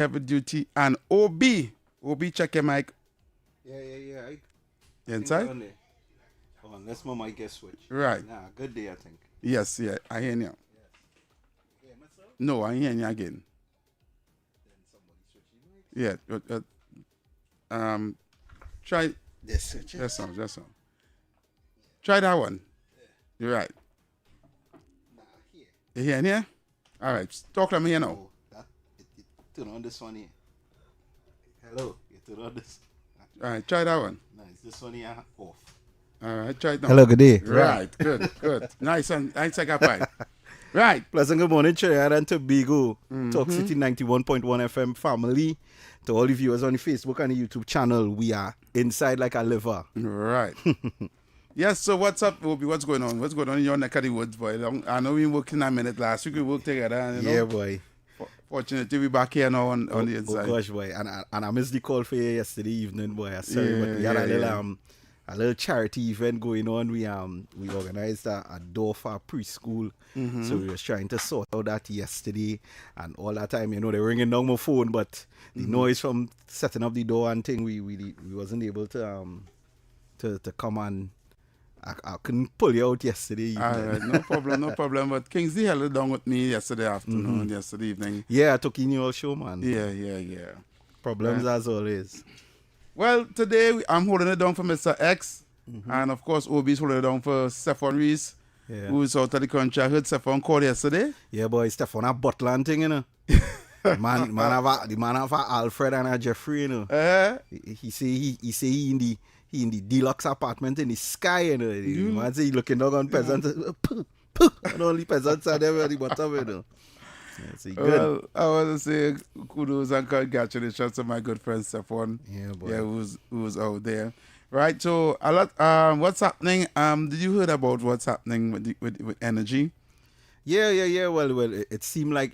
Heavy Duty, and OB. OB, check your mic. Yeah. Inside? On there. Oh, unless my mic gets switched. Right. Nah, good day, I think. Yes, yeah, I hear you. Yeah, myself? No, I hear you again. Then somebody switch your mic. Yeah, try This. that sound. Try that one. You're right. Nah, here. You hear here? All right, talk to me here now. Oh, it turn on this one here. Hello, you turn on this. All right, try that one. Nice, this one here off. All right, try it now. Hello, good day. Right, good. Nice like a pie. Right. Pleasant good morning, Trinidad and Tobago. Talk City 91.1 FM family. To all the viewers on the Facebook and the YouTube channel, we are inside like a liver. Right. Yes, so what's up, Obi? What's going on? What's going on in your neck of the woods, boy? I know we were working a minute last week. We worked together. And, Yeah, boy. Fortunately, we're back here now on the inside. Oh gosh, boy. And I missed the call for you yesterday evening, boy. I'm sorry, but we had a little charity event going on. We organized a door for a preschool. So we was trying to sort out that yesterday, and all that time, they're ringing down my phone, but the noise from setting up the door and thing, we wasn't able to come and I couldn't pull you out yesterday evening. All right, no problem. But Kingsley held it down with me yesterday afternoon, yesterday evening. Yeah, I took in your show, man. Yeah. Problems as always. Well, today I'm holding it down for Mr. X, and of course Obi's holding it down for Stephan Reese, who's out of the country. I heard Stephan called yesterday. Yeah, boy, Stephan a Butland thing, the man have a Alfred and a Jeffrey, He say he in the deluxe apartment in the sky, The man say he looking down on peasants, and only peasants are there at the bottom, Yeah, so good. Well, I want to say kudos and congratulations to my good friend Stephan. Yeah, boy. Yeah, who's out there. Right, so a lot. What's happening? Did you heard about what's happening with energy? Yeah. Well, it seemed like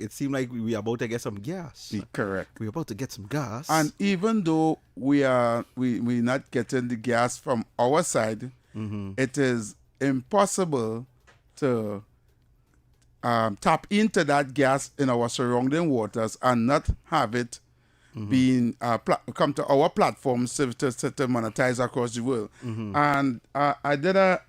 we are about to get some gas. Correct. We're about to get some gas. And even though we not getting the gas from our side, it is impossible to tap into that gas in our surrounding waters and not have it being come to our platforms to monetize across the world. And I did a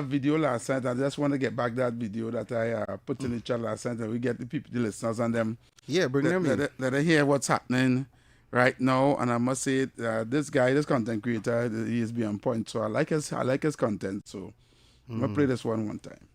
video last night. I just want to get back that video that I put in the chat last night, and we get the listeners and them. Yeah, bring them in. Let they hear what's happening right now. And I must say, this content creator, he is beyond point. So I like his content. So I'm gonna play this one time.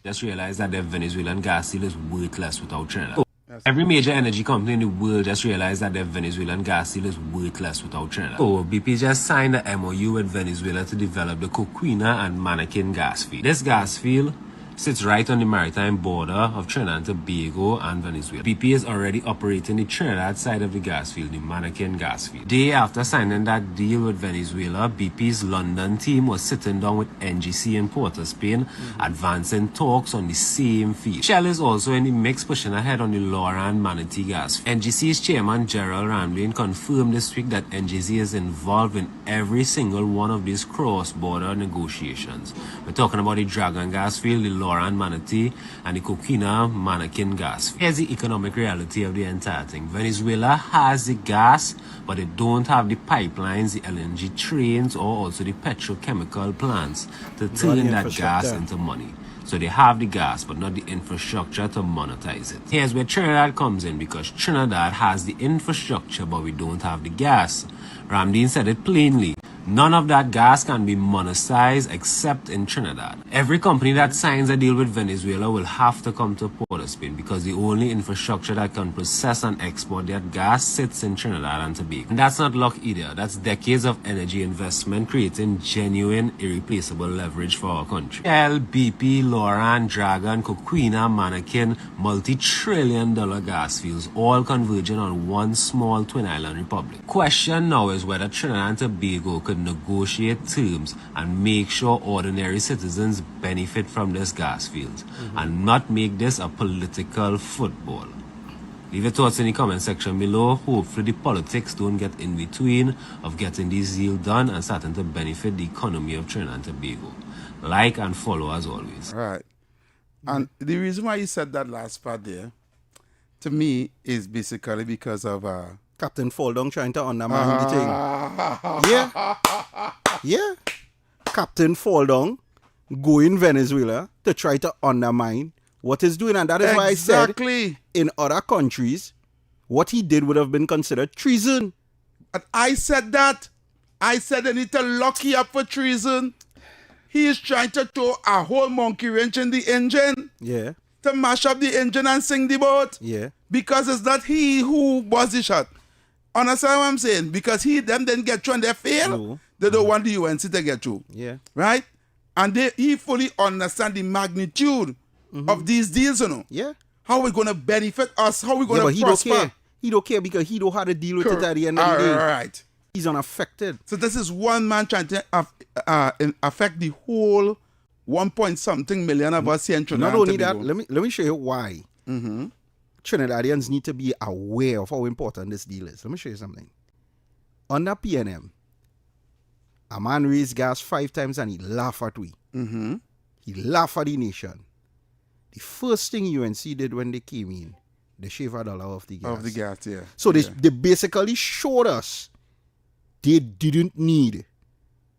Just realize that the Venezuelan gas deal is worthless without Trinidad. Every major energy company in the world just realized that the Venezuelan gas deal is worthless without Trinidad. So BP just signed the MOU with Venezuela to develop the Coquina and Manakin gas field. This gas field sits right on the maritime border of Trinidad and Tobago and Venezuela. BP is already operating the Trinidad side of the gas field, the Manakin gas field. Day after signing that deal with Venezuela, BP's London team was sitting down with NGC in Port of Spain, advancing talks on the same field. Shell is also in the mix, pushing ahead on the Laura and Manatee gas field. NGC's chairman Gerald Ramlin confirmed this week that NGC is involved in every single one of these cross-border negotiations. We're talking about the Dragon gas field, the Laura and Manatee, and the Coquina Manakin gas. Here's the economic reality of the entire thing. Venezuela has the gas, but they don't have the pipelines, the LNG trains, or also the petrochemical plants to turn that gas into money. So they have the gas, but not the infrastructure to monetize it. Here's where Trinidad comes in, because Trinidad has the infrastructure, but we don't have the gas. Ramdeen said it plainly. None of that gas can be monetized except in Trinidad. Every company that signs a deal with Venezuela will have to come to Port of Spain, because the only infrastructure that can process and export that gas sits in Trinidad and Tobago. And that's not luck either. That's decades of energy investment creating genuine, irreplaceable leverage for our country. Shell, BP, Loran, Dragon, Coquina, Manakin, multi-trillion-dollar gas fields, all converging on one small twin island republic. Question now is whether Trinidad and Tobago could negotiate terms and make sure ordinary citizens benefit from this gas fields and not make this a political football. Leave your thoughts in the comment section below. Hopefully the politics don't get in between of getting this deal done and starting to benefit the economy of Trinidad and Tobago. Like and follow as always. All right. And the reason why you said that last part there, to me, is basically because of Captain Fall Down trying to undermine the thing. Yeah. Yeah. Captain Fall Down go in Venezuela to try to undermine what he's doing. And that is why I said in other countries, what he did would have been considered treason. And I said that. I said they need to lock you up for treason. He is trying to throw a whole monkey wrench in the engine. Yeah. To mash up the engine and sink the boat. Yeah. Because it's not he who was the shot. Understand what I'm saying? Because them didn't get through and they fail. No. They don't want the UNC to get through. Yeah. Right? And he fully understand the magnitude of these deals, you know. Yeah. How it's going to benefit us, how we're going to but he prosper. don't care. He don't care because he don't have to deal with it at the end of the day. All right. He's unaffected. So this is one man trying to affect the whole 1-point-something million of us here in Trinidad. Not only that, let me show you why Trinidadians need to be aware of how important this deal is. Let me show you something. Under PNM, a man raised gas 5 times and he laughed at we. He laughed at the nation. The first thing UNC did when they came in, they shaved $1 off the gas. Of the gas, yeah. So they basically showed us they didn't need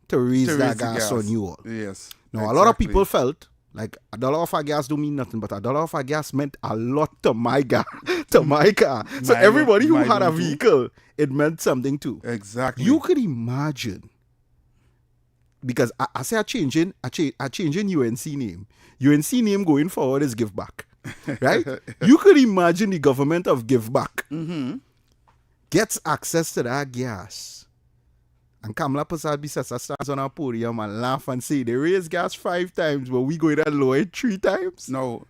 to raise that gas on you all. Yes. Now, a lot of people felt like $1 off our gas don't mean nothing, but $1 off our gas meant a lot to my car. So everybody who had a vehicle, it meant something too. Exactly. You could imagine, because I say I changing UNC name. UNC name going forward is Give Back. Right? You could imagine the government of Give Back gets access to that gas. And Kamala Prasad Bisasa stands on our podium and laugh and say, they raised gas 5 times, but we going to lower it 3 times? No.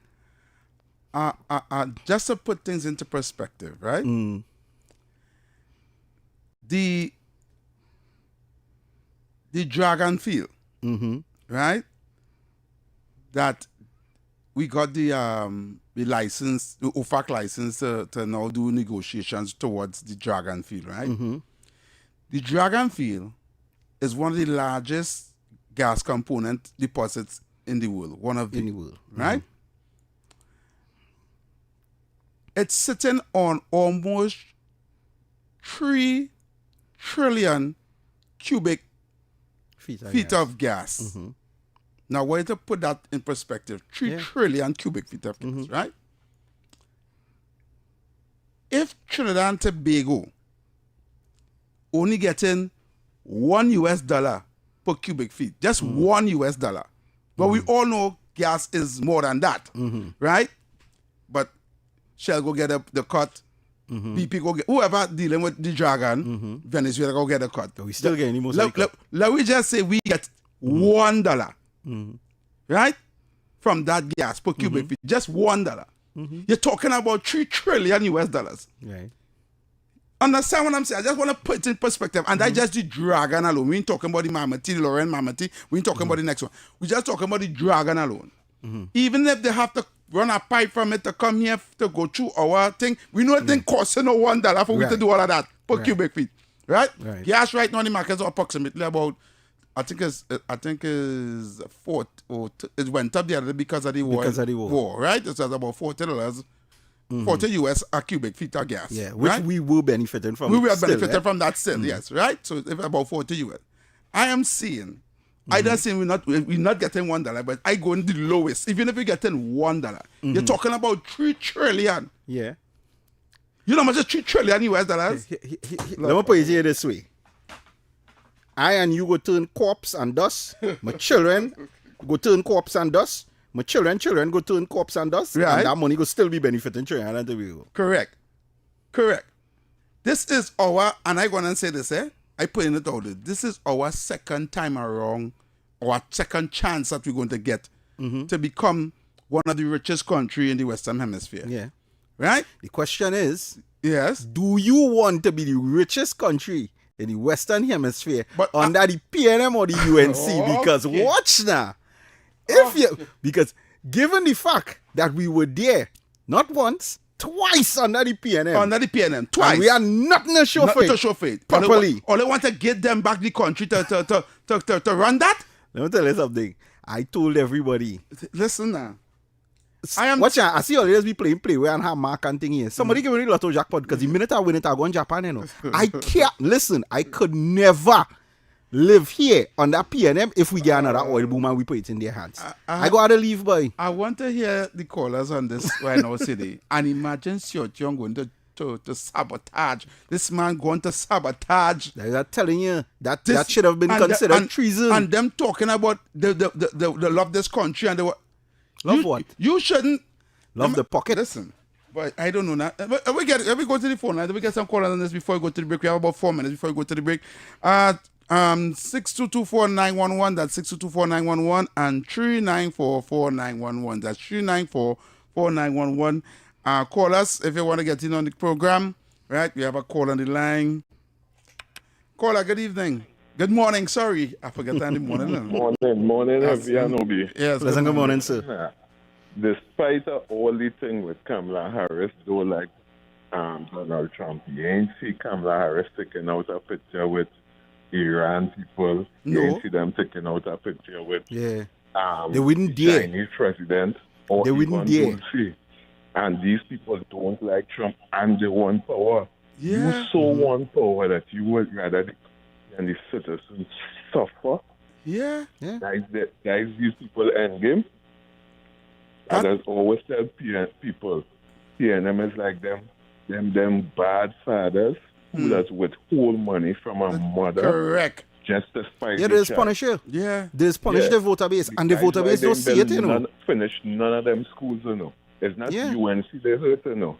Just to put things into perspective, right? The Dragon Field, right? That we got the license, the OFAC license to now do negotiations towards the Dragon Field, right? The Dragon Field is one of the largest gas component deposits in the world. One of the world. Right? It's sitting on almost 3 trillion cubic feet of gas. Now, why to put that in perspective? 3 trillion cubic feet of gas, right? If Trinidad and Tobago only getting $1 per cubic feet, just $1. But we all know gas is more than that, right? But Shell go get the cut, BP go get, whoever dealing with the Dragon, Venezuela go get a cut. But we still getting most let me just say we get $1, right? From that gas per cubic feet, just $1. You're talking about $3 trillion. Right. Understand what I'm saying? I just want to put it in perspective. And that's just the Dragon alone. We ain't talking about the Mammoth, Lauren Mammoth. We ain't talking about the next one. We just talking about the Dragon alone. Even if they have to run a pipe from it to come here to go through our thing, we know it didn't cost no $1 for we to do all of that per cubic feet. Right? Gas right now in the market is approximately about, I think is 4, it went up the other day because of the war. Because of the war. Right? It's about $40. 40 US a cubic feet of gas. Yeah, which we will benefiting from. We will benefiting from that still, yes, right? So if about 40 US. I am seeing, I don't say we're not getting $1, but I go in the lowest. Even if you're getting $1, you're talking about 3 trillion. Yeah. You know how much is 3 trillion US dollars? Let me put it here this way. I and you go turn corpse and dust. My children go turn corpse and dust. My children go turn corpse and dust, and that money will still be benefiting Trinidad and Tobago. Correct. This is our, and I going to say this, I put in it out there. This is our second time around, our second chance that we're going to get to become one of the richest country in the Western Hemisphere. Yeah. Right? The question is, yes, do you want to be the richest country in the Western Hemisphere under the PNM or the UNC? Because watch now. Because given the fact that we were there not once, twice under the PNM. Under the PNM, twice. And we are not to show faith properly. Or they want to get them back the country to run that? Let me tell you something. I told everybody. Listen now. Watch out, I see always be playing play where and have mark and thing here. Somebody give me the lotto jackpot because the minute I win it, I go in Japan, you know. I can't listen, I could never live here on that PNM if we get another oil boom and we put it in their hands. I go out to leave, boy. I want to hear the callers on this right now city. And imagine Sio Young going to sabotage. This man going to sabotage. I'm telling you, that should have been considered treason. And them talking about the love this country and the Love what? You shouldn't love the pocket. Listen, but I don't know now. But we go to the phone line. We get some callers on this before we go to the break. We have about 4 minutes before we go to the break. 6224911. That's 6224911 and 3944911. That's 3944911. Call us if you want to get in on the program. Right? We have a call on the line. Caller, good evening. Good morning. Sorry, I forgot that in the morning. Morning, everybody. Yes, pleasant good morning, sir. Despite all the thing with Kamala Harris, though, like Donald Trump, you ain't see Kamala Harris taking out a picture with Iran people. You ain't see them taking out a picture with they wouldn't dare. Chinese president. Or they wouldn't dare. And these people don't like Trump and they want power. Yeah. You so want power that you would rather and the citizens suffer. Yeah. That is these people end game. And as always tell people, PNM is like them bad fathers who does withhold money from a mother. Correct. Just to spite there's punish you. Yeah. There's punish the voter base. And the voter base don't see it, you know. None of them schools, you know. It's not UNC they hurt, you know.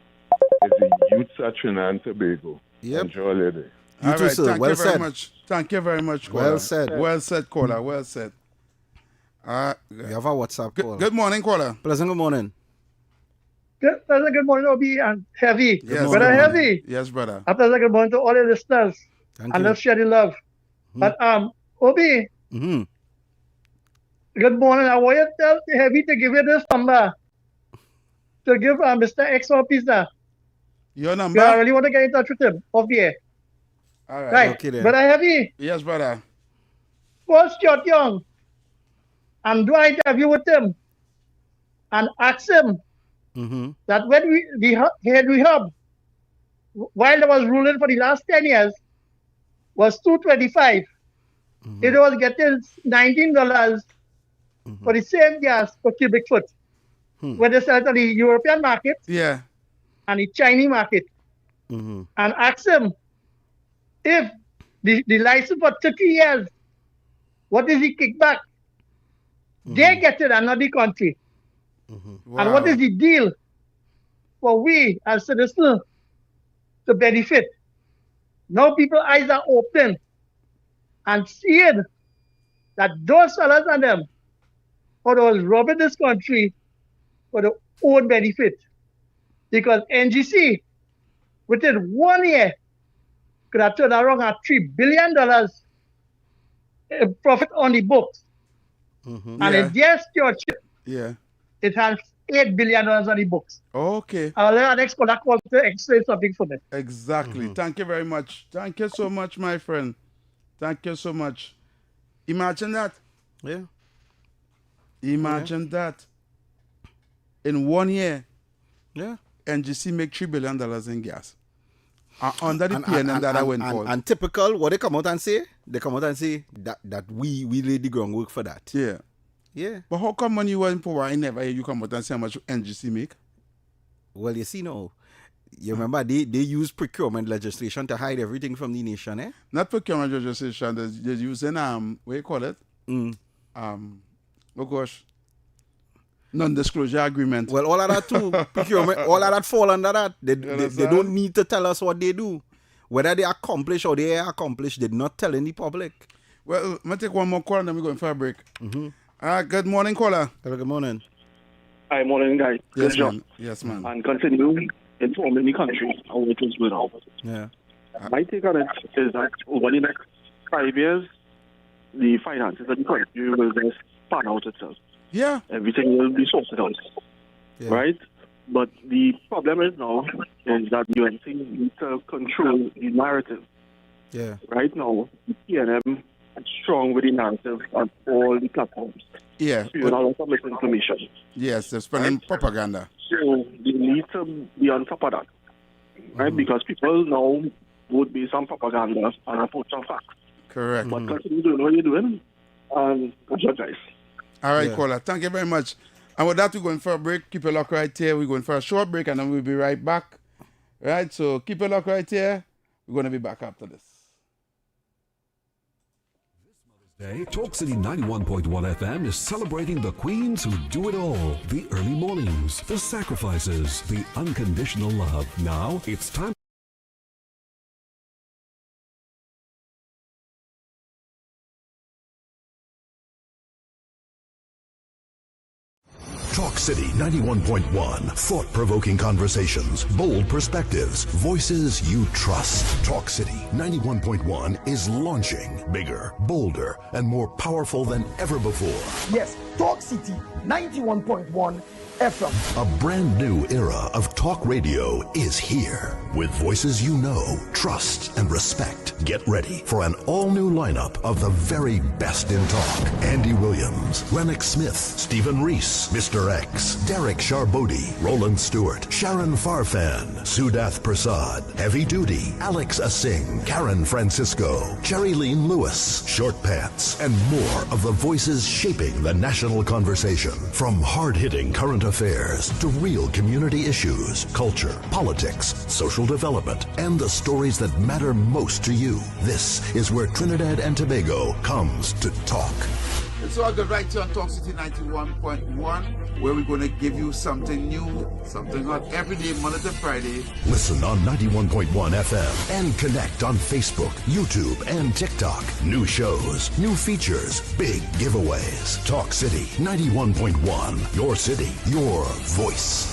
It's the youths at Trinidad and Tobago. Yep. Enjoy lady. You too, sir. Thank you very much. Thank you very much, caller. Well said. Well said, caller. Well said. We have a WhatsApp call. Good morning, caller. Pleasant good morning. Good morning, Obi and Heavy. Yes, brother Heavy. Yes, brother. A pleasant good morning to all your listeners. Thank and you. let's share the love. But Obi, good morning. I want you to tell Heavy to give you this number. To give Mr. X one pizza. Your number? Yeah, I really want to get in touch with him off the air. All right. Right. Okay, then. Brother Heavy, Yes, brother. first Stuart Young and do an interview with him and ask him that when we had rehab, while I was ruling for the last 10 years, was $2.25. It was getting $19 for the same gas per cubic foot. When they sell it on the European market and the Chinese market. And ask them if the license for 30 years, what is the kickback? They get it and not the country. Wow. And what is the deal for we as citizens to benefit? Now people's eyes are open and seeing that those fellas and them who was robbing this country for their own benefit. Because NGC, within 1 year, could have turned around at $3 billion in profit on the books. And in their stewardship, it has $8 billion on the books. Okay. I'll let our next caller call to explain something for me. Exactly. Thank you very much. Thank you so much, my friend. Thank you so much. Imagine that. Yeah. Imagine that. In 1 year, Yeah. NGC make $3 billion in gas. Under the PNM that I went for. And typical, what they come out and say? They come out and say that we laid the groundwork for that. Yeah. Yeah. But how come when you were in power, I never hear you come out and say how much NGC make? Well, you see now, you remember they use procurement legislation to hide everything from the nation, eh? Not procurement legislation, they're using, what do you call it? Oh gosh. Non-disclosure agreement. Well, all of that too, procurement, all of that fall under that. They don't need to tell us what they do. Whether they accomplish or they accomplish, they're not telling the public. Well, I'm going to take one more call and then we're going for a break. Good morning, caller. Hello, good morning. Hi, morning, guys. Yes, Good job. man. Yes, man. And continue informing the country how it is going on. Yeah. My take on it is that over the next 5 years, the finances of the country will just pan out itself. Yeah. Everything will be sorted out. Yeah. Right? But the problem is now is that the UNC needs to control the narrative. Yeah. Right now, the PNM strong with the narrative on all the platforms. Yeah. You know, a lot of misinformation. Yes, they're spreading propaganda. So they need to be on top of that, right? Because people now would be some propaganda and approach some facts. Correct. But continue doing what you're doing, and good job, guys. All right, caller. Thank you very much. And with that, we're going for a break. Keep your lock right here. We're going for a short break, and then we'll be right back. Right? So keep your lock right here. We're going to be back after this. Day, Talk City 91.1 FM is celebrating the queens who do it all. The early mornings, the sacrifices, the unconditional love. Now it's time. Talk City 91.1. Thought-provoking conversations, bold perspectives, voices you trust. Talk City 91.1 is launching bigger, bolder, and more powerful than ever before. Yes, Talk City 91.1 FM. A brand new era of talk radio is here. With voices you know, trust, and respect. Get ready for an all-new lineup of the very best in talk. Andy Williams, Lennox Smith, Stephen Reese, Mr. X, Derek Charbodi, Roland Stewart, Sharon Farfan, Sudath Prasad, Heavy Duty, Alex Asing, Karen Francisco, Cherry Lean Lewis, Short Pants, and more of the voices shaping the national conversation. From hard-hitting current affairs to real community issues, culture, politics, social development, and the stories that matter most to you. This is where Trinidad and Tobago comes to talk. It's all good right here on Talk City 91.1, where we're going to give you something new, something hot every day, Monday to Friday. Listen on 91.1 FM and connect on Facebook, YouTube, and TikTok. New shows, new features, big giveaways. Talk City 91.1. Your city, your voice.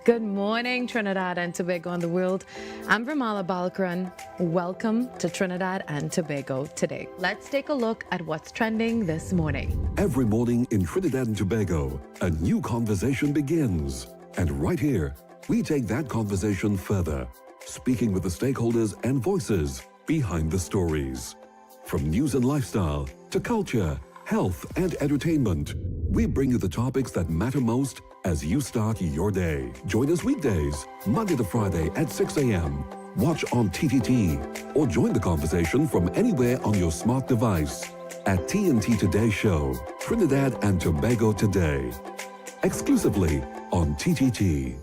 Good morning, Trinidad and Tobago and the world. I'm Ramala Balkaran. Welcome to Trinidad and Tobago today. Let's take a look at what's trending this morning. Every morning in Trinidad and Tobago, a new conversation begins. And right here, we take that conversation further, speaking with the stakeholders and voices behind the stories. From news and lifestyle to culture, health, and entertainment, we bring you the topics that matter most as you start your day. Join us weekdays, Monday to Friday at 6 a.m. Watch on TTT or join the conversation from anywhere on your smart device at TNT Today Show, Trinidad and Tobago Today, exclusively on TTT.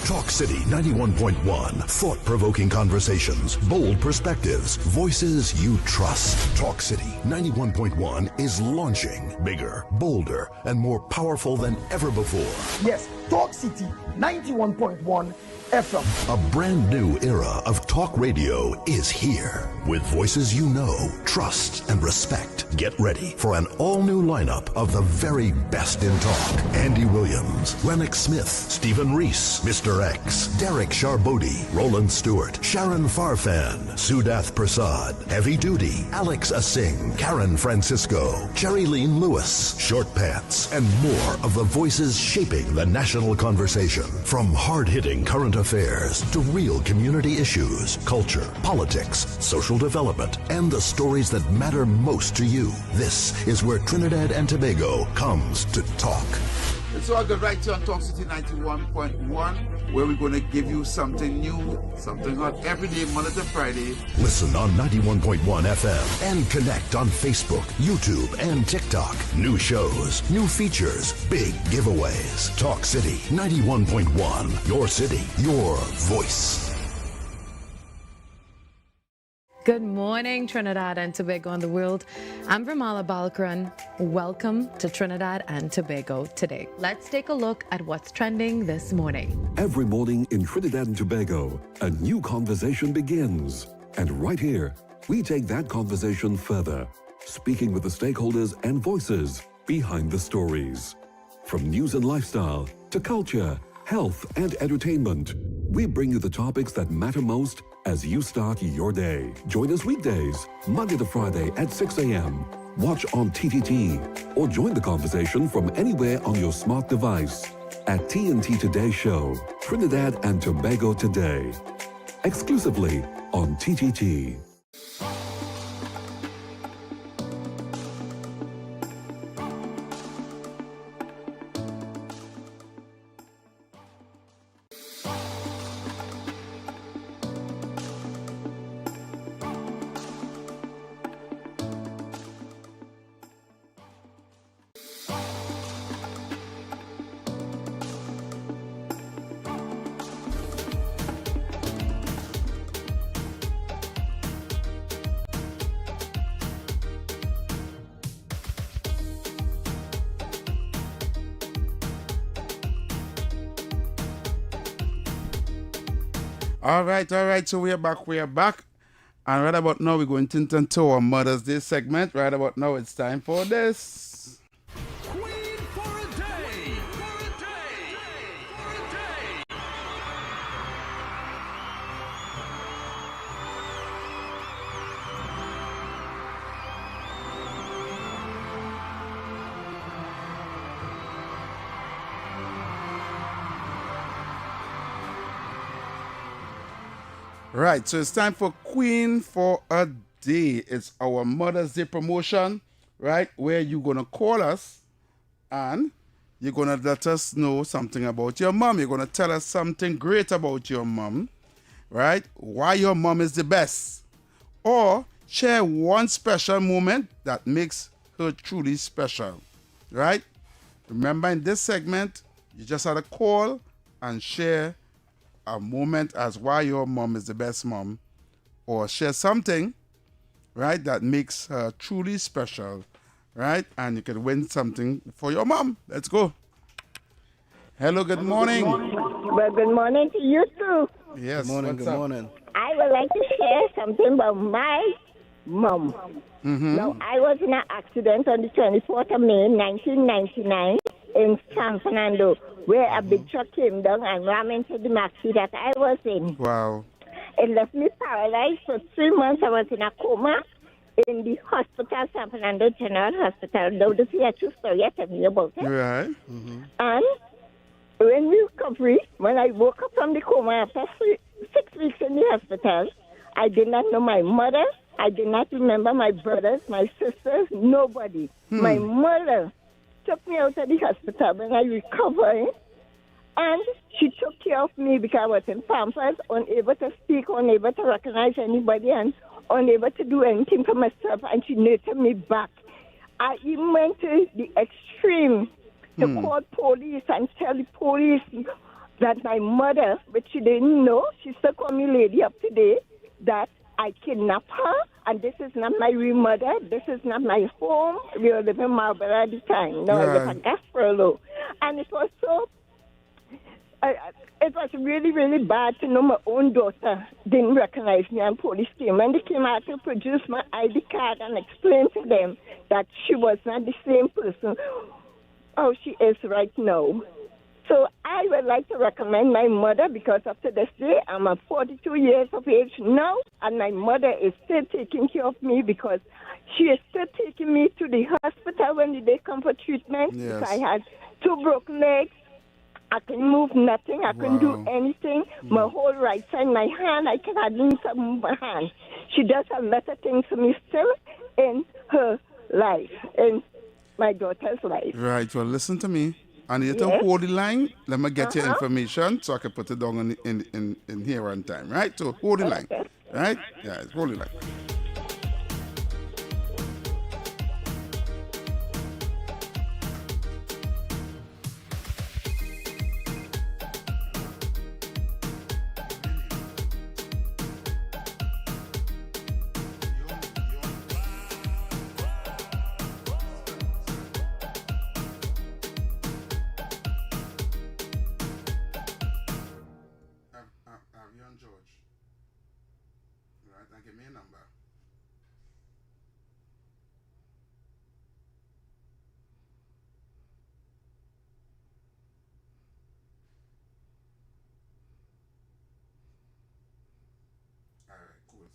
Talk City 91.1. Thought-provoking conversations, bold perspectives, voices you trust. Talk City 91.1 is launching bigger, bolder, and more powerful than ever before. Yes, Talk City 91.1 FM. A brand new era of talk radio is here. With voices you know, trust, and respect. Get ready for an all-new lineup of the very best in talk. Andy Williams, Lennox Smith, Stephen Reese, Mr. X, Derek Charbodi, Roland Stewart, Sharon Farfan, Sudath Prasad, Heavy Duty, Alex Asing, Karen Francisco, Cherry Lean Lewis, Short Pants, and more of the voices shaping the national conversation. From hard-hitting current affairs to real community issues, culture, politics, social development, and the stories that matter most to you. This is where Trinidad and Tobago comes to talk. It's all good right here on Talk City 91.1, where we're going to give you something new, something hot every day, Monday to Friday. Listen on 91.1 FM and connect on Facebook, YouTube, and TikTok. New shows, new features, big giveaways. Talk City 91.1. Your city, your voice. Good morning, Trinidad and Tobago and the world. I'm Vermala Balkaran. Welcome to Trinidad and Tobago today. Let's take a look at what's trending this morning. Every morning in Trinidad and Tobago, a new conversation begins. And right here, we take that conversation further, speaking with the stakeholders and voices behind the stories. From news and lifestyle to culture, health and entertainment, we bring you the topics that matter most as you start your day. Join us weekdays, Monday to Friday at 6 a.m. Watch on TTT or join the conversation from anywhere on your smart device at TNT Today Show, Trinidad and Tobago Today, exclusively on TTT. All right. So we are back. And right about now, we're going to enter into our Mother's Day segment. Right about now, it's time for this. Queen for a day! For a day! For a day! Right, so it's time for Queen for a Day. It's our Mother's Day promotion, right? Where you're going to call us and you're going to let us know something about your mom. You're going to tell us something great about your mom, right? Why your mom is the best. Or share one special moment that makes her truly special, right? Remember, in this segment, you just had to call and share a moment as why your mom is the best mom, or share something, right, that makes her truly special, right? And you can win something for your mom. Let's go. Hello, good morning. Well, good morning to you too. Yes, Good morning. I would like to share something about my mom. Mm-hmm. Now, I was in an accident on the 24th of May, 1999, in San Fernando, where a big truck came down and ran into the maxi that I was in. Wow. It left me paralyzed for 3 months. I was in a coma in the hospital, San Fernando General Hospital. Now, this is a true story. I tell you about it. Right. Mm-hmm. And when we recovery, when I woke up from the coma after 6 weeks in the hospital, I did not know my mother. I did not remember my brothers, my sisters, nobody. My mother took me out of the hospital when I recovered, and she took care of me because I was in Pampers, unable to speak, unable to recognize anybody, and unable to do anything for myself, and she nurtured me back. I even went to the extreme to call police and tell the police that my mother, which she didn't know, she still called me lady up today, that I kidnapped her, and this is not my real mother. This is not my home. We were living in Marlborough at the time. No, I live at Gasparolo. And it was so, it was really, really bad to know my own daughter didn't recognize me, and police came. When they came, I had to produce my ID card and explain to them that she was not the same person how she is right now. So I would like to recommend my mother, because up to this day, I'm 42 years of age now, and my mother is still taking care of me because she is still taking me to the hospital when they come for treatment. Yes. Because I had 2 broken legs. I couldn't move nothing. I couldn't do anything. My whole right side, my hand, I can hardly move my hand. She does a lot of things for me still in her life, in my daughter's life. Right. Well, listen to me. I need to hold the line. Let me get your information so I can put it down in here on time. Right? So hold the line. Right? Yeah, hold the line.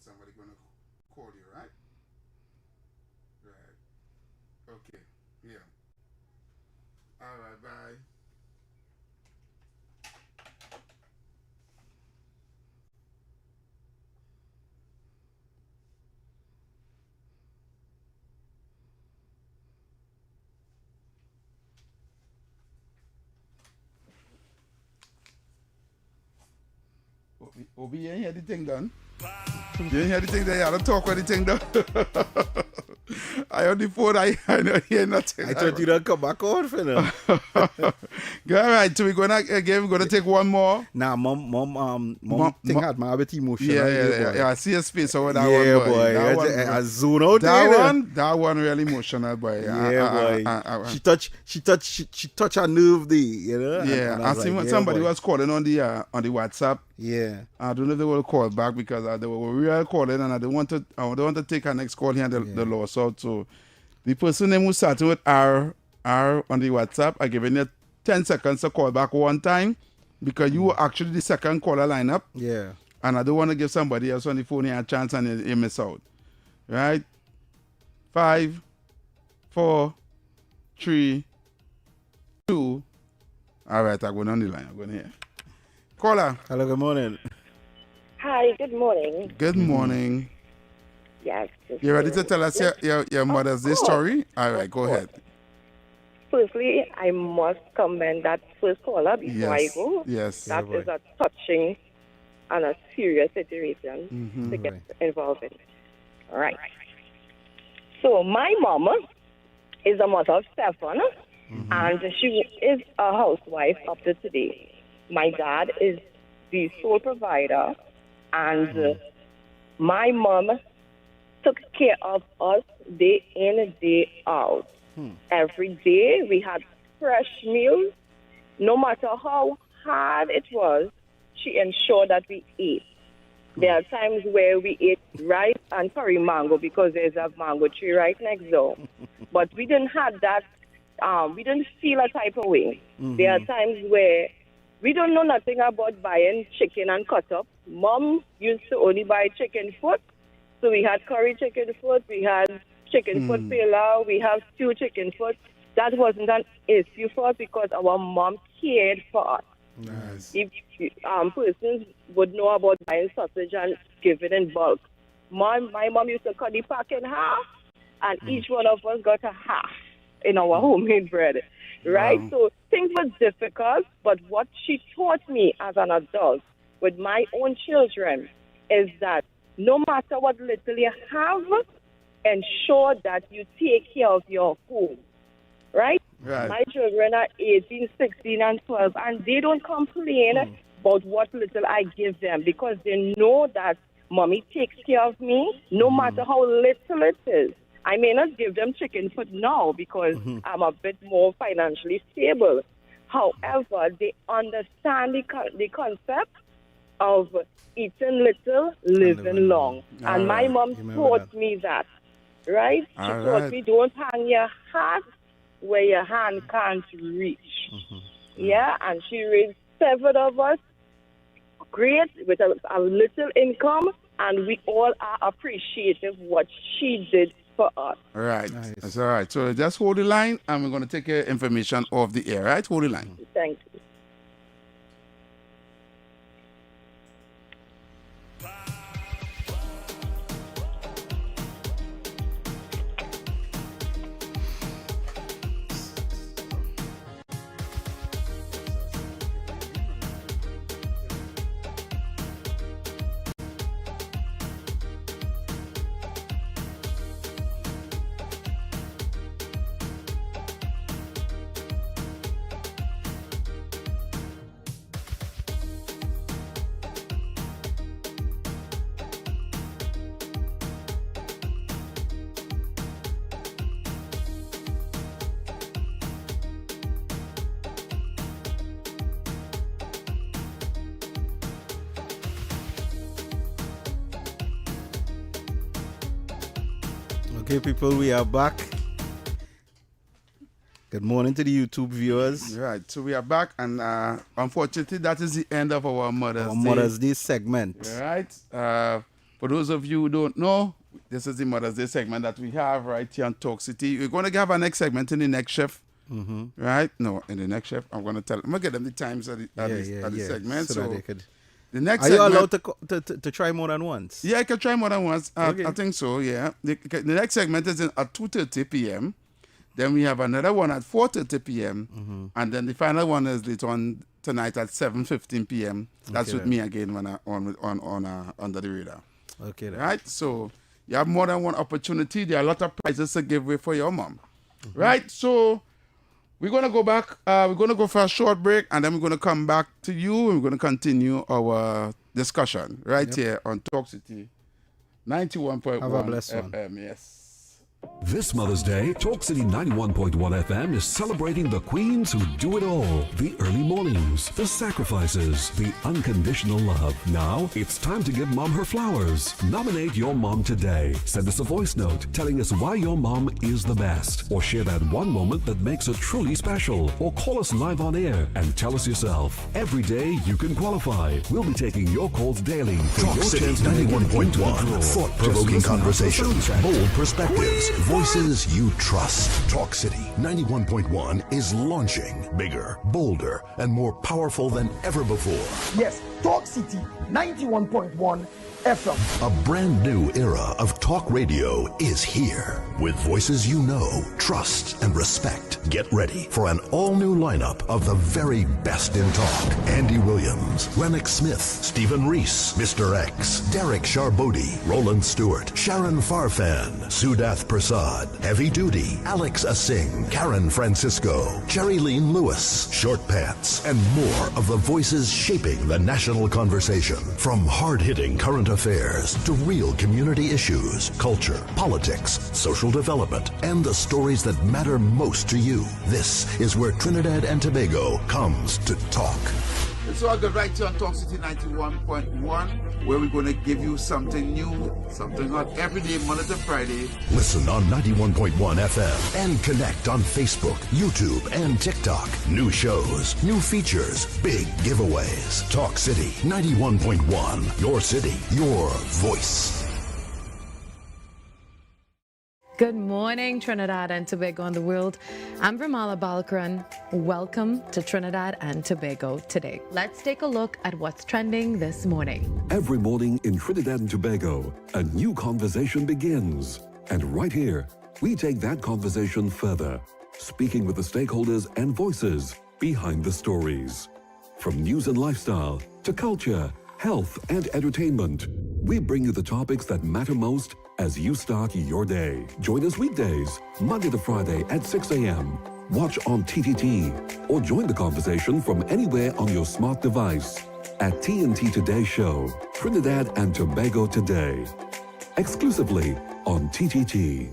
somebody going to call you, right? Right. Okay. Yeah. All right. Bye. Obi, you ain't hear the thing done? You ain't hear the thing that you had to talk when the thing done? I on the phone, I don't hear nothing. I thought you don't come back on for them. All right, so we're gonna take one more. Nah, mom thing had my bit emotional. Yeah. I see a space over that yeah, one, boy. That I zone out there. That one really emotional, boy. Yeah, boy. She touch her nerve there, you know. Yeah, I see when somebody was calling on the WhatsApp. Yeah, I don't know if they will call back because they were real calling, and I don't want to take our next call here and the loss out. So the person name who's starting with R on the WhatsApp, I giving you 10 seconds to call back one time because you were actually the second caller lineup. Yeah, and I don't want to give somebody else on the phone here a chance and you miss out. Right? 5, 4, 3, 2. All right, I'm going on the line. I'm going here. Caller. Hello, good morning. Hi, good morning. Good morning. Yes. You ready to tell us your Mother's Day story? All right, go ahead. Firstly, I must commend that first caller before I go. Yes. That is a touching and a serious situation to get involved in. All right. So my mama is the mother of Stephan, and she is a housewife up to today. My dad is the sole provider, and my mom took care of us day in and day out. Every day we had fresh meals. No matter how hard it was, she ensured that we ate. There are times where we ate rice and curry mango because there's a mango tree right next door. But we didn't have that, we didn't feel a type of way. There are times where we don't know nothing about buying chicken and cut up. Mom used to only buy chicken foot. So we had curry chicken foot, we had chicken foot pilau, we have stew chicken foot. That wasn't an issue for us because our mom cared for us. Nice. If persons would know about buying sausage and give it in bulk. My mom used to cut the pack in half, and each one of us got a half in our homemade bread. Right? Wow. So things were difficult, but what she taught me as an adult with my own children is that no matter what little you have, ensure that you take care of your home. Right? My children are 18, 16, and 12, and they don't complain about what little I give them because they know that mommy takes care of me no matter how little it is. I may not give them chicken foot now because I'm a bit more financially stable. However, they understand the concept of eating little, living long. And my mom taught me that, right? She taught me don't hang your hat where your hand can't reach. Yeah, and she raised 7 of us, great, with a little income, and we all are appreciative what she did for us. All right. Nice. That's all right. So just hold the line, and we're going to take your information off the air, right? Hold the line. Thank you. Okay, people, we are back. Good morning to the YouTube viewers. Right, so we are back, and unfortunately, that is the end of our Mother's Day Day segment. Right. For those of you who don't know, this is the Mother's Day segment that we have right here on Talk City. We're going to have our next segment in the next shift. Right? No, in the next shift. I'm going to get them the times of the segment. So they could... The next Are you segment, allowed to try more than once? Yeah, I can try more than once. Okay. I think so, yeah. The next segment is at 2:30 p.m. Then we have another one at 4:30 p.m. And then the final one is later on tonight at 7:15 p.m. That's with me again when on Under the Radar. Okay. Then. Right? So you have more than one opportunity. There are a lot of prizes to give away for your mom. Right? So we're going to go back. We're going to go for a short break, and then we're going to come back to you, and we're going to continue our discussion right here on Talk City 91.1 Have a blessed one. FM. Yes. This Mother's Day, Talk City 91.1 FM is celebrating the queens who do it all. The early mornings, the sacrifices, the unconditional love. Now, it's time to give Mom her flowers. Nominate your mom today. Send us a voice note telling us why your mom is the best. Or share that one moment that makes her truly special. Or call us live on air and tell us yourself. Every day you can qualify. We'll be taking your calls daily. Talk City 91.1. Thought-provoking conversations, bold perspectives, voices you trust. Talk City 91.1 is launching bigger, bolder, and more powerful than ever before. Yes, Talk City 91.1 FM. A brand new era of talk radio is here. With voices you know, trust, and respect. Get ready for an all-new lineup of the very best in talk. Andy Williams, Lennox Smith, Stephen Reese, Mr. X, Derek Charbodi, Roland Stewart, Sharon Farfan, Sudath Prasad, Heavy Duty, Alex Asing, Karen Francisco, Jerry Lean Lewis, Short Pants, and more of the voices shaping the national conversation. From hard-hitting current affairs to real community issues, culture, politics, social development, and the stories that matter most to you. This is where Trinidad and Tobago comes to talk. It's all good right here on Talk City 91.1, where we're going to give you something new, something hot every day, Monday to Friday. Listen on 91.1 FM and connect on Facebook, YouTube, and TikTok. New shows, new features, big giveaways. Talk City 91.1. Your city, your voice. Good morning, Trinidad and Tobago and the world. I'm Vermala Balkaran. Welcome to Trinidad and Tobago today. Let's take a look at what's trending this morning. Every morning in Trinidad and Tobago, a new conversation begins. And right here, we take that conversation further, speaking with the stakeholders and voices behind the stories. From news and lifestyle to culture, health, and entertainment, we bring you the topics that matter most as you start your day. Join us weekdays, Monday to Friday at 6 a.m. Watch on TTT or join the conversation from anywhere on your smart device at TNT Today Show, Trinidad and Tobago Today, exclusively on TTT.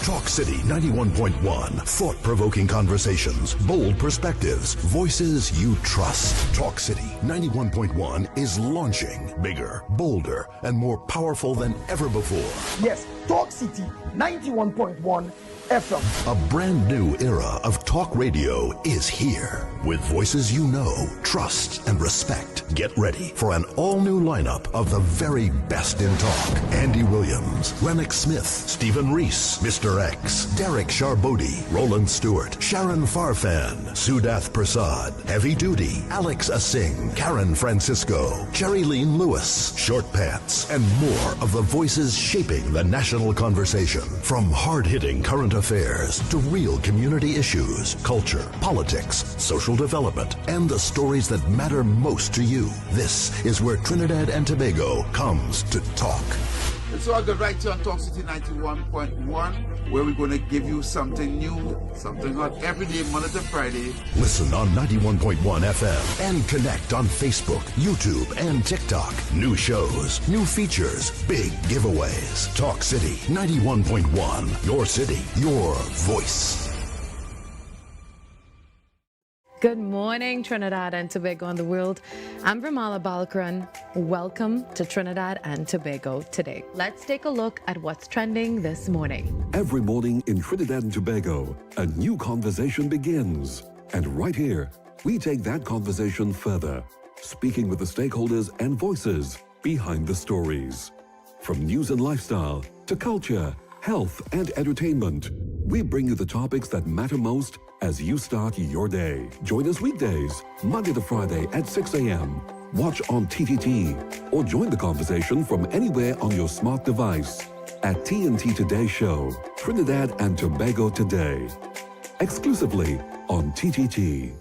Talk City 91.1. Thought-provoking conversations, bold perspectives, voices you trust. Talk City 91.1 is launching bigger, bolder, and more powerful than ever before. Yes, Talk City 91.1 FM. A brand new era of talk radio is here. With voices you know, trust, and respect. Get ready for an all-new lineup of the very best in talk. Andy Williams, Lennox Smith, Stephen Reese, Mr. X, Derek Charbodi, Roland Stewart, Sharon Farfan, Sudath Prasad, Heavy Duty, Alex Asing, Karen Francisco, Jerry Lean Lewis, Short Pants, and more of the voices shaping the national conversation. From hard-hitting current affairs to real community issues, culture, politics, social development, and the stories that matter most to you. This is where Trinidad and Tobago comes to talk. so I got right here on Talk City 91.1, where we're going to give you something new, something hot every day, Monday to Friday. Listen on 91.1 FM and connect on Facebook, YouTube, and TikTok. New shows, new features, big giveaways. Talk City 91.1. Your city, your voice. Good morning, Trinidad and Tobago and the world. I'm Ramala Balkaran. Welcome to Trinidad and Tobago today. Let's take a look at what's trending this morning. Every morning in Trinidad and Tobago, a new conversation begins. And right here, we take that conversation further, speaking with the stakeholders and voices behind the stories. From news and lifestyle to culture, health and entertainment, we bring you the topics that matter most as you start your day. Join us weekdays, Monday to Friday at 6 a.m. Watch on TTT or join the conversation from anywhere on your smart device at TNT Today Show, Trinidad and Tobago Today, exclusively on TTT.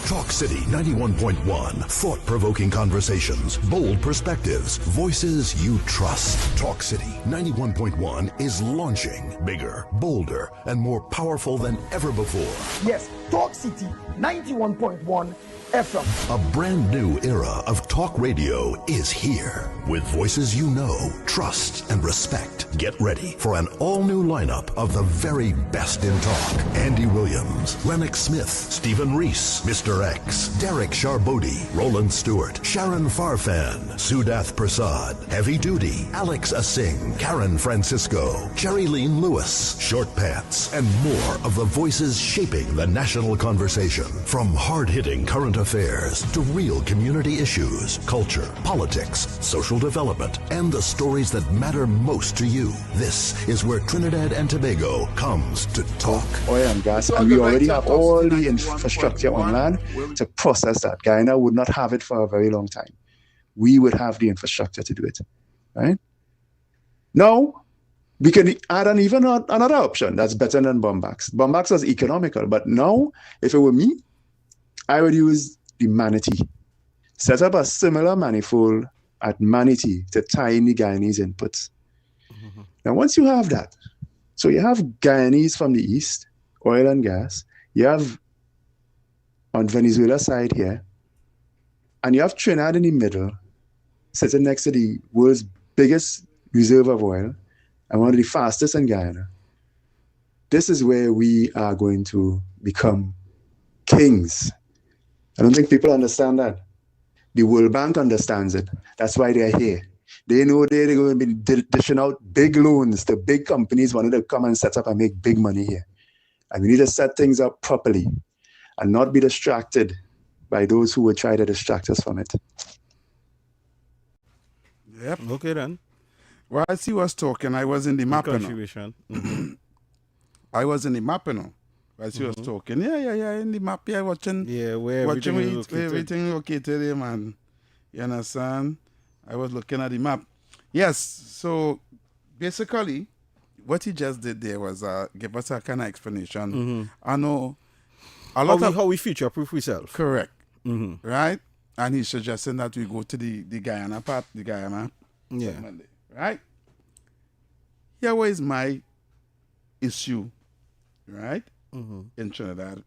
Talk City 91.1. Thought-provoking conversations, bold perspectives, voices you trust. Talk City 91.1 is launching bigger, bolder, and more powerful than ever before. Yes, Talk City 91.1 FM. A brand new era of talk radio is here. With voices you know, trust, and respect. Get ready for an all-new lineup of the very best in talk. Andy Williams, Lennox Smith, Stephen Reese, Mr. X, Derek Charbodi, Roland Stewart, Sharon Farfan, Sudath Prasad, Heavy Duty, Alex Asing, Karen Francisco, Cherry Lean Lewis, Short Pants, and more of the voices shaping the national conversation. From hard-hitting current affairs to real community issues, culture, politics, social development, and the stories that matter most to you. This is where Trinidad and Tobago comes to talk. Oil and gas, and we already have all the infrastructure on land to process that. Guyana would not have it for a very long time. We would have the infrastructure to do it, right? Now, we can add another option that's better than Bombax. Bombax was economical, but now, if it were me, I would use the Manatee. Set up a similar manifold at Manatee to tie in the Guyanese inputs. Mm-hmm. Now, once you have that, so you have Guyanese from the east, oil and gas, you have on Venezuela side here, and you have Trinidad in the middle, sitting next to the world's biggest reserve of oil, and one of the fastest in Guyana. This is where we are going to become kings. I don't think people understand that. The World Bank understands it. That's why they're here. They know they're going to be dishing out big loans to big companies wanting to come and set up and make big money here. And we need to set things up properly and not be distracted by those who will try to distract us from it. Yep. Okay then. Well, as he was talking, I was in the map. Contribution. I was in the map, as he was talking. Yeah, in the map, watching. Yeah, where everything located here, man. You understand? I was looking at the map. Yes, so basically, what he just did there was give us a kind of explanation. Mm-hmm. I know a lot how we future-proof ourselves. Correct. Mm-hmm. Right? And he's suggesting that we go to the Guyana part, the Guyana. Yeah. Monday, right? Here was my issue, right? Mm-hmm. In Trinidad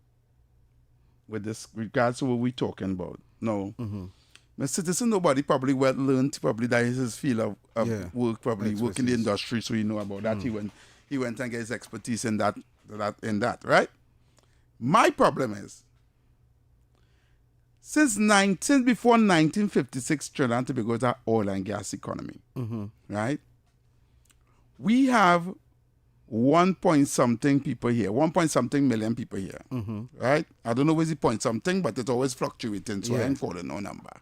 with this regards to what we're talking about. No. Mm-hmm. My citizen, nobody probably well learned, probably that is his field of work, probably work in the industry, so you know about that. He went and get his expertise in that, right? My problem is, since before 1956, Trinidad and Tobago is an oil and gas economy, right? We have 1 point something people here, 1 point something million people here, right? I don't know where's the point something, but it's always fluctuating, so I ain't calling no number,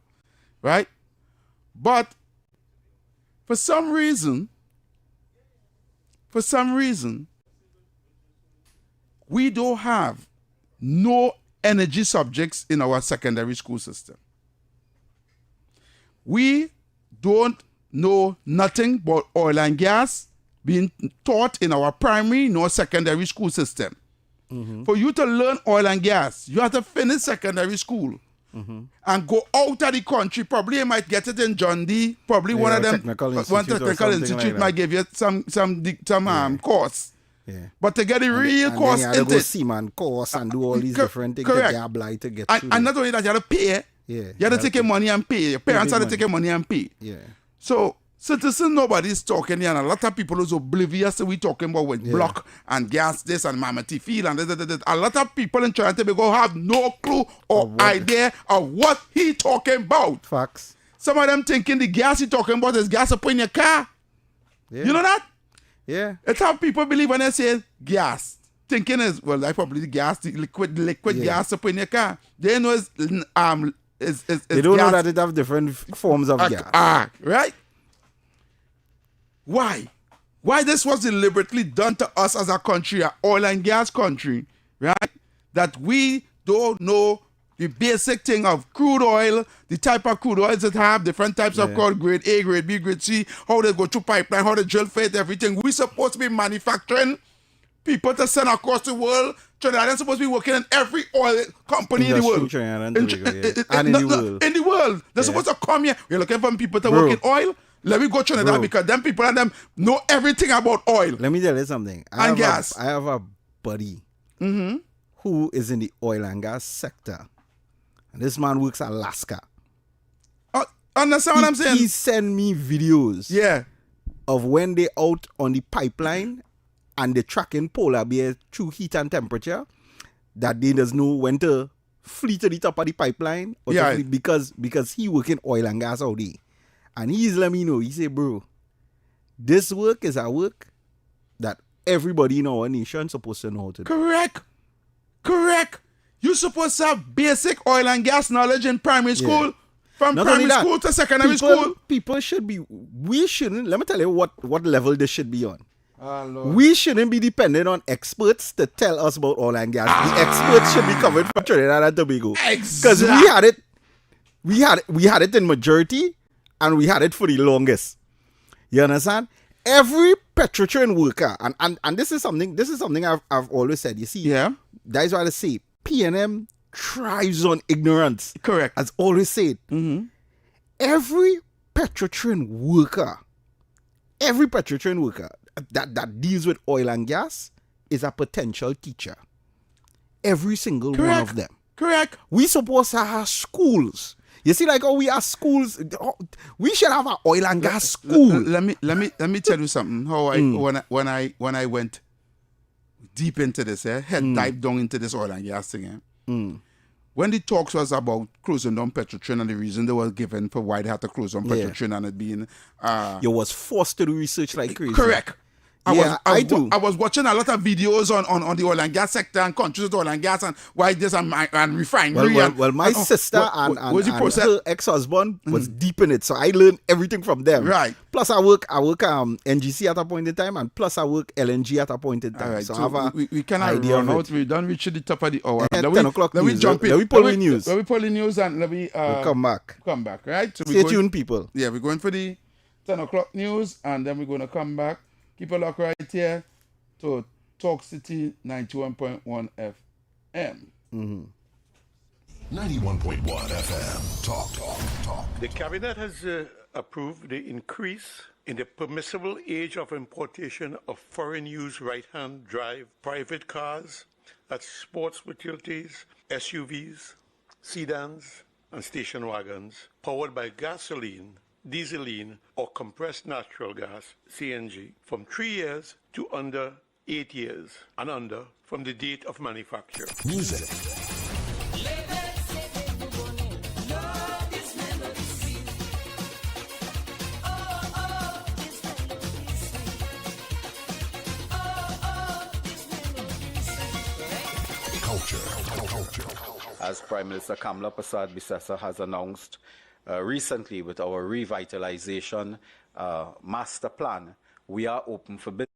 right? But for some reason, we don't have no energy subjects in our secondary school system. We don't know nothing but oil and gas being taught in our primary nor secondary school system. For you to learn oil and gas, you have to finish secondary school and go out of the country. Probably you might get it in John D. Probably one of them, one technical institute like might give you some course. Yeah. But to get the real course into into it, seaman course and do all these different things correct. to apply to get and not only that, you have to pay. Yeah. You have to take your money and pay. Your parents have to take your money and pay. Yeah. So citizen, nobody's talking here, and a lot of people is oblivious to we talking about with block and gas this and Mammoth Field and this. A lot of people in Trinidad and Tobago have no clue or idea of what he talking about. Facts. Some of them thinking the gas he talking about is gas up in your car. Yeah. You know that? Yeah. It's how people believe when they say gas. Thinking is, well, like probably the gas, the liquid gas up in your car. They know it's they don't gas. know that it have different forms of gas. Right? Why? Why this was deliberately done to us as a country, an oil and gas country, right? That we don't know the basic thing of crude oil, the type of crude oils that have different types of crude, grade A, grade B, grade C, how they go through pipeline, how they drill fit, everything. We supposed to be manufacturing people to send across the world. Trinidadians supposed to be working in every oil company in the world. In the world. They're supposed to come here. We're looking for people to work in oil. Let me go to Trinidad because them people and them know everything about oil. Let me tell you something. And gas. I have a buddy who is in the oil and gas sector. And this man works at Alaska. Understand what I'm saying? He send me videos of when they out on the pipeline and they tracking polar bear through heat and temperature, that they doesn't know when to flee to the top of the pipeline or to flee because he working oil and gas all day. And he's let me know, he say, bro, this work is a work that everybody in our nation supposed to know how to do. Correct. You supposed to have basic oil and gas knowledge in primary school. From Not primary only that, school to secondary school. People should be, we shouldn't, let me tell you what level this should be on. Lord. We shouldn't be dependent on experts to tell us about oil and gas. The experts should be coming from Trinidad and Tobago. Because we had it in majority and we had it for the longest. You understand? Every petrotrin worker, and this is something I've always said. You see, that is why I say PNM thrives on ignorance. Correct. As always said. Every petrotrin worker that deals with oil and gas is a potential teacher. Every single one of them. Correct. We supposed to have schools. You see, like we have schools. We should have an oil and gas school. Let me tell you something. How when I went deep into this, dive down into this oil and gas thing. When the talks was about closing down Petrotrin and the reason they were given for why they had to close down Petrotrin and it being you was forced to do research like crazy. Correct. I do. I was watching a lot of videos on the oil and gas sector and countries with oil and gas and why this and refinery. Well, my sister and her ex-husband was deep in it, so I learned everything from them. Right. Plus, I work NGC at a point in time, and plus I work LNG at a point in time. Right. So I have we cannot run out. We don't reach the top of the hour. 10 o'clock let news. We jump in. Let me pull the news. Let me pull the news and let me we'll come back. Right. So stay tuned, people. Yeah, we're going for the 10 o'clock news, and then we're going to come back. Keep a look right here to Talk City 91.1 FM. 91.1 FM. Talk. The Cabinet has approved the increase in the permissible age of importation of foreign-use right-hand drive private cars, that's sports utilities, SUVs, sedans, and station wagons, powered by gasoline, dieseline, or compressed natural gas, CNG, from 3 years to under 8 years, and under from the date of manufacture. Music. As Prime Minister Kamla Prasad Bisesa has announced recently with our revitalization master plan, we are open for business.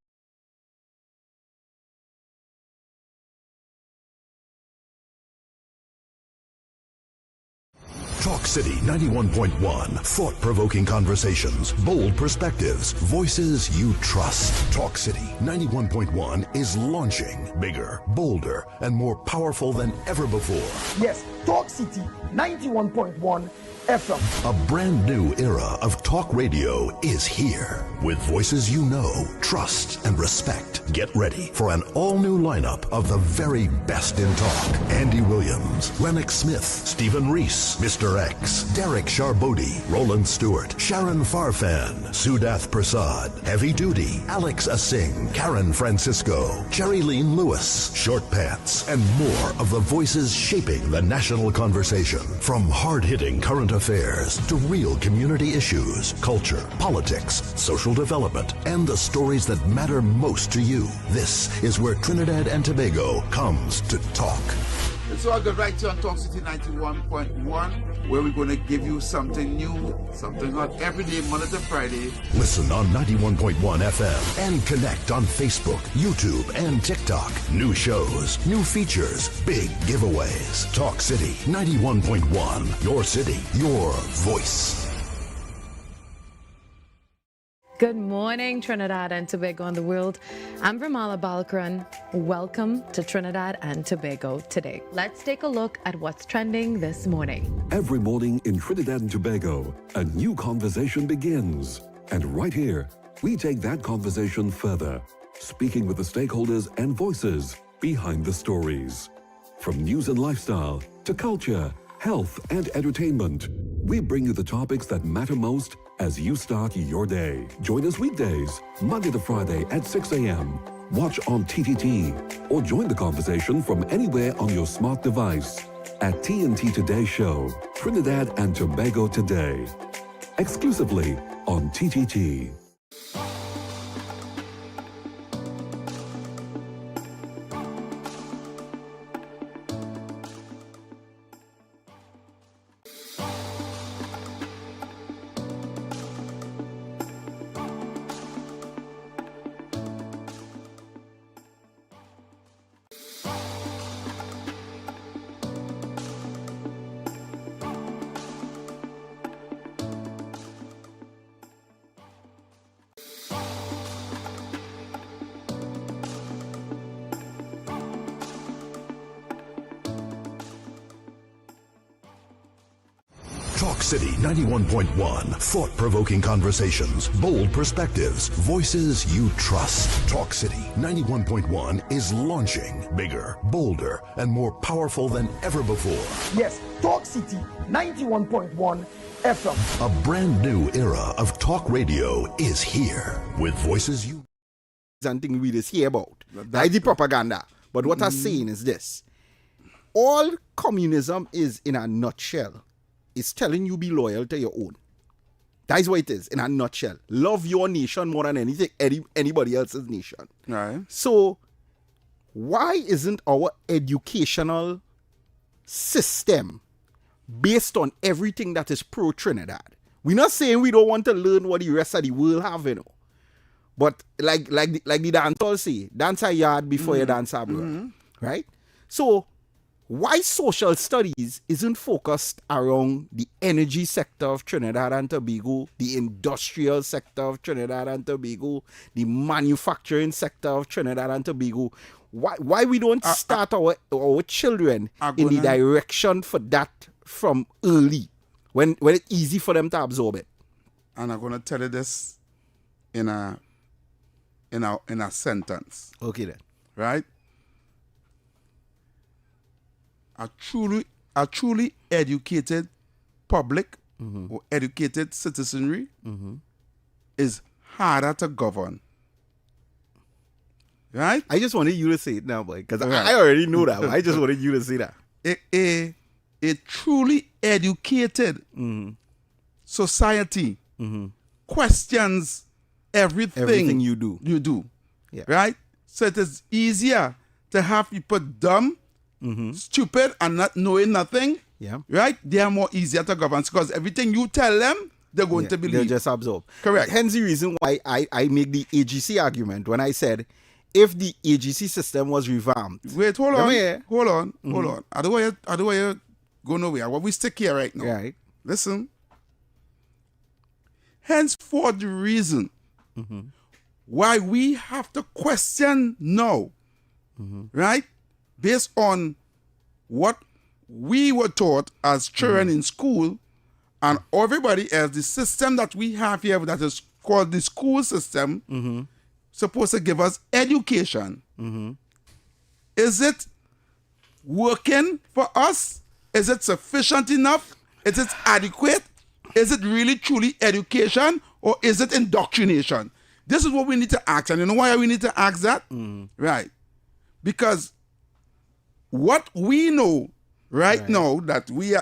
Talk City 91.1. Thought-provoking conversations, bold perspectives, voices you trust. Talk City 91.1 is launching bigger, bolder, and more powerful than ever before. Yes, Talk City 91.1 FM. A brand new era of talk radio is here. With voices you know, trust, and respect. Get ready for an all-new lineup of the very best in talk. Andy Williams, Lennox Smith, Stephen Reese, Mr. X, Derek Charbodi, Roland Stewart, Sharon Farfan, Sudath Prasad, Heavy Duty, Alex Asing, Karen Francisco, Cherry-Leen Lewis, Short Pants, and more of the voices shaping the national conversation. From hard-hitting current affairs to real community issues, culture, politics, social development, and the stories that matter most to you. This is where Trinidad and Tobago comes to talk. It's all good right here on Talk City 91.1, where we're going to give you something new, something hot every day, Monday to Friday. Listen on 91.1 FM and connect on Facebook, YouTube, and TikTok. New shows, new features, big giveaways. Talk City 91.1. Your city, your voice. Good morning, Trinidad and Tobago and the world. I'm Vermala Balkaran. Welcome to Trinidad and Tobago today. Let's take a look at what's trending this morning. Every morning in Trinidad and Tobago, a new conversation begins. And right here, we take that conversation further, speaking with the stakeholders and voices behind the stories. From news and lifestyle to culture, health, and entertainment, we bring you the topics that matter most as you start your day. Join us weekdays, Monday to Friday at 6 a.m. Watch on TTT or join the conversation from anywhere on your smart device at TNT Today Show, Trinidad and Tobago Today, exclusively on TTT. Talk City 91.1. Thought-provoking conversations, bold perspectives, voices you trust. Talk City 91.1 is launching bigger, bolder, and more powerful than ever before. Yes, Talk City 91.1 FM. A brand new era of talk radio is here with voices you... Something we just hear about. That's the propaganda. But what I'm saying is this. All communism is, in a nutshell, is telling you be loyal to your own. That is what it is, in a nutshell. Love your nation more than anything, anybody else's nation. Right. So, why isn't our educational system based on everything that is pro-Trinidad? We're not saying we don't want to learn what the rest of the world have, you know. But like the dancehall say, dance a yard before you dance abroad. Right? So, why social studies isn't focused around the energy sector of Trinidad and Tobago, the industrial sector of Trinidad and Tobago, the manufacturing sector of Trinidad and Tobago? Why we don't start our children in the direction for that from early, when it's easy for them to absorb it? And I'm going to tell you this in a sentence. Okay then. Right? A truly educated public or educated citizenry is harder to govern. Right? I just wanted you to say it now, boy, because I already know that. I just wanted you to say that. A truly educated society questions everything you do. Yeah. Right? So it is easier to have people dumb stupid and not knowing nothing, right? They are more easier to govern because everything you tell them, they're going to believe. They'll just absorb. Correct. Hence the reason why I make the AGC argument when I said, if the AGC system was revamped. Wait, hold on. I don't want you go nowhere. What we stick here right now. Right. Listen. Hence, for the reason why we have to question now, right? Based on what we were taught as children in school and everybody else, the system that we have here that is called the school system, supposed to give us education. Is it working for us? Is it sufficient enough? Is it adequate? Is it really truly education or is it indoctrination? This is what we need to ask. And you know why we need to ask that? Right. Because what we know right now that we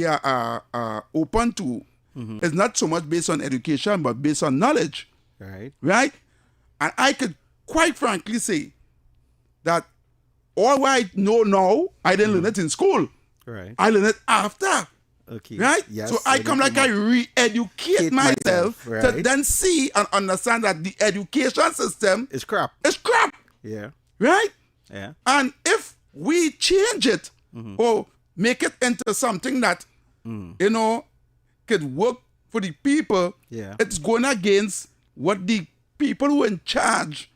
are open to is not so much based on education, but based on knowledge. Right? And I could quite frankly say that all I know now, I didn't learn it in school. I learned it after. Right? Yes, so I come like I re-educate myself to then see and understand that the education system is crap. It's crap. Yeah. Right? Yeah. And if we change it or make it into something that, you know, could work for the people, it's going against what the people who are in charge,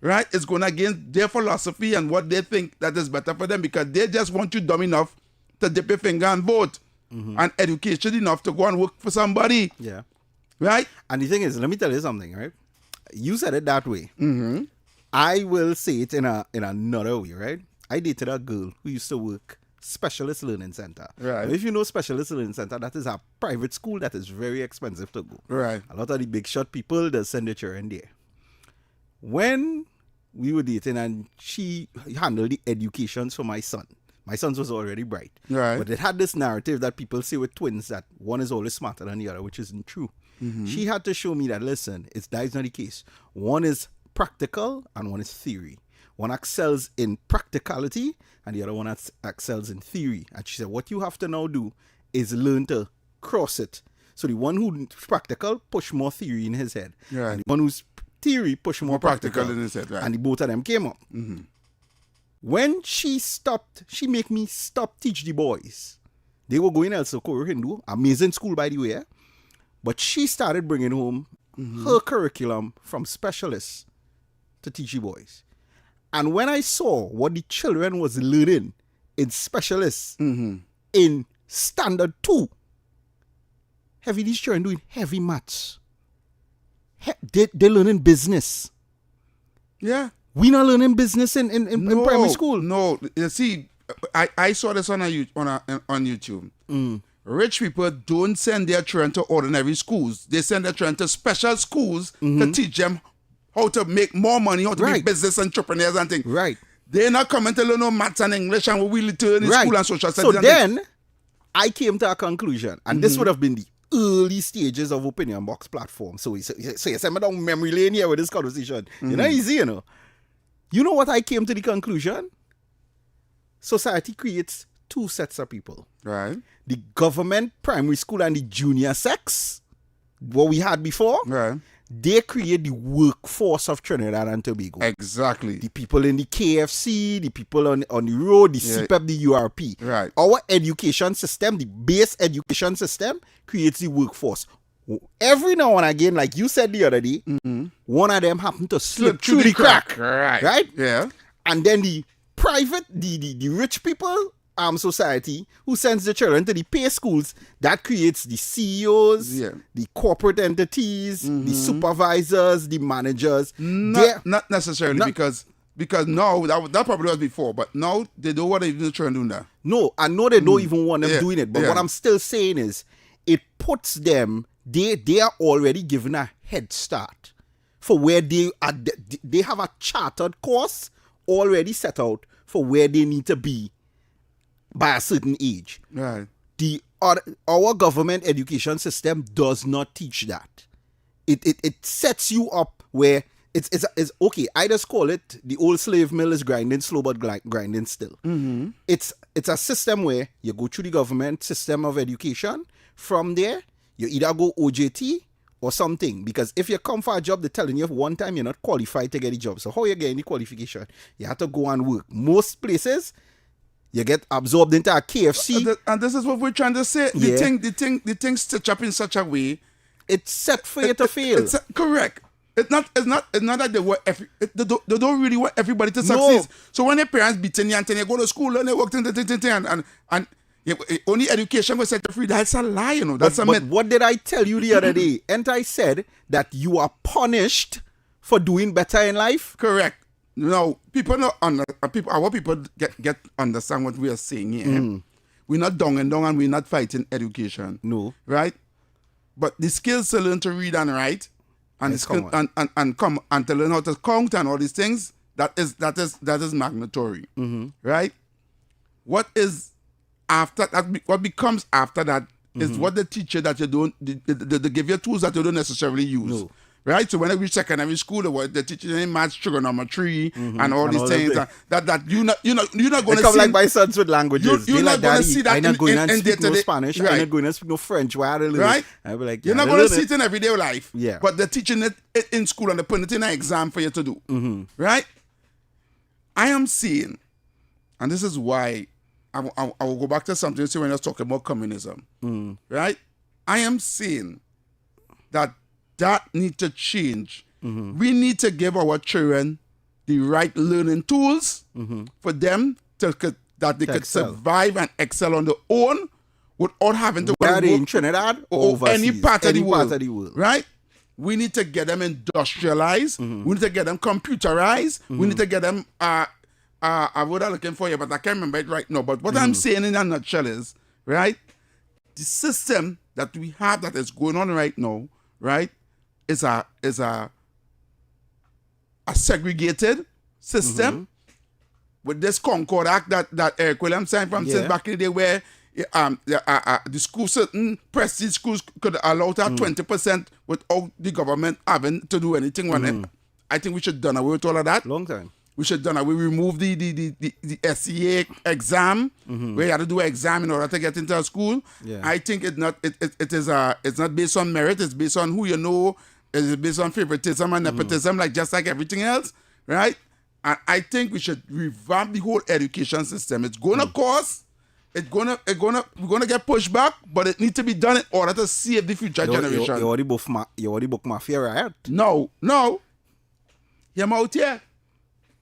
right, it's going against their philosophy and what they think that is better for them because they just want you dumb enough to dip your finger and vote. And education enough to go and work for somebody. Yeah. Right? And the thing is, let me tell you something, right? You said it that way. I will say it in another way, right? I dated a girl who used to work Specialist Learning Center. Right. Now, if you know Specialist Learning Center, that is a private school that is very expensive to go. Right. A lot of the big shot people, they send their children there. When we were dating and she handled the educations for my son. My son's was already bright. Right. But it had this narrative that people say with twins that one is always smarter than the other, which isn't true. She had to show me that, listen, that is not the case. One is practical and one is theory. One excels in practicality and the other one excels in theory. And she said, what you have to now do is learn to cross it. So the one who's practical, push more theory in his head. Right. And the one who's theory, push more practical in his head. Right. And the both of them came up. When she stopped, she make me stop teach the boys. They were going El Socorro Hindu, amazing school by the way. But she started bringing home her curriculum from specialists to teach the boys. And when I saw what the children was learning in specialists in standard 2, these children doing heavy maths. They're learning business. Yeah. We not learning business in primary school. No, you see, I saw this on YouTube. Rich people don't send their children to ordinary schools. They send their children to special schools to teach them how to make more money, how to be business entrepreneurs and things. Right. They're not coming to learn no maths and English and what we learn in school and social studies. So then, I came to a conclusion, and this would have been the early stages of Opinion Box platform. So you send me down memory lane here with this conversation. You're not easy, you know. You know what I came to the conclusion? Society creates two sets of people. Right. The government primary school and the junior sex, what we had before. Right. They create the workforce of Trinidad and Tobago. Exactly. The people in the KFC, the people on the road, the CPEP, the URP. Right. Our education system, the base education system, creates the workforce. Every now and again, like you said the other day, one of them happened to slip through the crack. Right? Yeah. And then the private, the rich people society who sends the children to the pay schools, that creates the CEOs, the corporate entities, the supervisors, the managers. Not necessarily because now that probably was before, but now they don't want to even try and do that. No, I know they don't even want them doing it. But what I'm still saying is it puts them, they are already given a head start for where they are. They have a chartered course already set out for where they need to be by a certain age. Right. Our government education system does not teach that. It sets you up where It's okay. I just call it the old slave mill is grinding slow but grinding still. Mm-hmm. It's a system where you go through the government system of education. From there, you either go OJT or something. Because if you come for a job, they're telling you one time you're not qualified to get the job. So how you get any qualification? You have to go and work. Most places, you get absorbed into a KFC. And this is what we're trying to say. Yeah. The thing stitch up in such a way. It's set for you to fail. It's correct. It's not that they want they don't really want everybody to succeed. So when their parents beating you and you go to school and they work and only education will set you free, that's a lie, you know. That's a myth. But what did I tell you the other day? And I said that you are punished for doing better in life. Correct. Now, our people get understand what we are saying here. We're not down and we're not fighting education. No. Right? But the skills to learn to read and write and Yes, skill, and to learn how to count and all these things, that is mandatory. Right? What is after that? What becomes after that is what the teacher that you don't they give you tools that you don't necessarily use. No. Right? So when I reach secondary school, the teacher in maths, trigonometry, and all these things that you're not going to come see. like my sons with languages. You're not going to see that I'm not going to speak no day-to-day. Spanish. Right. I'm not going to speak no French. Why are they Right? I'll be like, you're not going to see it in everyday life. Yeah. But they're teaching it in school and they're putting it in an exam for you to do. Right? I am seeing, and this is why I will go back to something you see when I was talking about communism. Right? I am saying that need to change. We need to give our children the right learning tools for them that they could excel. survive and excel on their own without having to Whether work in Trinidad or overseas, any part of the world. part of the world. Right? We need to get them industrialized. We need to get them computerized. We need to get them I would have looking for you, but I can't remember it right now. But what I'm saying in a nutshell is, right, the system that we have that is going on right now, right, is a segregated system with this Concord Act that Eric Williams signed from since back in the day, where the school, certain prestige schools could allow to have 20% without the government having to do anything on it. I think we should done away with all of that. Long time. We should done away. We remove the SCA exam where you have to do an exam in order to get into a school. Yeah. I think it's not based on merit. It's based on who you know. It's based on favoritism and nepotism, just like everything else, right? And I think we should revamp the whole education system. It's gonna cost. We're gonna get pushed back, but it needs to be done in order to save the future generation. You already book mafia, right? No. Hear me out here.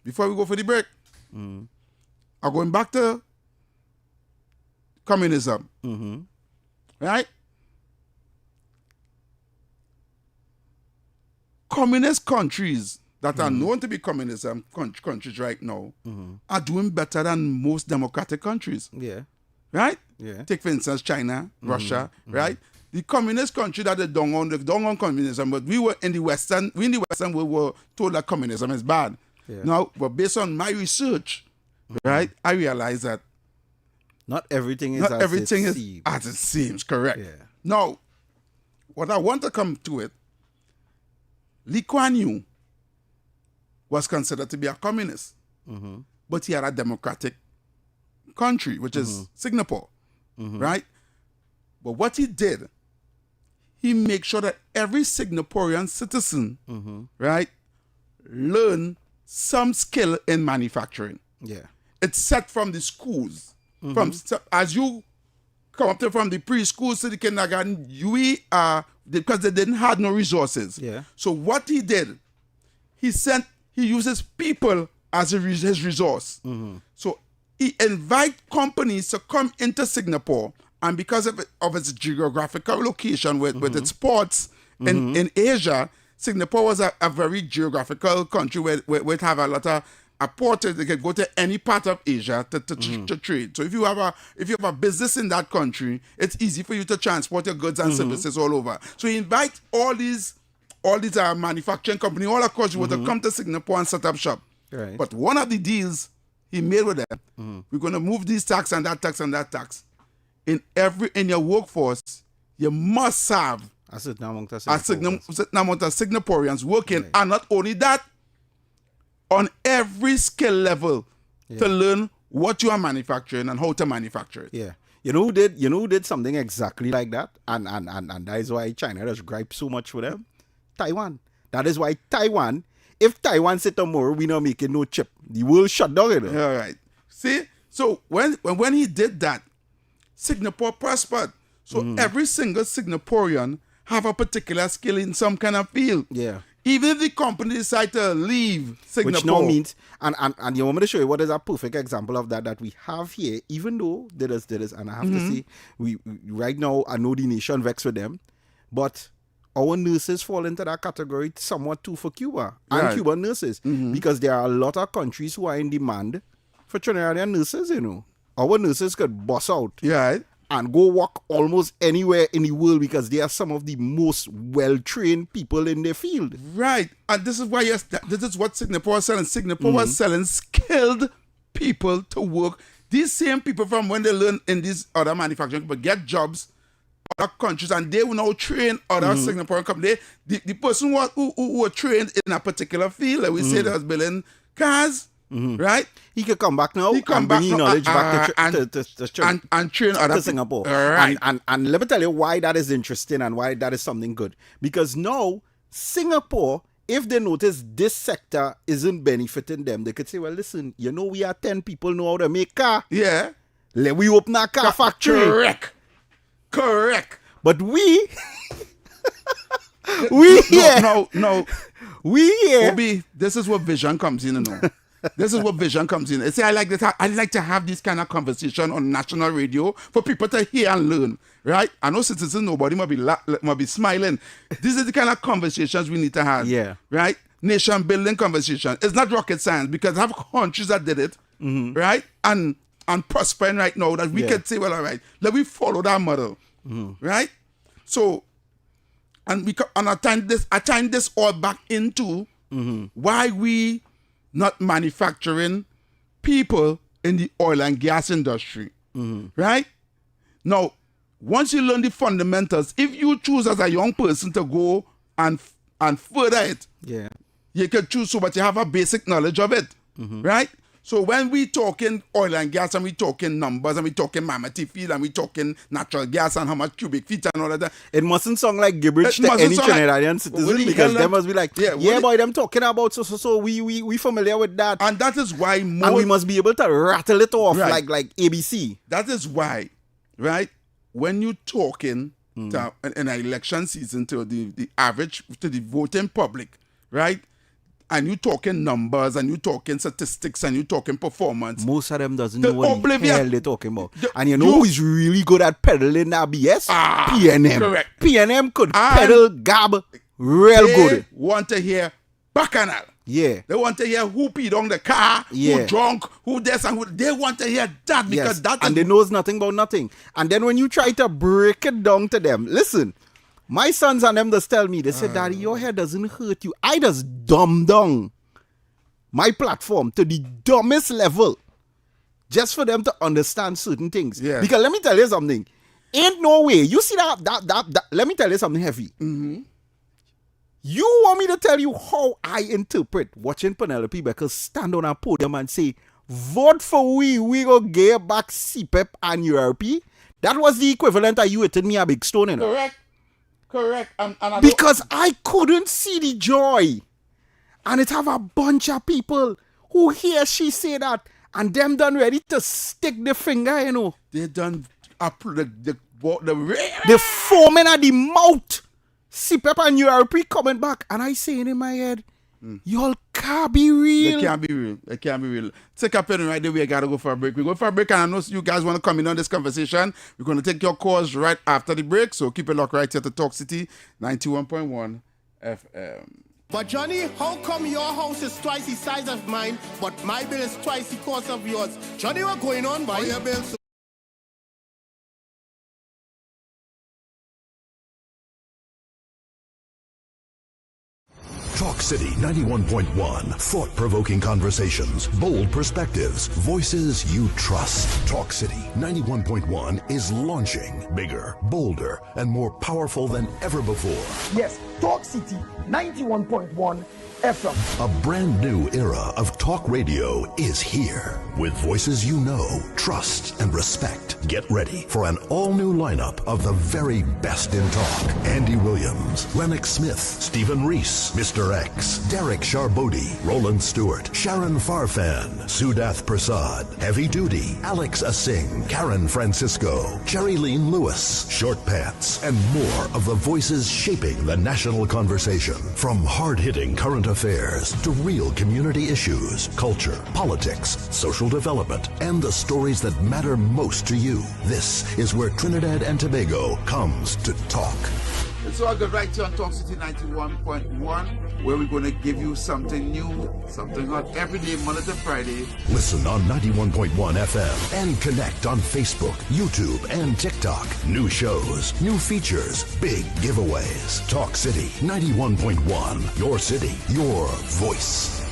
Before we go for the break, I'm going back to communism, right? Communist countries that are known to be communism countries right now are doing better than most democratic countries. Yeah. Right? Yeah. Take, for instance, China, Russia, right? The communist country that they don't own communism, but we in the Western world were told that communism is bad. Yeah. Now, but based on my research, right, I realize that not everything is as it seems, correct. Yeah. Now, what I want to come to it, Lee Kuan Yew was considered to be a communist, but he had a democratic country, which is Singapore, right? But what he did, he made sure that every Singaporean citizen, right, learn some skill in manufacturing. Yeah. It's set from the schools. As you come up from the preschool to the kindergarten, because they didn't have no resources. Yeah. So what he did, he uses people as his resource. So he invite companies to come into Singapore, and because of its geographical location with its ports in Asia, Singapore was a very geographical country where it have a lot of ports. They can go to any part of Asia to trade. So if you have a business in that country, it's easy for you to transport your goods and services all over. So he invite all these manufacturing companies all across the world to come to Singapore and set up shop. Right. But one of the deals he made with them, we're going to move this tax and that tax and that tax. In your workforce, you must have A certain amount of certain amount of Singaporeans working, and not only that, on every skill level to learn what you are manufacturing and how to manufacture it. Yeah. You know who did something exactly like that? And that is why China does gripe so much with them? Taiwan. That is why Taiwan, if Taiwan said tomorrow we not making no chip, the world shut down, you know? All right. See? So when he did that, Singapore prospered. So every single Singaporean have a particular skill in some kind of field. Yeah. Even if the company decide to leave Singapore. Which now means, and you want me to show you what is a perfect example of that we have here, even though there is, and I have to say, we right now, I know the nation vexed with them, but our nurses fall into that category somewhat too for Cuba and Cuban nurses, because there are a lot of countries who are in demand for Trinidadian nurses, you know. Our nurses could bust out. Yeah. And go work almost anywhere in the world because they are some of the most well-trained people in their field. Right. And this is why, this is what Singapore was selling. Singapore was selling skilled people to work. These same people from when they learn in these other manufacturing but get jobs other countries, and they will now train other Singaporean companies. The person who were trained in a particular field, like we say, that was building cars, right? He could come back now and bring knowledge back and train other to Singapore. Right. And let me tell you why that is interesting and why that is something good. Because now, Singapore, if they notice this sector isn't benefiting them, they could say, well, listen, you know, we are 10 people know how to make car. Yeah. Let we open a car factory. Correct. But we... we here... No. We here... Obi, this is where vision comes in, you know. This is what vision comes in. I say I like to have this kind of conversation on national radio for people to hear and learn, right? I know citizens, nobody might be smiling. These are the kind of conversations we need to have, right? Nation building conversation. It's not rocket science because I have countries that did it, right? And prospering right now that we can say, well, all right, let me follow that model, right? So, and I tie this all back into why we not manufacturing people in the oil and gas industry, right? Now, once you learn the fundamentals, if you choose as a young person to go and further it, you can choose so, but you have a basic knowledge of it, right? So when we talking oil and gas and we talking numbers and we talking mammoth field and we talking natural gas and how much cubic feet and all of that, it mustn't sound like gibberish to any Trinidadian citizen because they must be like, boy, them talking about so we familiar with that. And that is why and we must be able to rattle it off like ABC. That is why, right? When you talking to an election season to the average, to the voting public, right? And you talking numbers, and you talking statistics, and you talking performance. Most of them doesn't know what the hell they're talking about. And you know who is really good at peddling that BS? PNM. Correct. PNM could peddle gab real good. They want to hear bacchanal. Yeah. They want to hear who peed on the car, who drunk, who this and who. They want to hear that because that is... And they knows nothing about nothing. And then when you try to break it down to them, listen... My sons and them just tell me, they say, Daddy, your hair doesn't hurt you. I just dumb down my platform to the dumbest level just for them to understand certain things. Yeah. Because let me tell you something. Ain't no way. You see that let me tell you something heavy. You want me to tell you how I interpret watching Penelope Becker stand on a podium and say, vote for we gonna get back CPEP and URP? That was the equivalent of you hitting me a big stone, you know? Correct. And because I couldn't see the joy. And it have a bunch of people who hear she say that and them done ready to stick the finger, you know. They done the foaming at the mouth. CPEP and URP coming back. And I saying in my head, y'all can't be real. They can't be real. Take a pen right there. We got to go for a break. We go for a break, and I know you guys want to come in on this conversation. We're going to take your calls right after the break, so keep it locked right here to Talk City 91.1 FM. But Johnny, how come your house is twice the size of mine, but my bill is twice the cost of yours? Johnny, what's going on, boy? Your bill Talk City 91.1. Thought-provoking conversations, bold perspectives, voices you trust. Talk City 91.1 is launching bigger, bolder, and more powerful than ever before. Yes, Talk City 91.1 FM. A brand new era of talk radio is here. With voices you know, trust, and respect. Get ready for an all-new lineup of the very best in talk. Andy Williams, Lennox Smith, Stephen Reese, Mr. X, Derek Charbodi, Roland Stewart, Sharon Farfan, Sudath Prasad, Heavy Duty, Alex Asing, Karen Francisco, Cherry Lean Lewis, Short Pants, and more of the voices shaping the national conversation. From hard-hitting current affairs to real community issues, culture, politics, social development, and the stories that matter most to you. This is where Trinidad and Tobago comes to talk. It's all good right here on Talk City 91.1, where we're going to give you something new, something hot every day, Monday to Friday. Listen on 91.1 FM and connect on Facebook, YouTube, and TikTok. New shows, new features, big giveaways. Talk City 91.1. Your city, your voice.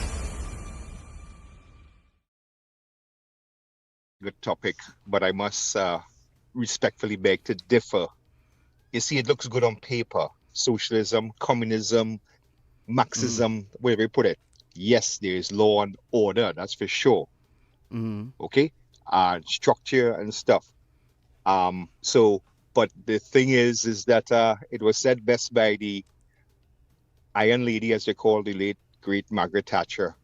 Good topic, but I must respectfully beg to differ. You see, it looks good on paper. Socialism, communism, Marxism, wherever you put it. Yes, there is law and order, that's for sure. Okay? Structure and stuff. But the thing is that it was said best by the Iron Lady, as they call the late, great Margaret Thatcher.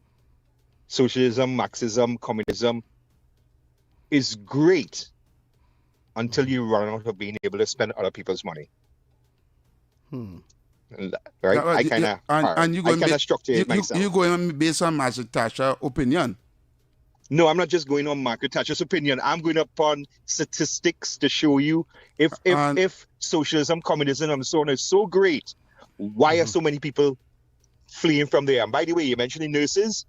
Socialism, Marxism, communism is great until you run out of being able to spend other people's money. Right? I kind of structure it myself. You going based on Margaret Thatcher's opinion? No, I'm not just going on Margaret Thatcher's opinion. I'm going upon statistics to show you if socialism, communism, and so on is so great, why are so many people fleeing from there? And by the way, you mentioned the nurses.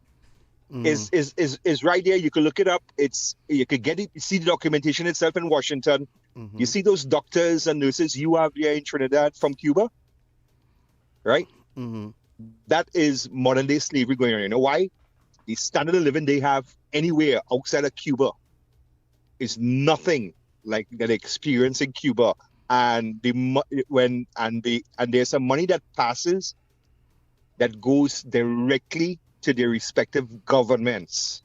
Is right there. You can look it up. You could get it. You see the documentation itself in Washington. You see those doctors and nurses you have there in Trinidad from Cuba, right? That is modern day slavery going on. You know why? The standard of living they have anywhere outside of Cuba is nothing like that they experience in Cuba. And there's some money that passes that goes directly to their respective governments.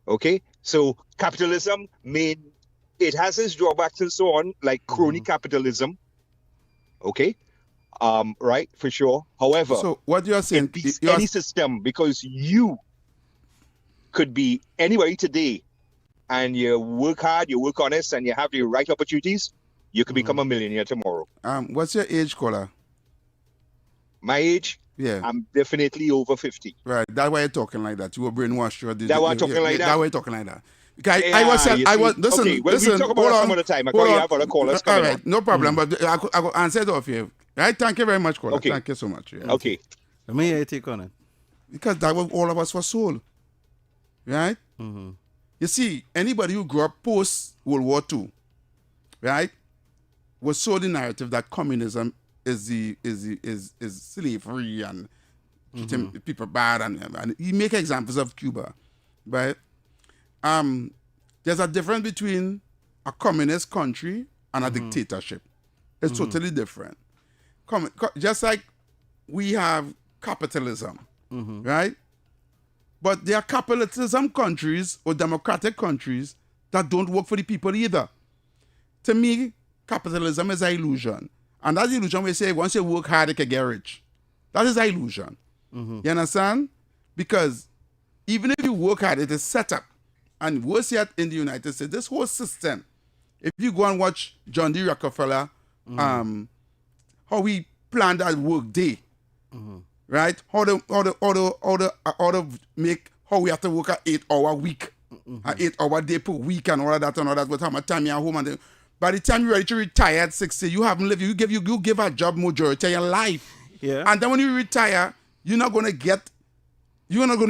Okay, so capitalism it has its drawbacks and so on, like crony capitalism. Okay, right, for sure. However, so what you're saying, any system, because you could be anybody today, and you work hard, you work honest, and you have the right opportunities, you could become a millionaire tomorrow. What's your age, caller? My age? Yeah, I'm definitely over 50. Right, that's why you're talking like that. You were brainwashed. That's why I'm talking like that. That's why you're talking like that. Because I was. Listen, okay, well, listen. We'll talk about it some other time. I have other callers coming. All right, no problem. But I will answer it off here. Right, thank you very much, caller. Okay. Thank you so much. Yeah. Okay. Let me hear your take on it. Because that was all of us were sold. Right. You see, anybody who grew up post World War II, right, was sold the narrative that communism is slavery and treating people bad, and you make examples of Cuba, right? There's a difference between a communist country and a dictatorship. It's totally different. Just like we have capitalism, right? But there are capitalism countries or democratic countries that don't work for the people either. To me, capitalism is an illusion. And that's the illusion we say once you work hard, you can get rich. That is an illusion. You understand? Because even if you work hard, it is set up. And worse yet, in the United States, this whole system, if you go and watch John D. Rockefeller, how he planned that work day, right? How we have to work an 8-hour week, an 8-hour day per week, and all of that, with how much time you're home. And by the time you're ready to retire at 60, you haven't lived. You give a job majority of your life. Yeah. And then when you retire, you're not going to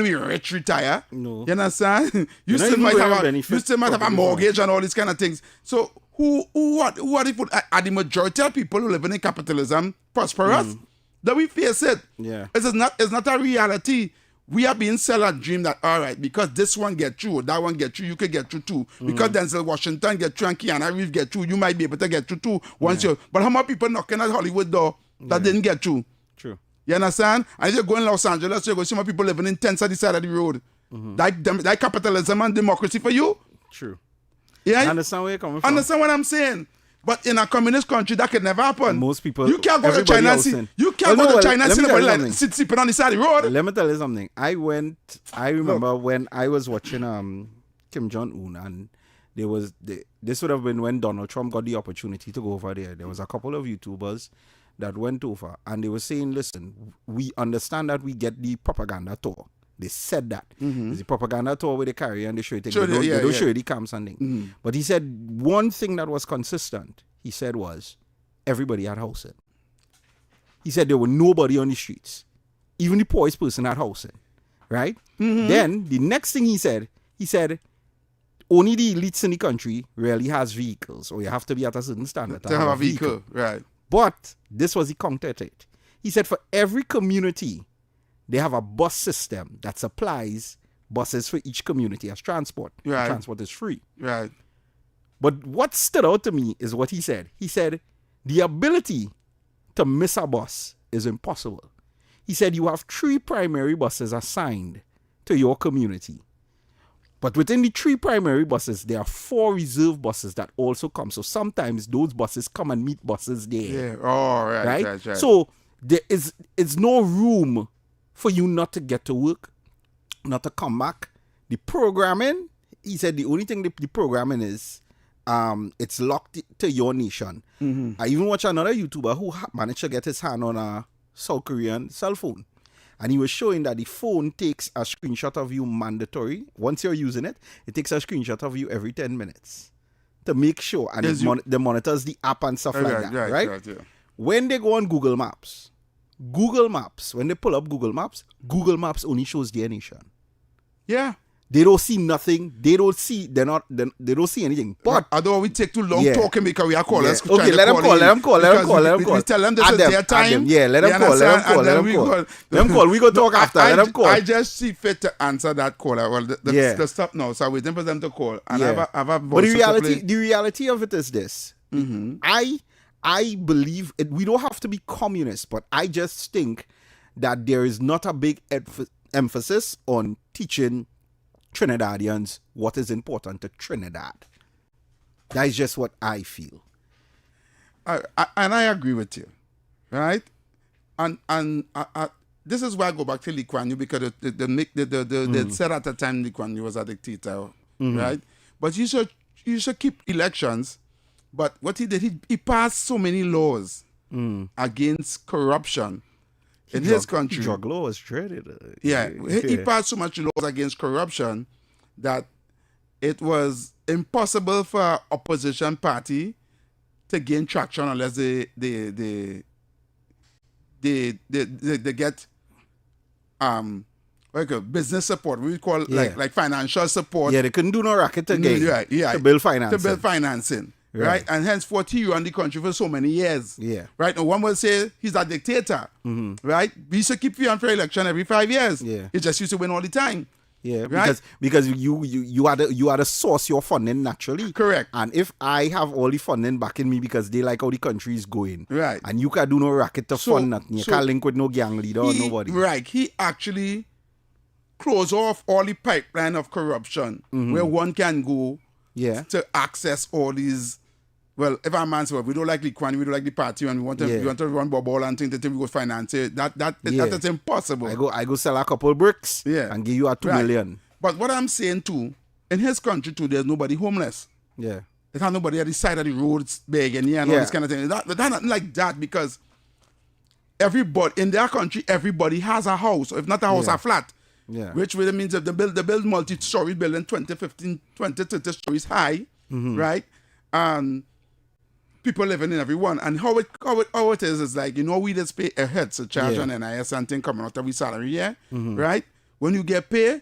be rich retire. No. You understand? You still might have a mortgage and all these kind of things. So who are the people? Are the majority of people who live in capitalism prosperous? that we face it. Yeah. It's not a reality. We are being sold a dream that, all right, because this one get through, that one get through, you can get through too. Because Denzel Washington get through and Keanu Reeves get through, you might be able to get through too once you. But how many people knocking at Hollywood door that didn't get through? True. You understand? And if you go in Los Angeles, you go see more people living in tents at the side of the road. That capitalism and democracy for you? True. Yeah. I understand where you're coming from. Understand what I'm saying? But in a communist country, that could never happen. Most people, you can't go to China and see. You can't go to China and see nobody like sleeping on the side of the road. Let me tell you something. I remember when I was watching Kim Jong-un, and this would have been when Donald Trump got the opportunity to go over there. There was a couple of YouTubers that went over, and they were saying, listen, we understand that we get the propaganda tour. They said that. It's the propaganda tour where they carry and they show it. They don't show you the camps and things. But he said one thing that was consistent, he said, was everybody had housing. He said there were nobody on the streets. Even the poorest person had housing. Right? Then the next thing he said, only the elites in the country really has vehicles, or you have to be at a certain standard to have a vehicle. Right. But this was the counter to it. He said for every community, they have a bus system that supplies buses for each community as transport. Right. Transport is free. Right. But what stood out to me is what he said. He said, the ability to miss a bus is impossible. He said, you have 3 primary buses assigned to your community. But within the 3 primary buses, there are 4 reserve buses that also come. So sometimes those buses come and meet buses there. Yeah. Oh, right. So there is no room for you not to get to work, not to come back. The programming, he said the only thing the programming is, it's locked to your nation. I even watched another YouTuber who managed to get his hand on a South Korean cell phone. And he was showing that the phone takes a screenshot of you mandatory. Once you're using it, it takes a screenshot of you every 10 minutes to make sure. And it monitors the app and stuff like that, right? Yeah. When they go on Google Maps, when they pull up Google Maps only shows their nation. Yeah. They don't see nothing. They don't see anything. But although we take too long talking because we are calling. Yeah. Okay, let them call. We tell them this is their time. Yeah, let them call. We go talk after. Let them call. I just see fit to answer that caller. Well, the stop now. So I'm waiting for them to call. And I have a voice. But the reality of it is this. I believe it. We don't have to be communist, but I just think that there is not a big emphasis on teaching Trinidadians what is important to Trinidad. That is just what I feel. And I agree with you, right? And this is why I go back to Lee Kuan Yew, because they said at the time Lee Kuan Yew was a dictator, right? But you should keep elections. But what he did, he passed so many laws against corruption in his country. Drug law was dreaded. He passed so much laws against corruption that it was impossible for opposition party to gain traction unless they get business support. We call like financial support. Yeah, they couldn't do no racket again. To build financing. To build financing. Right. And henceforth he ran the country for so many years. Yeah. Right. And one will say he's a dictator. Right. We used to keep you on for election every 5 years. Yeah. He just used to win all the time. Yeah. Right? Because you had to source your funding naturally. Correct. And if I have all the funding backing me because they like how the country is going. Right. And you can do no racket to fund nothing. You can't link with no gang leader or nobody. Right. He actually closed off all the pipeline of corruption where one can go to access all these. Well, if a man says, we don't like the Kwan, we don't like the party, and we want to run ball and think that we go finance it, that is impossible. I go sell a couple bricks and give you a 2 million. But what I'm saying too, in his country too, there's nobody homeless. Yeah. There's nobody at the side of the roads begging and all this kind of thing. That's not like that, because everybody in their country, everybody has a house, or if not a house, a flat. Yeah. Which really means if they build multi-story building 20, 15, 20, 30 stories high, right? And people living in every one. And how it is like, we just pay a head to charge on NIS and thing coming out of your salary, right? When you get paid,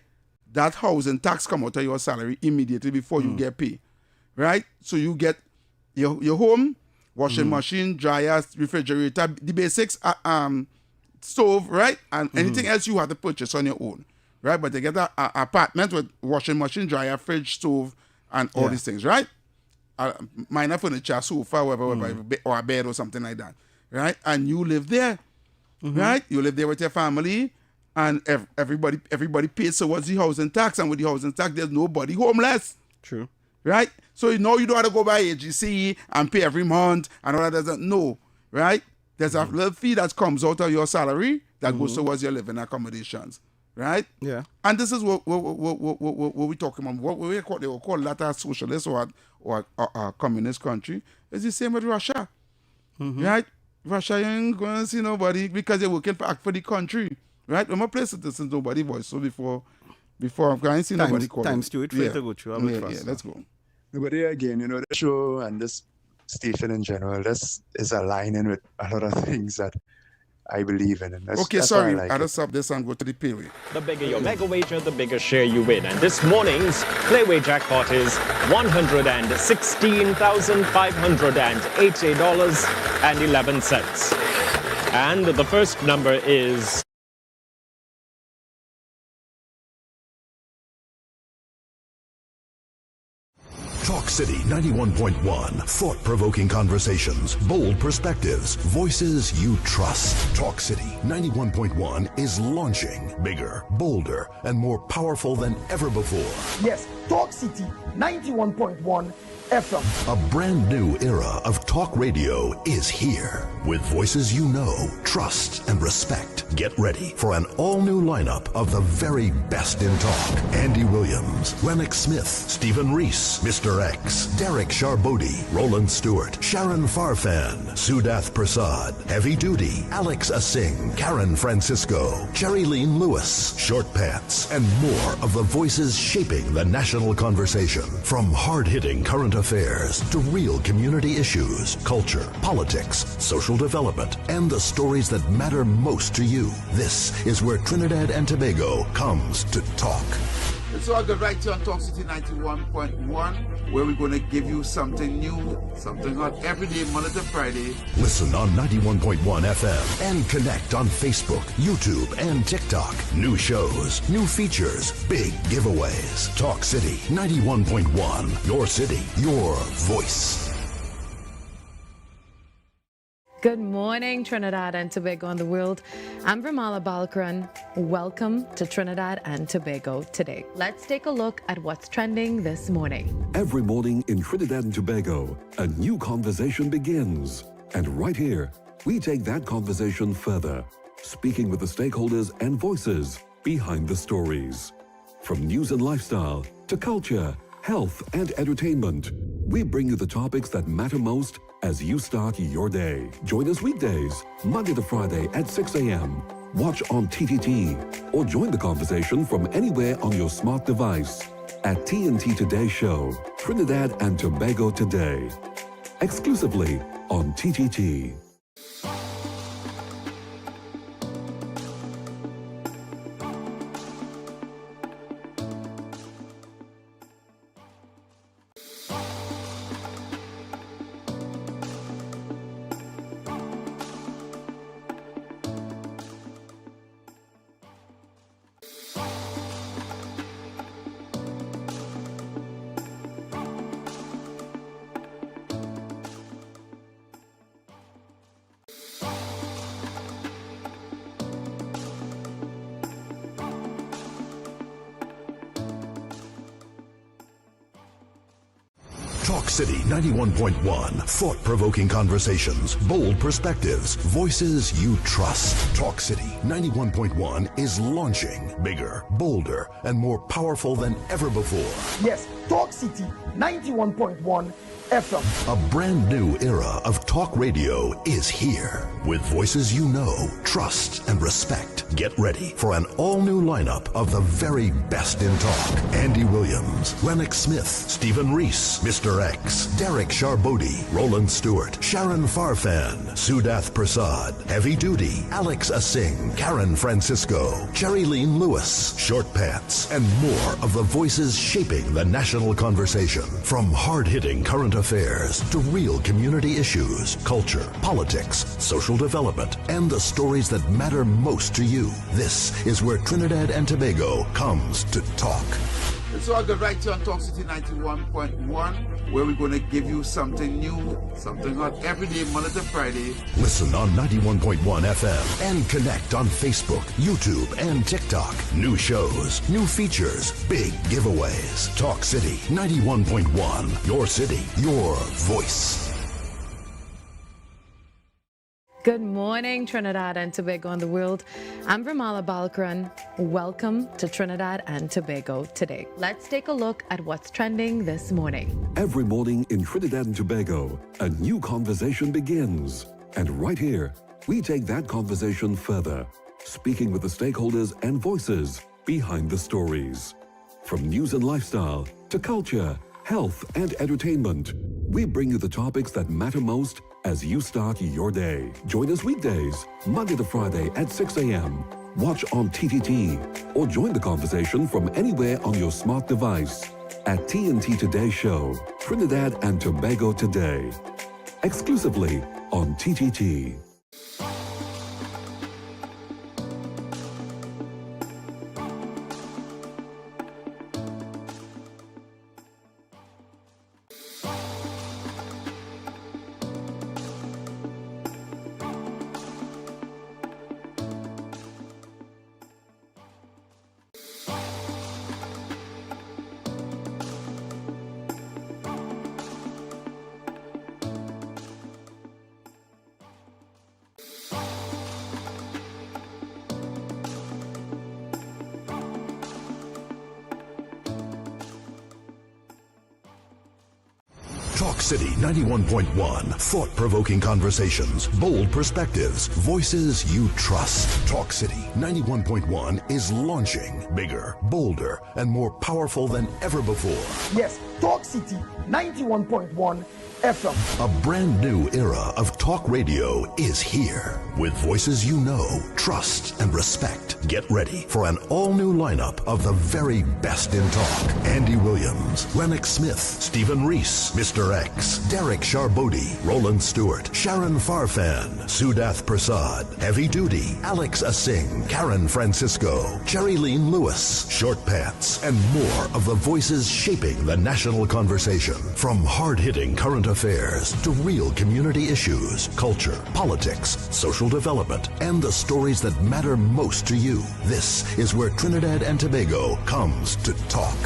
that housing tax come out of your salary immediately before you get paid, right? So you get your home, washing machine, dryer, refrigerator, the basics, stove, right? And anything else you have to purchase on your own, right? But they get an apartment with washing machine, dryer, fridge, stove, and all these things, right? Minor furniture, sofa, whatever, or a bed or something like that, right? And you live there, right? You live there with your family, and everybody pays towards the housing tax, and with the housing tax, there's nobody homeless. True. Right? So now you don't have to go by AGC and pay every month and all that. Doesn't no, right? There's a little fee that comes out of your salary that goes towards your living accommodations, right? Yeah. And this is what we're talking about. What they will call that a socialist or a communist country. It's the same with Russia, right? Russia ain't going to see nobody because they're working for the country, right? When I play citizens, nobody voice. So before I'm going to see nobody call. Times to it for to go through. Let's go. But there again, the show and this Stephan in general, this is aligning with a lot of things that I believe in. And that's sorry. why I like I'll stop this and go to the pay rate. The bigger your mega wager, the bigger share you win. And this morning's Playway jackpot is $116,580.11. And the first number is... Talk City 91.1. Thought-provoking conversations, bold perspectives, voices you trust. Talk City 91.1 is launching bigger, bolder, and more powerful than ever before. Yes, Talk City 91.1 FM. A brand new era of talk radio is here. With voices you know, trust, and respect. Get ready for an all-new lineup of the very best in talk. Andy Williams, Lennox Smith, Stephen Reese, Mr. X, Derek Charbodi, Roland Stewart, Sharon Farfan, Sudath Prasad, Heavy Duty, Alex Asing, Karen Francisco, Cherry-Leen Lewis, Short Pants, and more of the voices shaping the national conversation. From hard-hitting current affairs to real community issues, culture, politics, social development, and the stories that matter most to you. This is where Trinidad and Tobago comes to talk. It's all good right here on Talk City 91.1, where we're going to give you something new, something hot every day, Monday to Friday. Listen on 91.1 FM and connect on Facebook, YouTube, and TikTok. New shows, new features, big giveaways. Talk City 91.1. Your city, your voice. Good morning, Trinidad and Tobago and the world. I'm Ramala Balkaran. Welcome to Trinidad and Tobago today. Let's take a look at what's trending this morning. Every morning in Trinidad and Tobago, a new conversation begins. And right here, we take that conversation further, speaking with the stakeholders and voices behind the stories. From news and lifestyle to culture, health, and entertainment, we bring you the topics that matter most as you start your day. Join us weekdays, Monday to Friday at 6 a.m. Watch on TTT or join the conversation from anywhere on your smart device at TNT Today Show, Trinidad and Tobago Today, exclusively on TTT. Talk City 91.1. Thought-provoking conversations, bold perspectives, voices you trust. Talk City 91.1 is launching bigger, bolder, and more powerful than ever before. Yes, Talk City 91.1 FM. A brand new era of talk radio is here. With voices you know, trust, and respect. Get ready for an all-new lineup of the very best in talk. Andy Williams, Lennox Smith, Stephen Reese, Mr. X, Derek Charbodi, Roland Stewart, Sharon Farfan, Sudath Prasad, Heavy Duty, Alex Asing, Karen Francisco, Cherry-Leen Lewis, Short Pants, and more of the voices shaping the national conversation. From hard-hitting current affairs to real community issues, culture, politics, social development, and the stories that matter most to you. This is where Trinidad and Tobago comes to talk. So I got right here on Talk City 91.1, where we're going to give you something new, something hot every day, Monday to Friday. Listen on 91.1 FM and connect on Facebook, YouTube, and TikTok. New shows, new features, big giveaways. Talk City 91.1. Your city, your voice. Good morning, Trinidad and Tobago and the world. I'm Vermala Balkaran. Welcome to Trinidad and Tobago today. Let's take a look at what's trending this morning. Every morning in Trinidad and Tobago, a new conversation begins. And right here, we take that conversation further, speaking with the stakeholders and voices behind the stories. From news and lifestyle to culture, health, and entertainment, we bring you the topics that matter most as you start your day. Join us weekdays, Monday to Friday at 6 a.m. Watch on TTT or join the conversation from anywhere on your smart device at TNT Today Show, Trinidad and Tobago Today, exclusively on TTT. Talk City 91.1. Thought-provoking conversations, bold perspectives, voices you trust. Talk City 91.1 is launching bigger, bolder, and more powerful than ever before. Yes, Talk City 91.1 FM. A brand new era of talk radio is here. With voices you know, trust, and respect. Get ready for an all-new lineup of the very best in talk. Andy Williams, Lennox Smith, Stephen Reese, Mr. X, Derek Charbodi, Roland Stewart, Sharon Farfan, Sudath Prasad, Heavy Duty, Alex Asing, Karen Francisco, Cherry Lean Lewis, Short Pants, and more of the voices shaping the national conversation. From hard-hitting current affairs to real community issues, culture, politics, social development, and the stories that matter most to you. This is where Trinidad and Tobago comes to talk.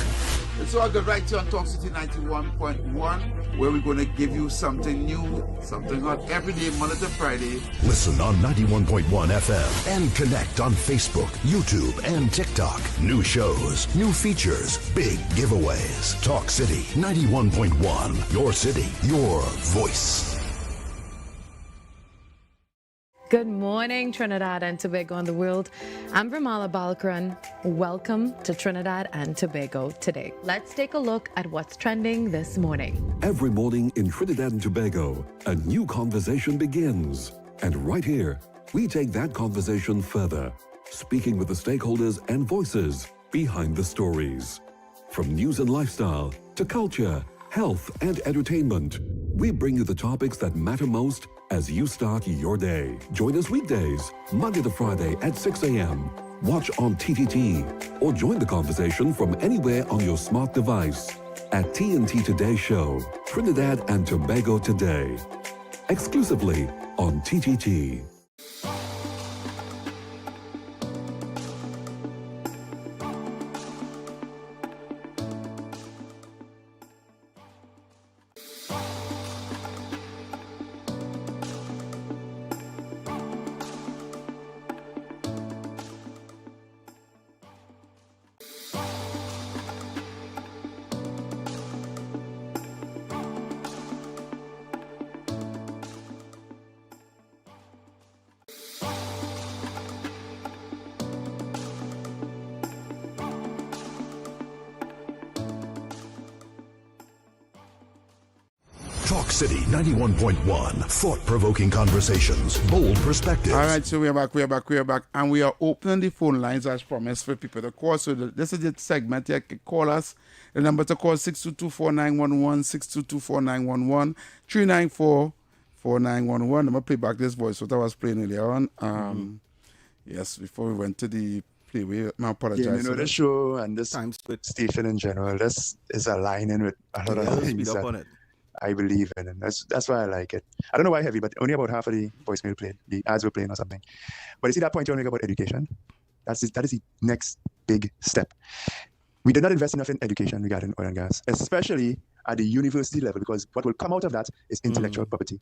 So I got right here on Talk City 91.1, where we're going to give you something new, something hot every day, Monday to Friday. Listen on 91.1 FM and connect on Facebook, YouTube, and TikTok. New shows, new features, big giveaways. Talk City 91.1. Your city, your voice. Good morning, Trinidad and Tobago and the world. I'm Vermala Balkaran. Welcome to Trinidad and Tobago today. Let's take a look at what's trending this morning. Every morning in Trinidad and Tobago, a new conversation begins. And right here, we take that conversation further, speaking with the stakeholders and voices behind the stories. From news and lifestyle to culture, health, and entertainment, we bring you the topics that matter most as you start your day. Join us weekdays, Monday to Friday at 6 a.m. Watch on TTT or join the conversation from anywhere on your smart device at TNT Today Show, Trinidad and Tobago Today, exclusively on TTT. Talk City 91.1. Thought-provoking conversations, bold perspectives. All right, so we are back. And we are opening the phone lines as promised for people to call. So this is the segment. You can call us. The number to call 622-4911, 622-4911, 394-4911. I'm going to play back this voice, what I was playing earlier on. Yes, before we went to the playway. I apologize. Yeah, you know, the show and this station in general, this is aligning with a lot of things that I believe in, and that's why I like it. I don't know why heavy, but only about half of the voicemail played, the ads were playing or something. But you see that point you make about education? That is the next big step. We did not invest enough in education regarding oil and gas, especially at the university level, because what will come out of that is intellectual property.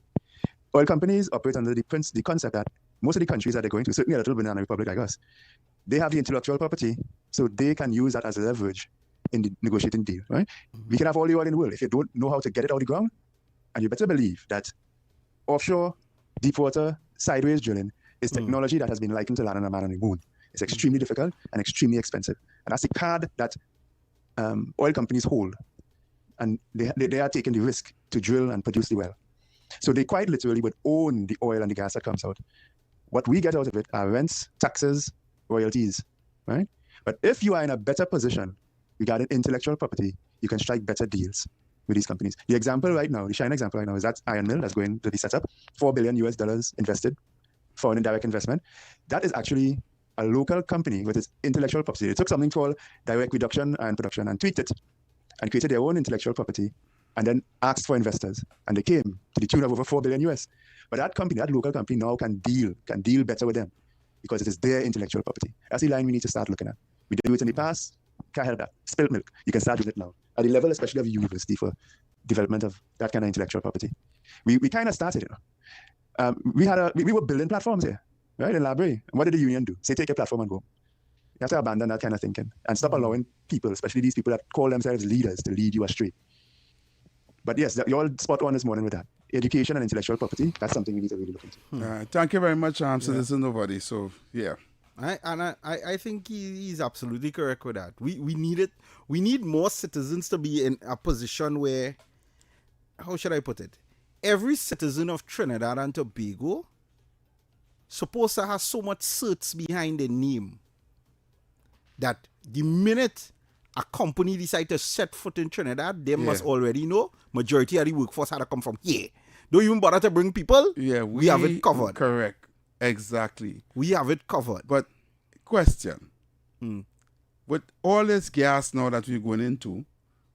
Oil companies operate under the concept that most of the countries that they're going to, certainly a little banana republic like us, they have the intellectual property, so they can use that as leverage in the negotiating deal, right? We can have all the oil in the world. If you don't know how to get it out of the ground, and you better believe that offshore, deep water, sideways drilling is technology that has been likened to landing a man on the moon. It's extremely difficult and extremely expensive. And that's the card that oil companies hold. And they are taking the risk to drill and produce the well. So they quite literally would own the oil and the gas that comes out. What we get out of it are rents, taxes, royalties, right? But if you are in a better position regarding intellectual property, you can strike better deals with these companies. The example right now, the shining example right now is that iron mill that's going to be set up, $4 billion invested, foreign indirect investment. That is actually a local company with its intellectual property. They took something called direct reduction and production and tweaked it and created their own intellectual property and then asked for investors. And they came to the tune of over $4 billion. But that company, that local company now can deal better with them because it is their intellectual property. That's the line we need to start looking at. We didn't do it in the past. Can't help that. Spilled milk. You can start doing it now. At the level, especially of the university, for development of that kind of intellectual property. We kind of started, we were building platforms here, right, in library. And what did the union do? Say, take a platform and go. You have to abandon that kind of thinking and stop allowing people, especially these people that call themselves leaders, to lead you astray. But yes, you're all spot on this morning with that. Education and intellectual property, that's something we need to really look into. Thank you very much, Citizen Nobody. So, yeah. I think he's absolutely correct with that. We need it. We need more citizens to be in a position where, how should I put it? Every citizen of Trinidad and Tobago supposed to have so much certs behind their name that the minute a company decide to set foot in Trinidad, they must already know majority of the workforce had to come from here. Don't even bother to bring people. Yeah, we have it covered. Correct. Exactly. We have it covered. But question. With all this gas now that we're going into,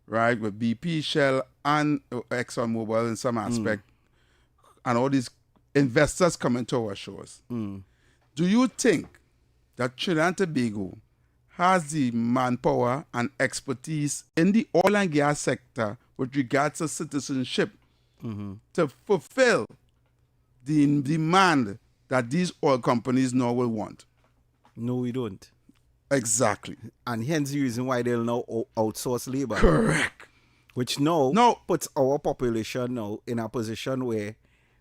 right, with BP, Shell, and ExxonMobil in some aspect, and all these investors coming to our shores, do you think that Trinidad and Tobago has the manpower and expertise in the oil and gas sector with regards to citizenship to fulfill the demand that these oil companies now will want? No, we don't. Exactly. And hence the reason why they'll now outsource labor. Correct. Which now puts our population now in a position where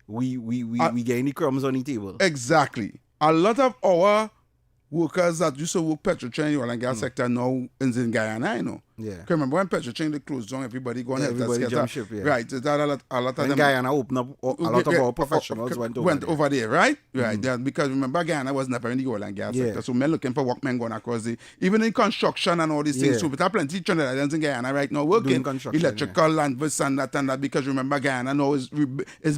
we get any crumbs on the table. Exactly. A lot of our workers that used to work petrochemical in the oil and gas sector now is in Guyana, you know. Yeah. Remember when petrochemical closed down, everybody going to everybody jump ship, yeah. Right. A lot of when them. Guyana opened up, a lot of our professionals went over there, right? Right. Yeah, because remember Guyana was never in the oil and gas sector. So men looking for workmen going across even in construction and all these things. So we have plenty of Trinidadians in Guyana right now working electrical and this and that, because remember Guyana now is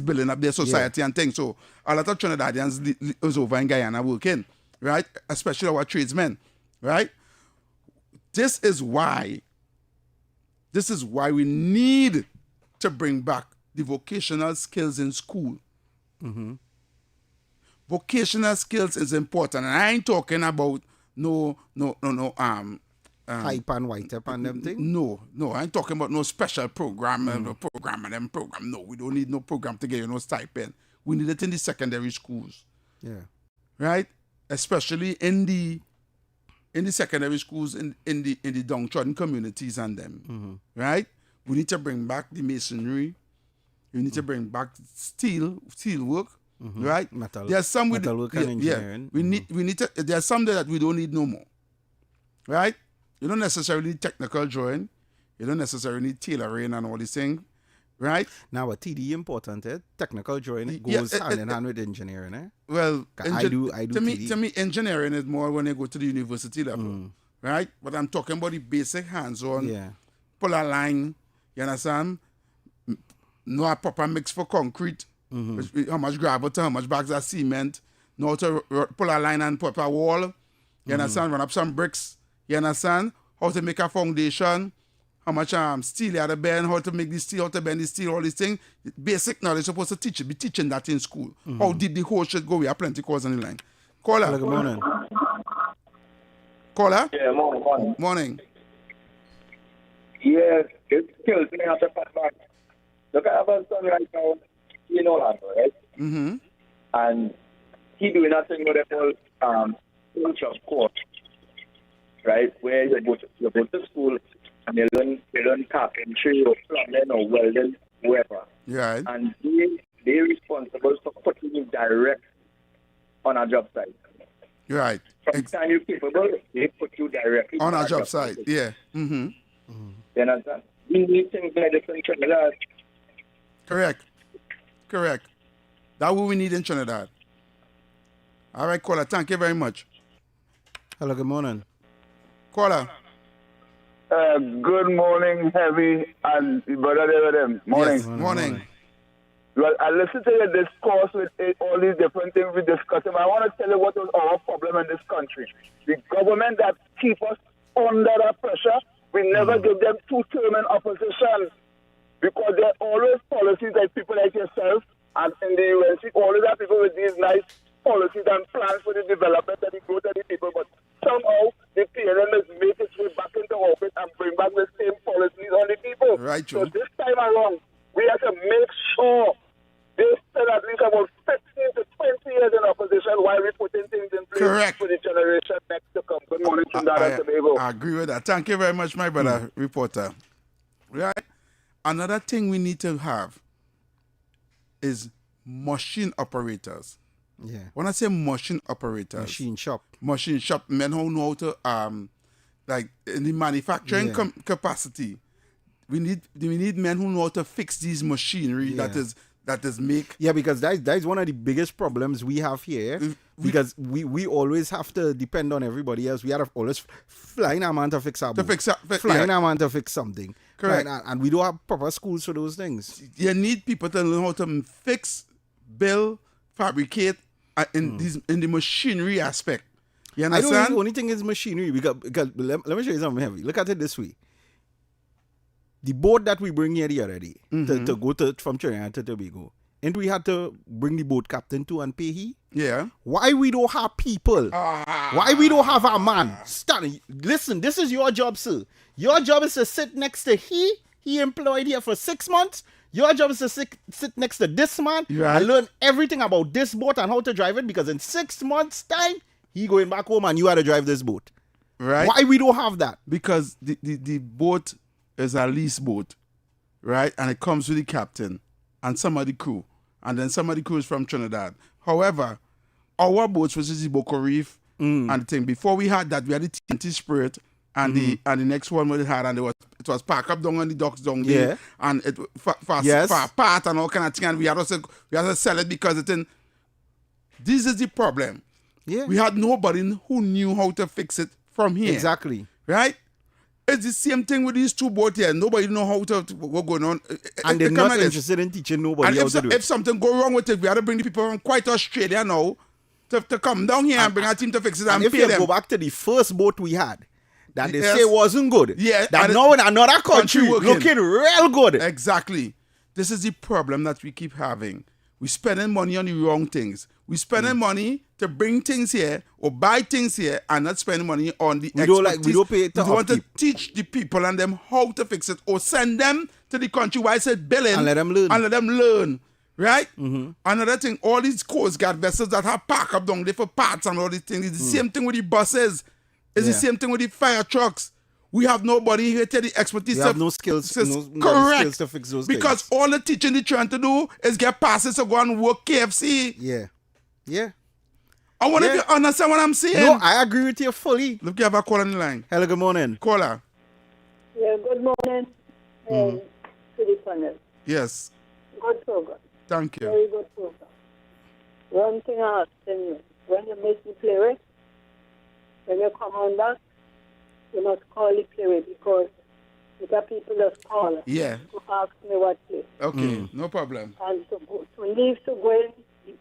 building up their society and things. So a lot of Trinidadians is over in Guyana working. Right, especially our tradesmen, right? This is why we need to bring back the vocational skills in school. Vocational skills is important, and I ain't talking about hype and white up and them things. No, I ain't talking about no special program, no program. No, we don't need no program to get you no stipend. We need it in the secondary schools. Yeah, right. Especially in the secondary schools in the downtrodden communities and them, right? We need to bring back the masonry. We need to bring back steel work, right? There's some metalwork and engineering. We need to. There's some that we don't need no more, right? You don't necessarily need technical drawing. You don't necessarily need tailoring and all these things, right? Now, a TD important, technical drawing goes hand in hand with engineering, eh? Well, I do TD. To me, engineering is more when they go to the university level, right? But I'm talking about the basic hands-on, pull a line, you understand? Know a proper mix for concrete, how much gravel to how much bags of cement, know how to pull a line and put a wall, you understand? Run up some bricks, you understand? How to make a foundation, how much steel you have to bend, how to make the steel, how to bend the steel, all these things. Basic knowledge, supposed to be teaching that in school. How deep the whole shit go? We have plenty calls on the line. Caller. Hello, good morning. Caller? Yeah, morning. Morning. Yes, it kills me at the back. Look, I have a son right now in Orlando, right? Mm-hmm. And he doing a thing what they call culture course, right? Where you go to school and you learn carpentry or plumbing or welding, whatever. Right. And they're responsible for putting you direct on a job site. Right. From the time you're capable, they put you directly on a job site. Yeah. Mm-hmm. You understand? We need things like this in Trinidad. Correct. That's what we need in Trinidad. All right, caller. Thank you very much. Hello, good morning. Caller. Good morning, Heavy and brother David. Morning. Yes, morning. Well, I listened to your discourse with all these different things we discussed. I want to tell you what was our problem in this country. The government that keep us under that pressure, we never give them two-term in opposition because there are always policies like people like yourself and in the UNC, always have people with these nice policies and plans for the development and the growth of the people. But somehow the PLM has made its way back into office and bring back the same policies on the people. Right, so this time around, we have to make sure they spend at least about 15 to 20 years in opposition while we putting things in place for the generation next to come. Good morning, Trinidad and Tobago. I agree with that. Thank you very much, my brother reporter. Right. Another thing we need to have is machine operators. Yeah. When I say machine operators, machine shop men who know how to like in the manufacturing capacity. We need men who know how to fix these machinery that is make. Yeah, because that is one of the biggest problems we have here. Because we always have to depend on everybody else. We have to always flying a man to fix our boat. Flying a man to fix something. Correct. Right? And we don't have proper schools for those things. You need people to learn how to fix, build, fabricate in the machinery aspect. You understand? I don't think the only thing is machinery. Because let me show you something heavy. Look at it this way. The boat that we bring here the other day to go from Trinidad to Tobago, and we had to bring the boat captain to and pay he. Yeah. Why we don't have people? Why we don't have a man? Listen, this is your job, sir. Your job is to sit next to he employed here for 6 months. Your job is to sit next to this man and learn everything about this boat and how to drive it, because in 6 months' time, he going back home and you had to drive this boat. Right. Why we don't have that? Because the boat is a lease boat, right? And it comes with the captain and some of the crew. And then some of the crew is from Trinidad. However, our boats, which is the Boca Reef and the thing, before we had that, we had the TNT Spirit and the next one we had, and it was parked up down on the docks down there. And it for part and all kind of thing. And we had to sell it because this is the problem. Yeah. We had nobody who knew how to fix it from here. Exactly. Right? It's the same thing with these two boats here. Nobody know how to what's going on. And they're not interested in teaching nobody how to do it. If something go wrong with it, we have to bring the people from quite Australia now to come down here and bring a team to fix it and if pay you them. go back to the first boat we had, that they say wasn't good. Yeah. That now in another country looking real good. Exactly. This is the problem that we keep having. We're spending money on the wrong things. We're spending money to bring things here or buy things here and not spending money on the expertise. We don't pay it to we want to teach the people and them how to fix it or send them to the country where I said billing and let them learn. Right? Another thing, all these Coast Guard vessels that have parked up down there for parts and all these things, it's the same thing with the buses. It's the same thing with the fire trucks. We have nobody here to the expertise. We have no skills. Correct. No skills to fix those because things. all the teaching they're trying to do is get passes to go and work KFC. Yeah. I want to understand what I'm saying. No, I agree with you fully. Look, you have a call on the line. Hello, good morning. Caller. Yeah, good morning. To the panel. Yes. Good program. Thank you. Very good program. One thing I have to tell you, when you make the playway, when you come on back, you must call the playway because the people just call Yeah. to ask me what play. Okay, no problem. And to leave to go in,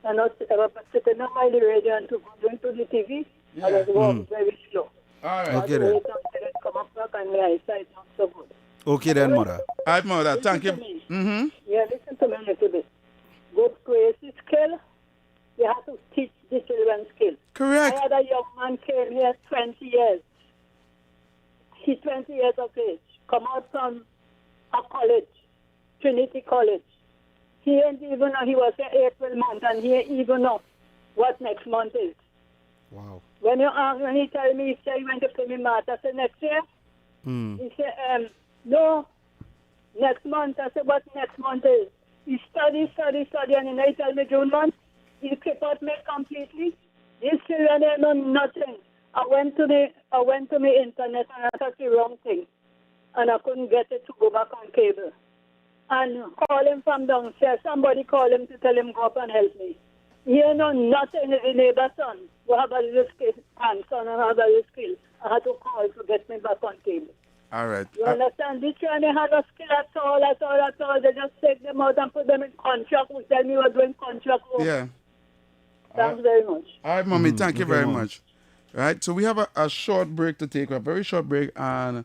and not ever sitting on by the radio and to go into the TV, I just walk very slow. All right. Okay, then. Wait until it come up back and my eyesight not so good. Okay, then, mother. All right, mother. Thank you. Mm-hmm. Yeah, listen to me a little bit. Good crazy skill. You have to teach the children skill. Correct. I had a young man came here 20 years. He's 20 years of age. Come out from a college, Trinity College. He ain't even know he was here April month, and he ain't even know what next month is. Wow. When he tell me, he said he went to play me math, I said next year. He said, no, next month. I said, what next month is? He study, and then he tell me June month. He keep out me completely. These children, they know nothing. I went to the internet and I touched the wrong thing. And I couldn't get it to go back on cable. And call him from downstairs. Somebody call him to tell him go up and help me. He ain't know nothing. His neighbor's son who have a little skill, grandson and have a little skill. I had to call to get me back on cable. All right. You understand? This one, they had a skill at all. They just take them out and put them in contract. Who tell me we're doing contract work. Yeah. Thanks very much. All right, Mommy. Thank you very much. Right. So we have a short break to take, a very short break. And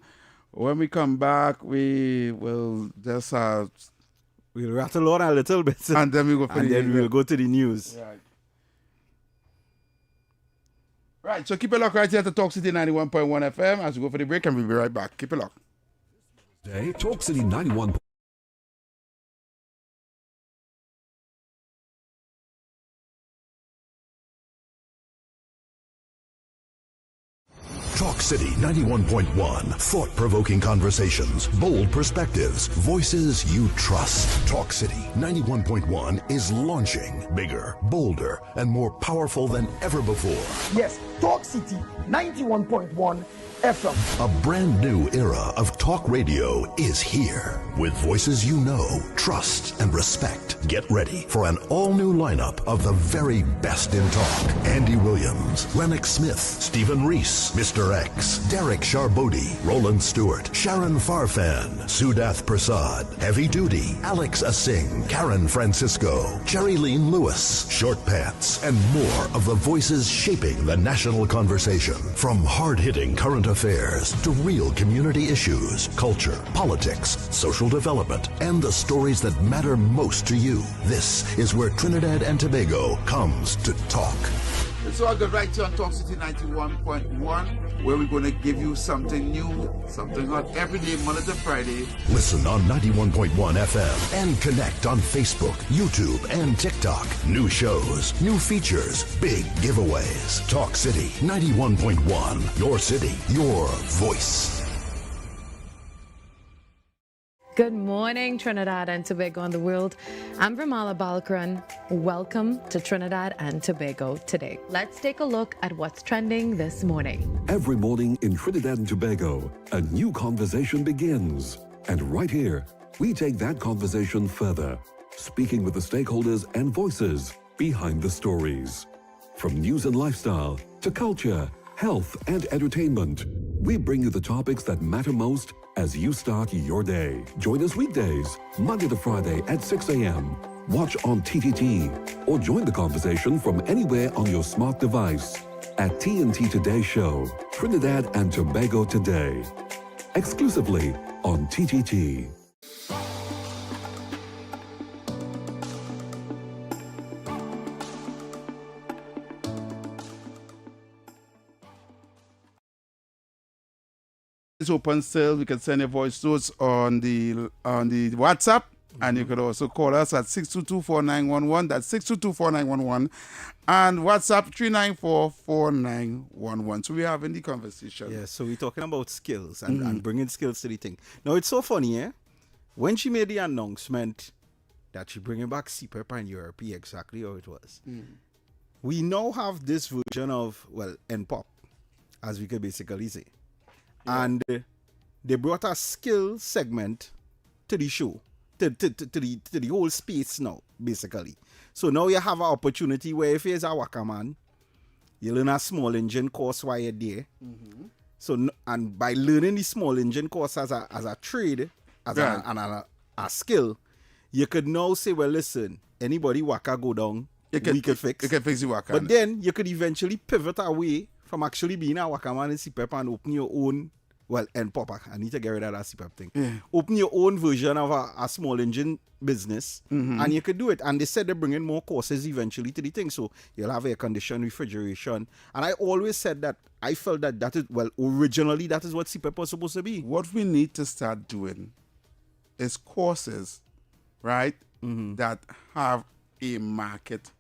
when we come back, we will just... we'll rattle on a little bit. And then we go for and then we'll go to the news. Right. Right, so keep it locked right here to Talk City 91.1 FM as we go for the break, and we'll be right back. Keep it locked. Today, Talk City 91. Talk City 91.1. Thought-provoking conversations, bold perspectives, voices you trust. Talk City 91.1 is launching bigger, bolder, and more powerful than ever before. Yes, Talk City 91.1 FM. A brand new era of talk radio is here. With voices you know, trust, and respect. Get ready for an all-new lineup of the very best in talk. Andy Williams, Lennox Smith, Stephen Reese, Mr. X, Derek Charbodi, Roland Stewart, Sharon Farfan, Sudath Prasad, Heavy Duty, Alex Asing, Karen Francisco, Jerry Lean Lewis, Short Pants, and more of the voices shaping the national conversation. From hard-hitting current affairs to real community issues, culture, politics, social development, and the stories that matter most to you. This is where Trinidad and Tobago comes to talk. It's all good right here on Talk City 91.1, where we're going to give you something new, something hot every day, Monday to Friday. Listen on 91.1 FM and connect on Facebook, YouTube, and TikTok. New shows, new features, big giveaways. Talk City 91.1. Your city, your voice. Good morning, Trinidad and Tobago and the world. I'm Vermala Balkaran. Welcome to Trinidad and Tobago today. Let's take a look at what's trending this morning. Every morning in Trinidad and Tobago, a new conversation begins. And right here, we take that conversation further, speaking with the stakeholders and voices behind the stories. From news and lifestyle to culture, health, and entertainment, we bring you the topics that matter most as you start your day. Join us weekdays, Monday to Friday at 6 a.m. Watch on TTT or join the conversation from anywhere on your smart device at TNT Today Show, Trinidad and Tobago Today, exclusively on TTT. It's open still. We can send your voice notes on the WhatsApp, and you could also call us at 622-4911. That's 622-4911, and WhatsApp 394-4911. So we have in the conversation. Yeah, so we're talking about skills and bringing skills to the thing. Now it's so funny, eh? When she made the announcement that she bringing back CPEP and Europe, exactly how it was. We now have this version of NPOP, as we could basically say. And they brought a skill segment to the show to the whole space now, basically. So now you have an opportunity where if you're a worker man, you learn a small engine course while you're there. So and by learning the small engine course as a trade, as a skill, you could now say, well, listen, anybody worker go down, we could fix. You can fix the worker. But then you could eventually pivot away from actually being a worker man in CPEP and open your own. Well, and Papa, I need to get rid of that CPAP thing. Yeah. Open your own version of a small engine business, and you could do it. And they said they're bringing more courses eventually to the thing. So you'll have air conditioning, refrigeration. And I always said that I felt that is, well, originally that is what CPAP was supposed to be. What we need to start doing is courses, right, that have a market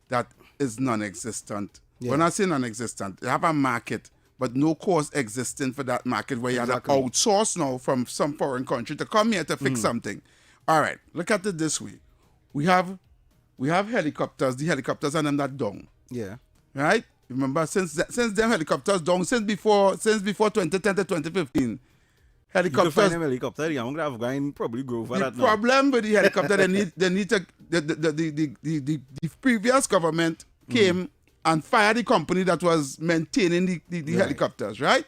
that is non-existent. Yeah. We're not saying non-existent. They have a market, but no course existing for that market where you have to outsource now from some foreign country to come here to fix something. All right, look at it this way. We have helicopters. The helicopters and them that down. Yeah. Right? Remember, since them helicopters down, since before 2010 to 2015, helicopters. You can find them helicopter. I'm gonna have going probably grow for that. The problem with the helicopter, they need to the previous government came and fired the company that was maintaining the helicopters, right?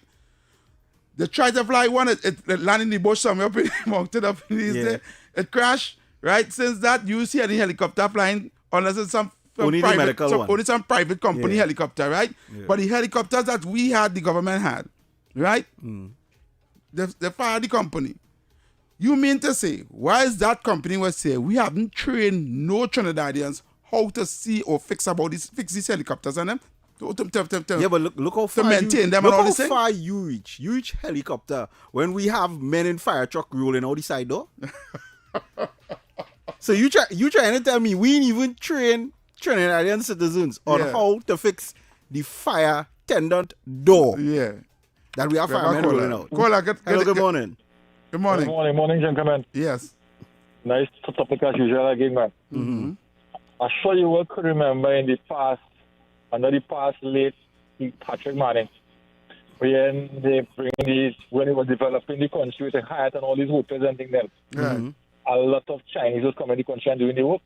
They tried to fly one, it landed in the bush somewhere up in the mountain up in the east there. It crashed, right? Since that, you see any helicopter flying unless it's some only some private company helicopter, right? Yeah. But the helicopters that we had, the government had, right? They fired the company. You mean to say, why is that company was say we haven't trained no Trinidadians how to see or fix these helicopters and them? Yeah, but look how far to maintain them look and all how this thing. far you reach. You reach helicopter when we have men in fire truck rolling out the side door. So you trying to tell me we ain't even train Trinidadian citizens on how to fix the fire tendant door? Yeah. That we have firemen rolling out. Hello, good morning. Good morning. Good morning, gentlemen. Yes. Nice topic as usual again, man. I'm sure you will could remember in the past, late Patrick Manning, when they bring when it was developing the country with the Hyatt and all these hotels and things then. A lot of Chinese was coming to the country and doing the work.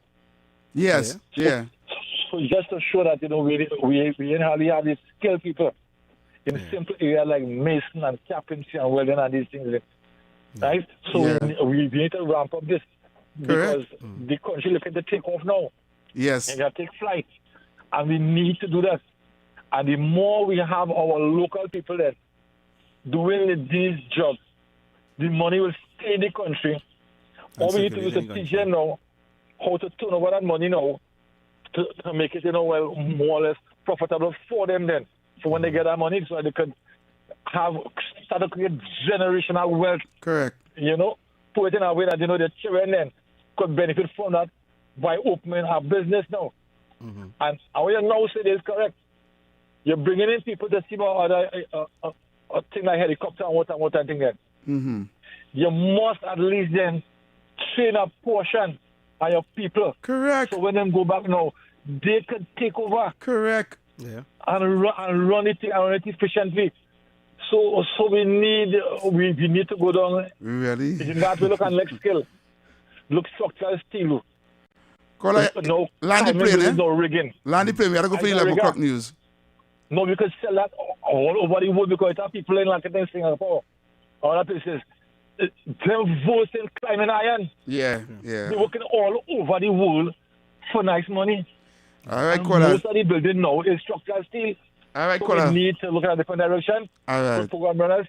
Yes, yeah. So just to show that, we hardly have these skilled people in simple areas like mason and carpentry and welding and these things. Right? So we need to ramp up this because the country looking to take off now. Yes. And got to take flight. And we need to do that. And the more we have our local people there doing these jobs, the money will stay in the country. All we need to do is to teach them now how to turn over that money now to make it, more or less profitable for them then. So when they get that money, so they can start to create generational wealth. Correct. Put it in a way that, the children then could benefit from that by opening a business now. And what you now say is correct. You're bringing in people to see about a thing like helicopter and what I think then. You must at least then train a portion of your people. Correct. So when them go back now, they can take over. Correct. Yeah. And run it efficiently. So we need to go down. Really? You have to look at next skill. Look structural steel. Land the plane, no rigging. Land the plane. We got to go for 11 o'clock news. No, we can sell that all over the world because it's people in like in Singapore. All that places. They're voting climbing iron. Yeah. They're working all over the world for nice money. All right, most of the building now is structural steel. All right, so we need to look at a different direction. All right. Program runners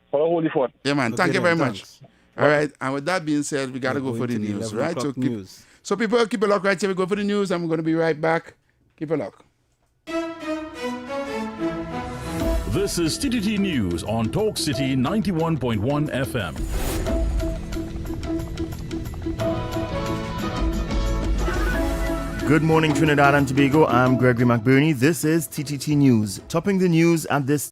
for the whole effort. Yeah, man. Thank you very much. All right. And with that being said, we got to go for the news, right? So people keep a look right here. We go for the news and we're going to be right back. Keep a look. This is TTT News on Talk City 91.1 FM. Good morning, Trinidad and Tobago. I'm Gregory McBurney. This is TTT News. Topping the news at this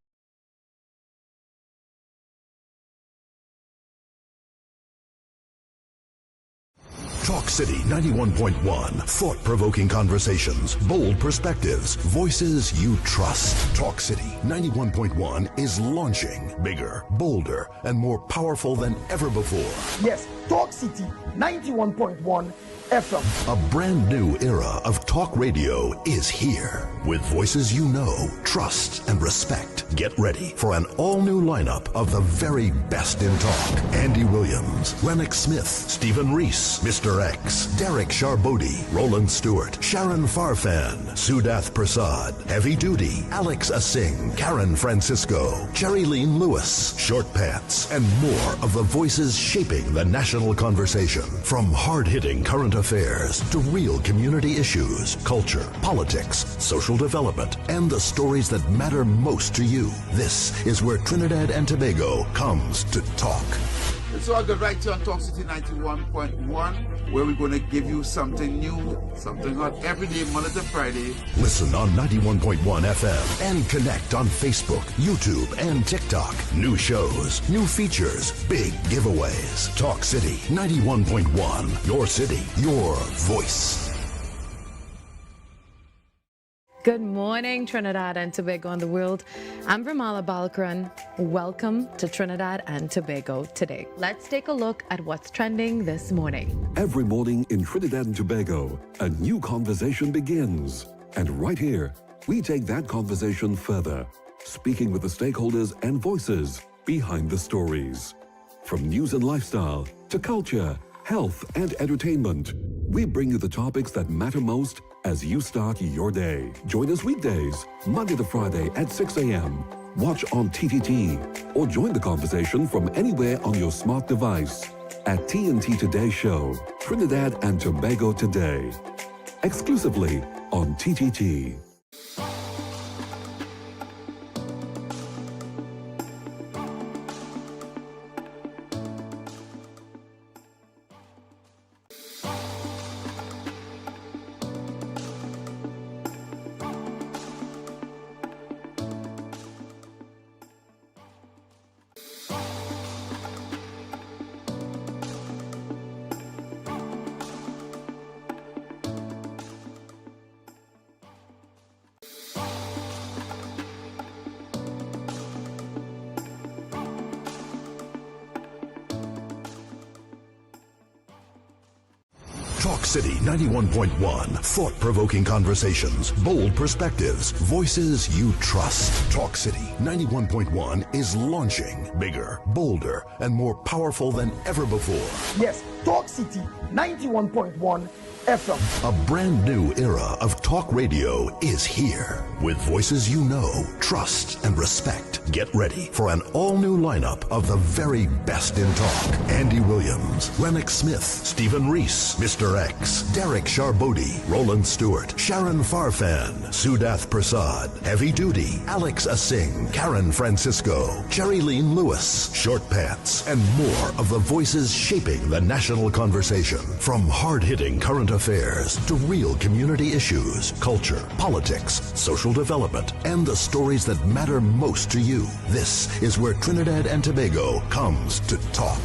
Talk City 91.1. Thought-provoking conversations, bold perspectives, voices you trust. Talk City 91.1 is launching bigger, bolder, and more powerful than ever before. Yes, Talk City 91.1 FM. A brand new era of talk radio is here. With voices you know, trust, and respect. Get ready for an all-new lineup of the very best in talk. Andy Williams, Lennox Smith, Stephen Reese, Mr. X, Derek Charbodi, Roland Stewart, Sharon Farfan, Sudath Prasad, Heavy Duty, Alex Asing, Karen Francisco, Cherry Lean Lewis, Short Pants, and more of the voices shaping the national conversation. From hard-hitting current affairs to real community issues, culture, politics, social development, and the stories that matter most to you. This is where Trinidad and Tobago comes to talk. So I go right here on Talk City 91.1, where we're going to give you something new, something hot every day, Monday to Friday. Listen on 91.1 FM and connect on Facebook, YouTube, and TikTok. New shows, new features, big giveaways. Talk City 91.1, your city, your voice. Good morning, Trinidad and Tobago and the world. I'm Ramala Balkaran. Welcome to Trinidad and Tobago today. Let's take a look at what's trending this morning. Every morning in Trinidad and Tobago, a new conversation begins. And right here, we take that conversation further, speaking with the stakeholders and voices behind the stories. From news and lifestyle to culture, health, and entertainment, we bring you the topics that matter most as you start your day. Join us weekdays, Monday to Friday at 6 a.m. Watch on TTT or join the conversation from anywhere on your smart device at TNT Today Show, Trinidad and Tobago Today, exclusively on TTT. Talk City 91.1. Thought-provoking conversations, bold perspectives, voices you trust. Talk City 91.1 is launching bigger, bolder, and more powerful than ever before. Yes, Talk City 91.1 FM. A brand new era of talk radio is here. With voices you know, trust, and respect. Get ready for an all-new lineup of the very best in talk. Andy Williams, Lennox Smith, Stephen Reese, Mr. X, Derek Charbodi, Roland Stewart, Sharon Farfan, Sudath Prasad, Heavy Duty, Alex Asing, Karen Francisco, Cherry Lean Lewis, Short Pants, and more of the voices shaping the national conversation. From hard-hitting current affairs to real community issues, culture, politics, social development, and the stories that matter most to you. This is where Trinidad and Tobago comes to talk.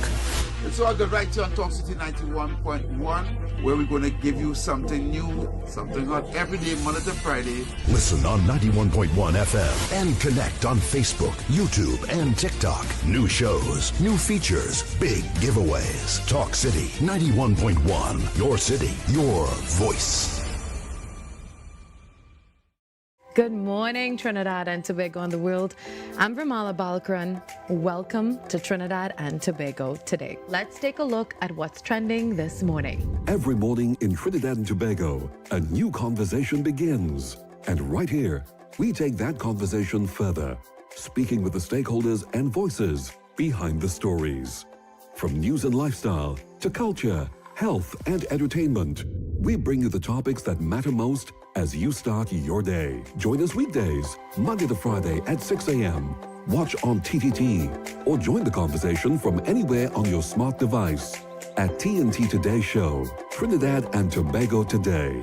So I go right here on Talk City 91.1, where we're going to give you something new, something hot every day, Monday to Friday. Listen on 91.1 FM and connect on Facebook, YouTube, and TikTok. New shows, new features, big giveaways. Talk City 91.1, your city, your voice. Good morning, Trinidad and Tobago and the world. I'm Ramala Balkaran. Welcome to Trinidad and Tobago today. Let's take a look at what's trending this morning. Every morning in Trinidad and Tobago, a new conversation begins. And right here, we take that conversation further, speaking with the stakeholders and voices behind the stories. From news and lifestyle to culture, health, and entertainment, we bring you the topics that matter most as you start your day. Join us weekdays, Monday to Friday at 6 a.m. Watch on TTT or join the conversation from anywhere on your smart device at TNT Today Show, Trinidad and Tobago Today,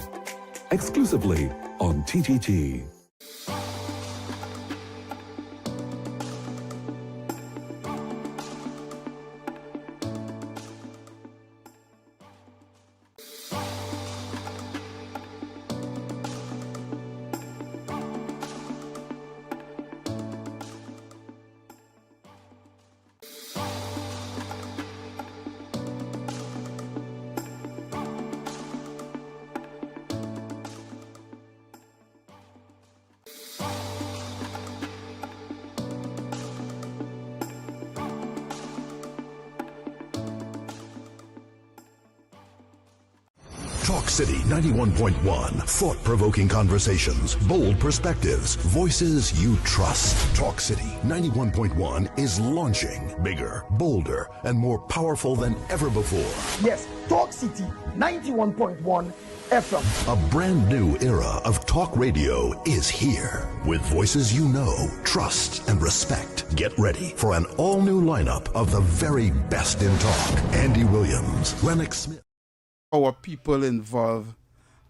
exclusively on TTT. Talk City 91.1. Thought-provoking conversations, bold perspectives, voices you trust. Talk City 91.1 is launching bigger, bolder, and more powerful than ever before. Yes, Talk City 91.1 FM. A brand new era of talk radio is here. With voices you know, trust, and respect. Get ready for an all-new lineup of the very best in talk. Andy Williams, Lennox Smith. Our people involved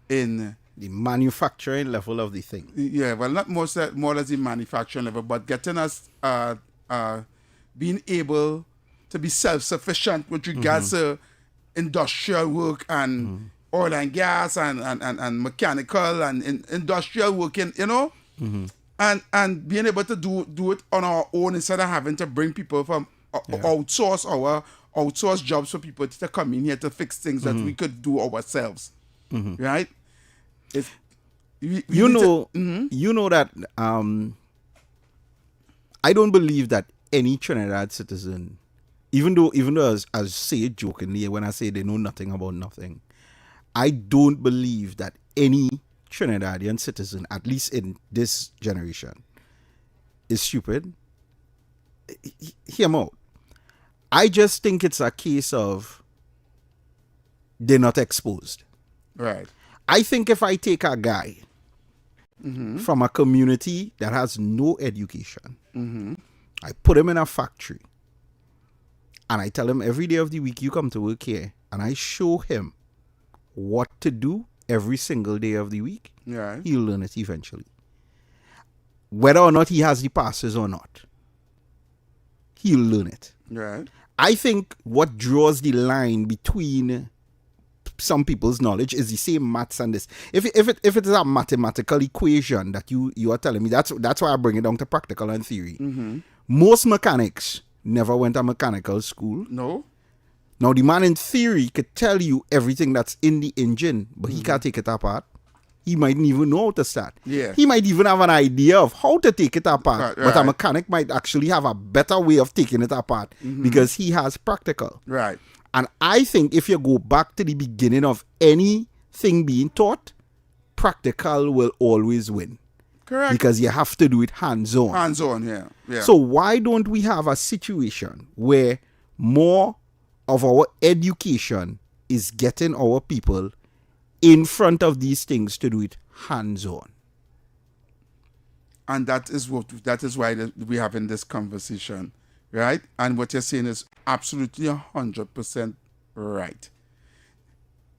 in the manufacturing level of the thing. Yeah, well, not more or less the manufacturing level, but getting us being able to be self-sufficient with regards to industrial work and oil and gas and mechanical and industrial working, you know, and being able to do it on our own instead of having to bring people from outsource jobs for people to come in here to fix things that we could do ourselves, right? You know that I don't believe that any Trinidad citizen, even though as say it jokingly when I say they know nothing about nothing, I don't believe that any Trinidadian citizen, at least in this generation, is stupid. Hear me out. I just think it's a case of they're not exposed. Right. I think if I take a guy from a community that has no education, I put him in a factory, and I tell him every day of the week, you come to work here, and I show him what to do every single day of the week, he'll learn it eventually. Whether or not he has the passes or not, he'll learn it. Right. I think what draws the line between some people's knowledge is the same maths and this. If it is a mathematical equation that you are telling me, that's why I bring it down to practical and theory. Most mechanics never went to mechanical school. No. Now the man in theory could tell you everything that's in the engine, but he can't take it apart. He mightn't even know how to start. Yeah. He might even have an idea of how to take it apart. But a mechanic might actually have a better way of taking it apart because he has practical. Right. And I think if you go back to the beginning of anything being taught, practical will always win. Correct. Because you have to do it hands-on. Hands-on, yeah. So why don't we have a situation where more of our education is getting our people in front of these things to do it hands-on? And that is why we're having this conversation, right? And what you're saying is absolutely 100% right.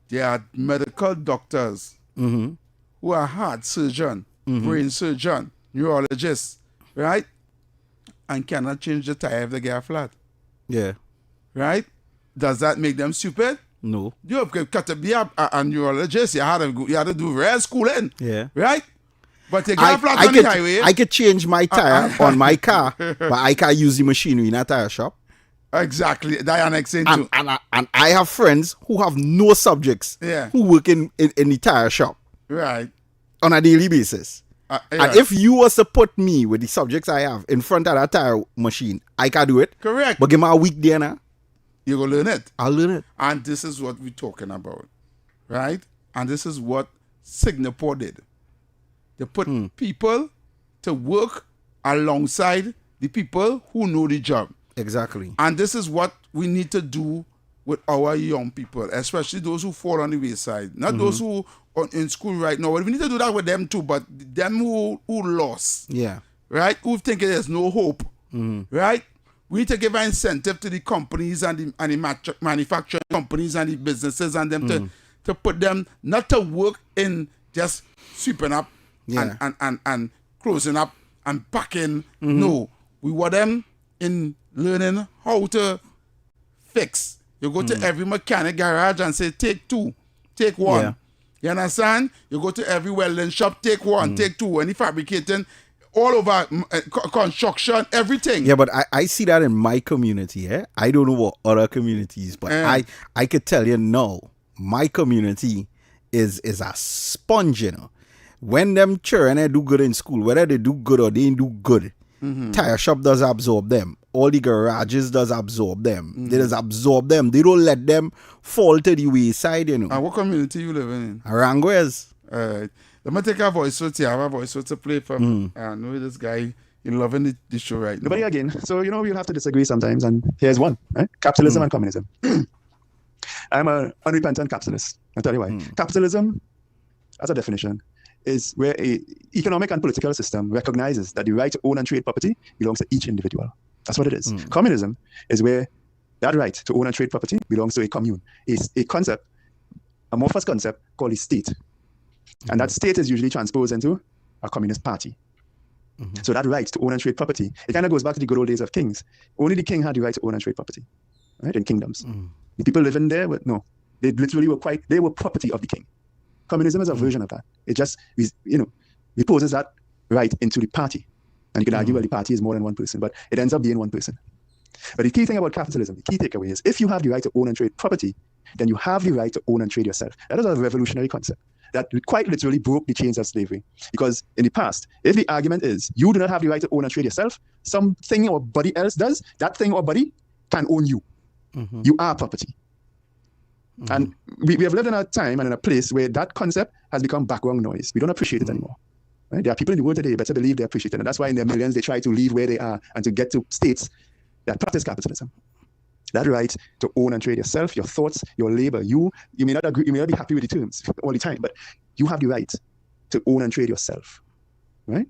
There are medical doctors who are heart surgeon, brain surgeon, neurologists, right? And cannot change the tire if they get flat. Yeah. Right? Does that make them stupid? No. You have got to be a neurologist. You had to do real schooling. Yeah. Right? But you get flat on the highway. I could change my tire on my car, but I can't use the machinery in a tire shop. Exactly. That's an example. And I have friends who have no subjects who work in the tire shop. Right. On a daily basis. And if you was to put me with the subjects I have in front of that tire machine, I can do it. Correct. But give me a week there now. You're going to learn it. I'll learn it. And this is what we're talking about. Right? And this is what Singapore did. They put people to work alongside the people who know the job. Exactly. And this is what we need to do with our young people, especially those who fall on the wayside. Not those who are in school right now. We need to do that with them too, but them who lost. Yeah. Right? Who think there's no hope. Right? We need to give an incentive to the companies and the manufacturing companies and the businesses and them to put them not to work in just sweeping up and closing up and packing. No. We want them in learning how to fix. You go to every mechanic garage and say, take two, take one. Yeah. You understand? You go to every welding shop, take one, take two. Any fabricating, all over construction, everything. Yeah, but I see that in my community. I don't know what other communities, but I could tell you now, my community is a sponge, you know. When them children do good in school, whether they do good or they ain't do good, tire shop does absorb them. all the garages does absorb them. They just absorb them. They don't let them fall to the wayside, you know. And what community you living in? Aranguez. Let me take a voice note here. I have a voice note to play from. I know this guy. He's loving the show right now. But again, so we'll have to disagree sometimes, and here's one: right? Capitalism and communism. I'm an unrepentant capitalist. I'll tell you why. Capitalism, as a definition, is where a economic and political system recognizes that the right to own and trade property belongs to each individual. That's what it is. Communism is where that right to own and trade property belongs to a commune. It's a concept, amorphous concept called the state. And that state is usually transposed into a communist party. So that right to own and trade property, it kind of goes back to the good old days of kings. Only the king had the right to own and trade property, right? In kingdoms. The people living there, they literally they were property of the king. Communism is a version of that. It just, reposes that right into the party. And you can argue, well, the party is more than one person, but it ends up being one person. But the key thing about capitalism, the key takeaway is, if you have the right to own and trade property, then you have the right to own and trade yourself. That is a revolutionary concept that quite literally broke the chains of slavery. Because in the past, if the argument is you do not have the right to own and trade yourself, something or body else does, that thing or body can own you. You are property. And we have lived in a time and in a place where that concept has become background noise. We don't appreciate it anymore. Right? There are people in the world today, better believe they appreciate it. And that's why in their millions, they try to leave where they are and to get to states that practice capitalism. That right to own and trade yourself, your thoughts, your labor. You may not agree, you may not be happy with the terms all the time, but you have the right to own and trade yourself, right?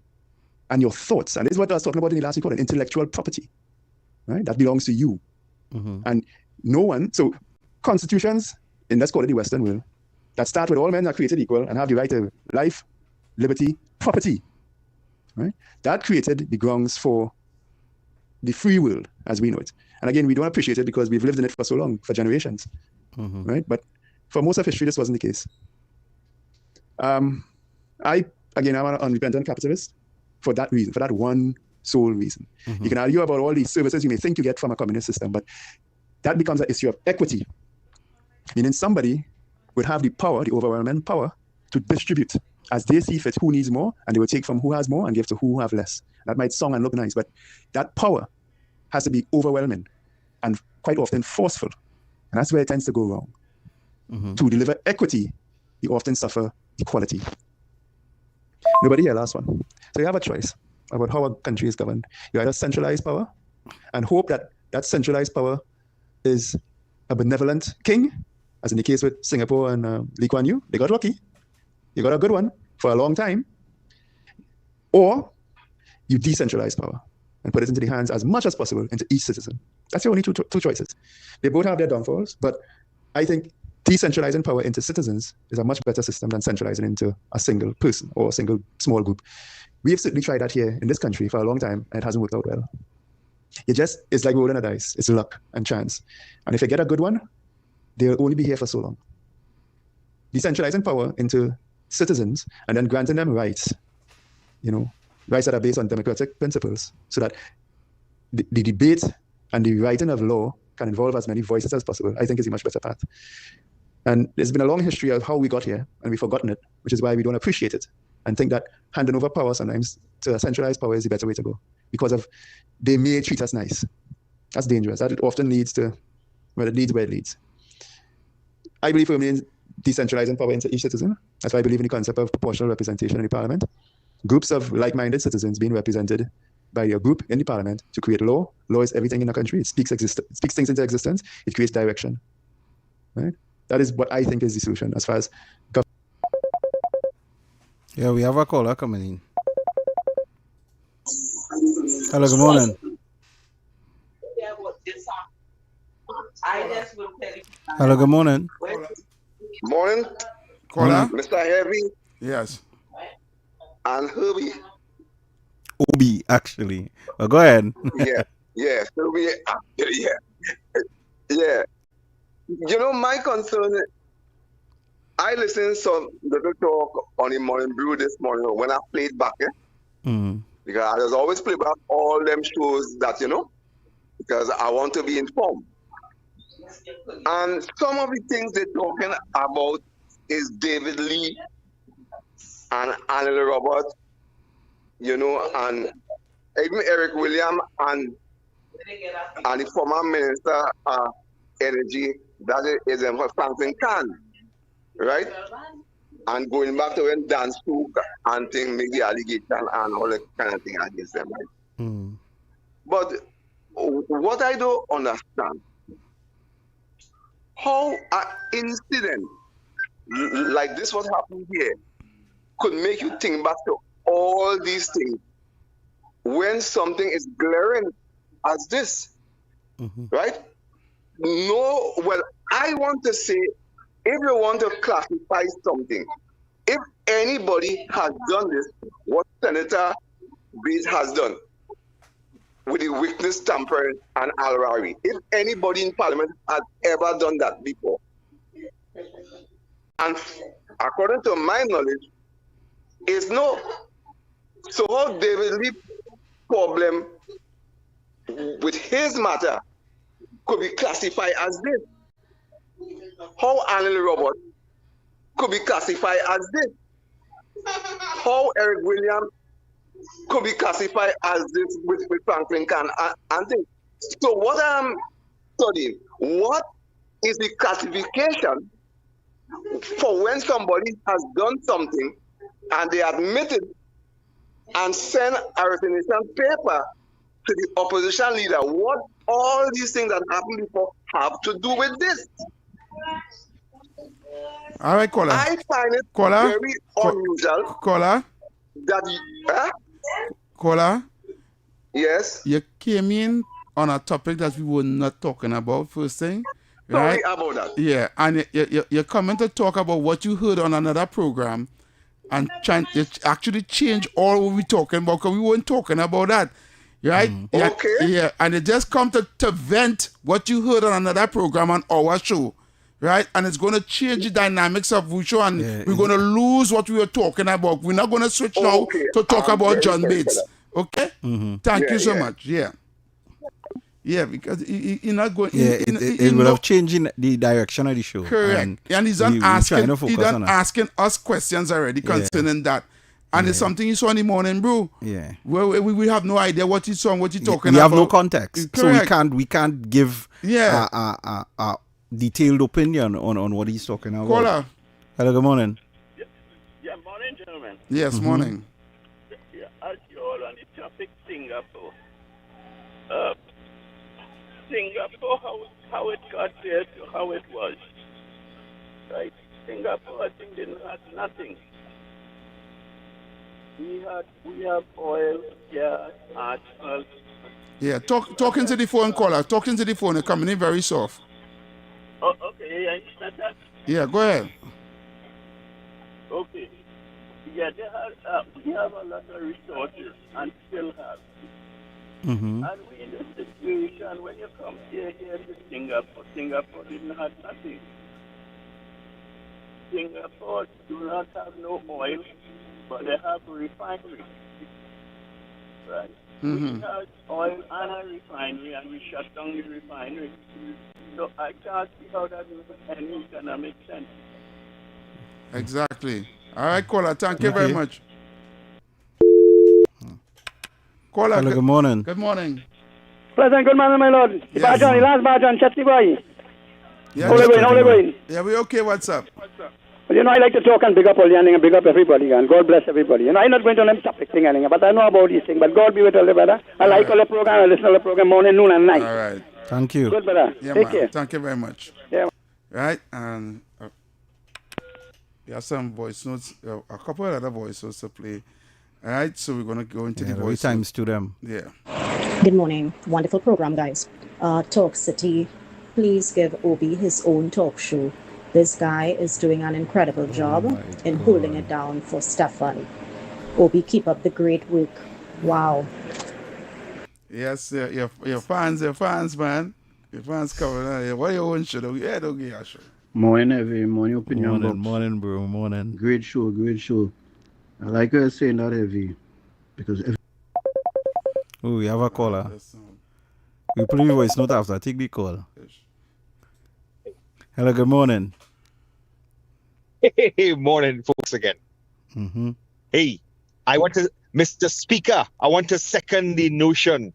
And your thoughts, and this is what I was talking about in the last recording, intellectual property, right? That belongs to you. And no one, so constitutions, in let's call it the Western world, that start with all men are created equal and have the right to life, liberty, property, right? That created the grounds for the free world as we know it. And again, we don't appreciate it because we've lived in it for so long, for generations, right? But for most of history, this wasn't the case. I'm an unrepentant capitalist for that reason, for that one sole reason. You can argue about all these services you may think you get from a communist system, but that becomes an issue of equity, meaning somebody would have the power, the overwhelming power, to distribute as they see fit who needs more, and they will take from who has more and give to who have less. That might sound and look nice, but that power has to be overwhelming and quite often forceful. And that's where it tends to go wrong. To deliver equity, you often suffer equality. Nobody here, last one. So you have a choice about how a country is governed. You either centralize power and hope that that centralized power is a benevolent king, as in the case with Singapore and Lee Kuan Yew. They got lucky. You got a good one for a long time. Or you decentralize power and put it into the hands as much as possible into each citizen. That's your only two choices. They both have their downfalls, but I think decentralizing power into citizens is a much better system than centralizing into a single person or a single small group. We have certainly tried that here in this country for a long time, and it hasn't worked out well. It's like rolling a dice. It's luck and chance. And if you get a good one, they'll only be here for so long. Decentralizing power into citizens and then granting them rights, rights that are based on democratic principles, so that the debate and the writing of law can involve as many voices as possible, I think is a much better path. And there's been a long history of how we got here, and we've forgotten it, which is why we don't appreciate it and think that handing over power sometimes to a centralized power is the better way to go, because of they may treat us nice. That's dangerous. That often leads to, it leads where it leads. I believe firmly in decentralizing power into each citizen. That's why I believe in the concept of proportional representation in the parliament. Groups of like-minded citizens being represented by a group in the parliament to create law. Law is everything in a country. It speaks things into existence. It creates direction. Right? That is what I think is the solution as far as government. Yeah, we have a caller coming in. Hello, good morning. Hello, good morning. Morning. Caller? Mr. Heavy. Yes. And Herbie. Obi, actually. Go ahead. Yeah, Herbie. Yeah. My concern, I listened to some little talk on the Morning Brew this morning when I played back, because I just always play back all them shows that, because I want to be informed. And some of the things they're talking about is David Lee and Anil Robert, and even Eric William and and the former Minister of Energy, that is Franklin Khan, right? And going back to when Dan Stook and thing make the allegation and all that kind of thing against them, right? But what I don't understand, how an incident like this, what happened here, could make you think back to all these things when something is glaring as this, right? No, well, I want to say, if you want to classify something, if anybody has done this, what Senator Bates has done with the witness tampering and Al-Rawi, if anybody in Parliament has ever done that before, and according to my knowledge, is no. So how David Lee problem with his matter could be classified as this? How Anil Robert could be classified as this? How Eric Williams could be classified as this with Franklin Khan and things. So what I'm studying, what is the classification for when somebody has done something and they admit it and send a resignation paper to the opposition leader? What all these things that happened before have to do with this? All right, caller. I find it Caller? very unusual. Caller? That Caller? Yes. You came in on a topic that we were not talking about first thing. Sorry Right? about that. Yeah, and you're coming to talk about what you heard on another program and trying to actually change all what we're talking about, because we weren't talking about that. Right? Yeah, Okay. Yeah, and it just come to vent what you heard on another program on our show. Right? And it's going to change the dynamics of the show, and we're going to lose what we were talking about. We're not going to switch now to talk about John Bates. Okay? Thank you so much. Yeah. Yeah, because you're not going. It will have changed in the direction of the show. Correct. And he's done asking us questions already concerning that. And it's something he saw in the morning, bro. Yeah. Where we have no idea what he saw and what he's talking about. We have no context. Correct. So we can't give a detailed opinion on what he's talking about. Caller. Hello, good morning. Yeah, morning, gentlemen. Yes, morning. Yeah, as you all on the topic Singapore. Singapore, how it got there to how it was. Right? Singapore, I think, didn't have nothing. We have oil, gas, asphalt. Yeah, talking to the phone, caller. Talking to the phone. You're coming in very soft. Oh, okay, yeah, it's not that. Yeah, go ahead. Okay. Yeah, we have a lot of resources and still have. And we in a situation when you come here to Singapore didn't have nothing. Singapore do not have no oil, but they have a refinery. Right? We have oil and a refinery, and we shut down the refinery. So I can't see how that makes any economic sense. Exactly. All right, caller. Thank you very much. Caller. Hello, good morning. Good morning. Pleasant good morning, my lord. Yes. Bajan, last Bajan, Chatty boy. Yeah, How they going? Yeah, we okay. What's up? Well, you know, I like to talk and big up all the and big up everybody, and God bless everybody. You know, I'm not going to them topic thing, but I know about these things. But God be with all the brother. I like all the program. I listen to the program morning, noon, and night. All right. Thank you. Good, brother. Yeah, Take man. care. Thank you very much. Yeah. Right, and we have some voice notes, a couple of other voice notes to play. All right, so we're going to go into the voice times to them. Yeah. Good morning. Wonderful program, guys. Talk City, please give Obi his own talk show. This guy is doing an incredible job in holding it down for Stephan. Obi, keep up the great work. Wow. Yes, your fans, man. Your fans coming out. What your own show? Yeah, don't get your show. Morning, Heavy. Morning, opinion. Morning, bro. Morning. Great show. I like her saying that, Heavy. Because Oh, we have a caller. We play your voice note after. Take the call. Hello, good morning. Hey, morning, folks, again. Hey, Mr. Speaker, I want to second the notion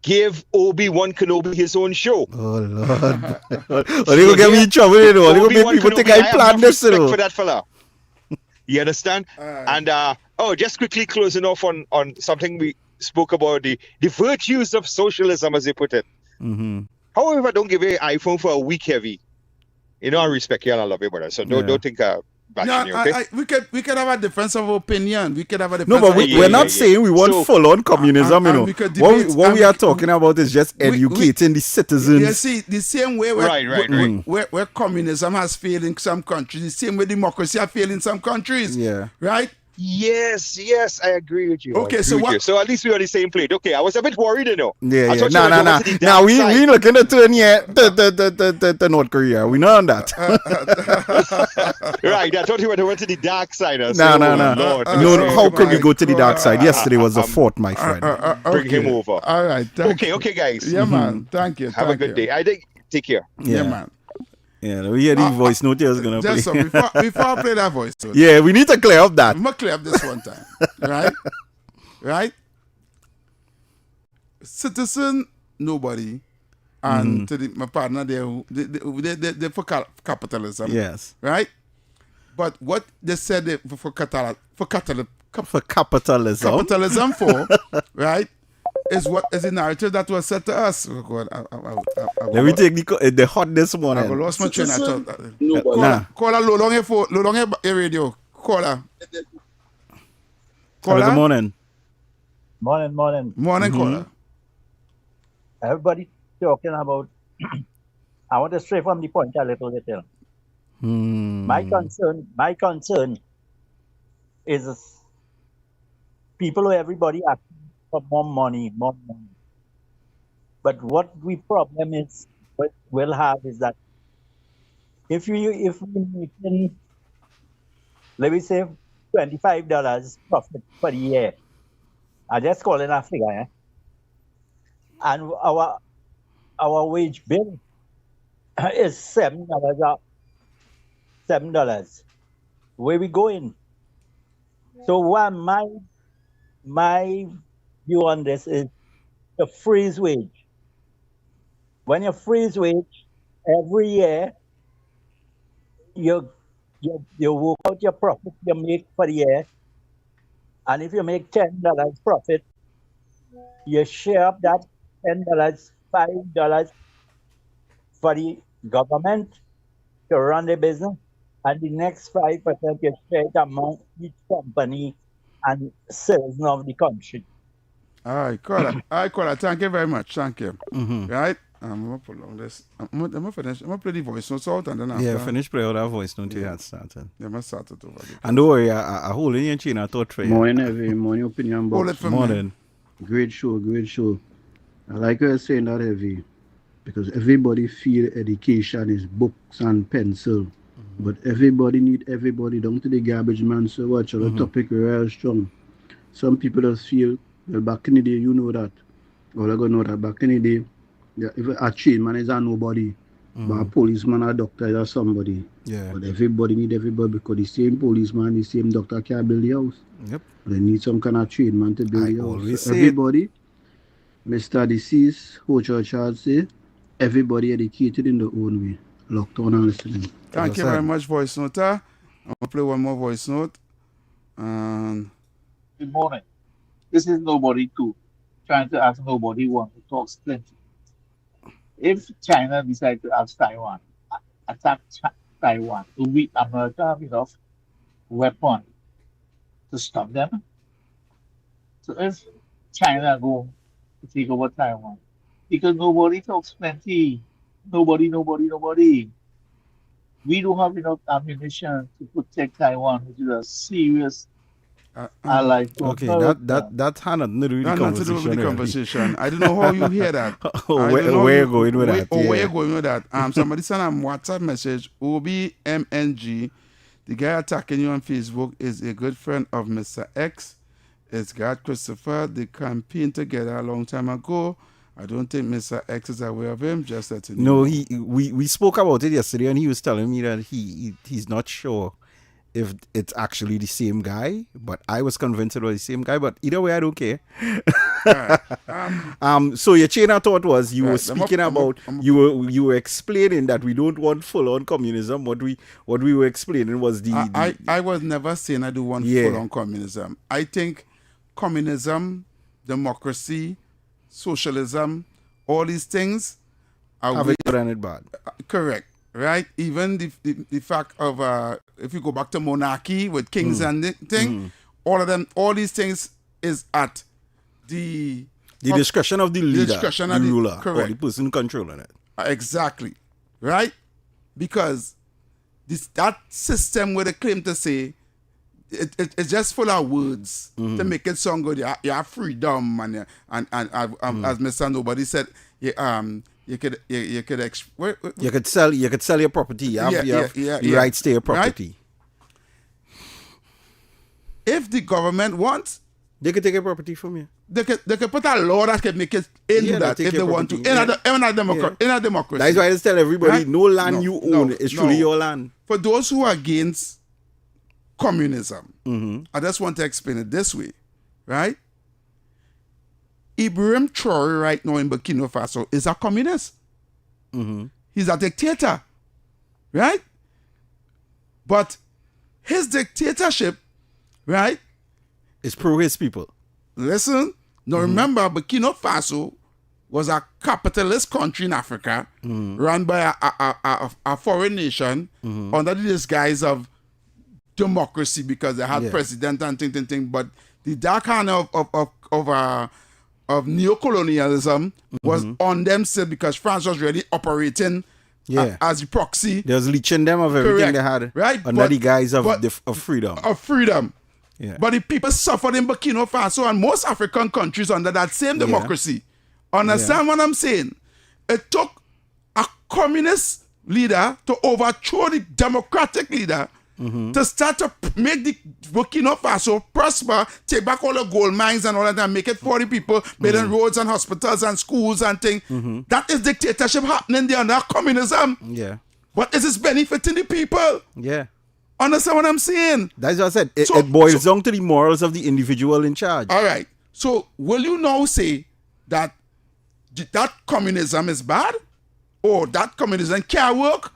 give Obi-Wan Kenobi his own show. Oh, Lord. Or they gonna get me in trouble, you know. They gonna make people think I planned this, you know. For that fella. You understand? And just quickly closing off on something we spoke about, the virtues of socialism, as they put it. Mm-hmm. However, don't give you an iPhone for a week heavy. You know, I respect you and I love you, brother. So don't think bashing you, okay? We could have a difference of opinion. We could have a difference. No, but we're not saying we want full-on communism, you know. What we are talking about is just educating the citizens. You see, the same way where communism has failed in some countries, the same way democracy has failed in some countries. Yeah. Right? Yes, I agree with you. Okay, so what? So at least we're on the same plate. Okay, I was a bit worried, you know. Yeah. Now we ain't looking to turn yet to North Korea. We know on that. Right, I thought you went to the dark side. No. How could we go to the dark side? Yesterday was the fourth, my friend. Bring him over. All right. Okay, guys. Yeah, man. Thank you. Have a good day. I think. Take care. Yeah, man. Yeah, we hear the voice note here is going to play. Just so, before I play that voice note. Yeah, we need to clear up that. I'm going to clear up this one time. Right? Citizen, nobody. And to my partner, they're for capitalism. Yes. Right? But what they said for capitalism for, right? Is the narrative that was said to us. Let me take the hot this morning. I lost my train of thought. Caller, low long a radio. Caller. Good morning. Morning, caller. Everybody talking about. I want to stray from the point a little. My concern is people or everybody asking for more money. But what we problem is, what we'll have is that if we making, let me say, $25 profit per year, I just call it a figure, and our wage bill is $7. Where we going? So what my view on this is the freeze wage. When you freeze wage every year, you work out your profit you make for the year, and if you make $10 profit, you share up that $10, $5 for the government to run the business, and the next 5% you share it among each company and citizen of the country. All right, caller. Thank you very much. Thank you. Right? I'm going to prolong this. I'm going to finish. I'm going to play the voice notes out and then after. Yeah, finish play out that voice note you had started. Yeah, I started over. And don't worry, I hold in your chin, I thought for you. Morning opinion box. Hold it for morning. me. Great show. I like her saying that heavy because everybody feel education is books and pencil. But everybody need everybody down to the garbage man. So watch the topic real strong. Some people just feel, well, back in the day, you know that. All I gonna know that back in the day, if a chain man is a nobody, but a policeman, a doctor is a somebody. Yeah. But everybody need everybody because the same policeman, the same doctor can't build the house. Yep. They need some kind of chain man to build the house. So say everybody, Mr. Deceased, Ho Church say, everybody educated in their own way. Locked on and listening. Thank you very much, voice note. I'm going to play one more voice note. Good morning. This is Nobody too. Trying to ask nobody want to talk plenty. If China decide to ask Taiwan, attack Taiwan, do we America have enough weapon to stop them? So if China go to take over Taiwan, because nobody talks plenty. Nobody. We don't have enough ammunition to protect Taiwan, which is a serious ally. Okay, that's Hannah to do with the conversation. I don't know how you hear that. Where you going with that? Where you going with that? Somebody sent a WhatsApp message. OBMNG, the guy attacking you on Facebook is a good friend of Mr. X. It's God Christopher. They campaigned together a long time ago. I don't think Mr. X is aware of him. Just that we spoke about it yesterday, and he was telling me that he's not sure if it's actually the same guy, but I was convinced it was the same guy. But either way, I don't care. So your chain of thought was you were speaking about you were explaining that we don't want full on communism. What we were explaining was I was never saying I do want full on communism. I think communism, democracy, socialism, all these things have it good and it bad. Correct. Right? Even the fact of if you go back to monarchy with kings and the thing, all these things is at the discretion of the leader, the ruler, correct, or the person controlling it. Exactly. Right? Because that system where they claim to say it's just full of words to make it sound good. You have freedom and as Mr. Nobody said, you could sell your property. You have the rights to your property. Right? If the government wants, they could take your property from you. They could put a law that can make it into that if they want to. In a democracy. That's why I just tell everybody, right? No land you own is truly your land. For those who are against communism, I just want to explain it this way, right? Ibrahim Traore right now in Burkina Faso is a communist. He's a dictator, right? But his dictatorship, right, is pro his people. Listen, now remember, Burkina Faso was a capitalist country in Africa run by a foreign nation under the disguise of democracy because they had president and thing. But the dark hand of neocolonialism was on them still because France was really operating as a proxy. They was leeching them of everything they had under the guise of freedom. Of freedom. Yeah. But the people suffered in Burkina Faso and most African countries under that same democracy. Understand what I'm saying? It took a communist leader to overthrow the democratic leader to start to make the Burkina Faso prosper, take back all the gold mines and all that and make it for the people, building roads and hospitals and schools and things. That is dictatorship happening there under communism. Yeah. But is this benefiting the people? Yeah. Understand what I'm saying? That's what I said. It boils down to the morals of the individual in charge. All right. So will you now say that that communism is bad? Or that communism can't work?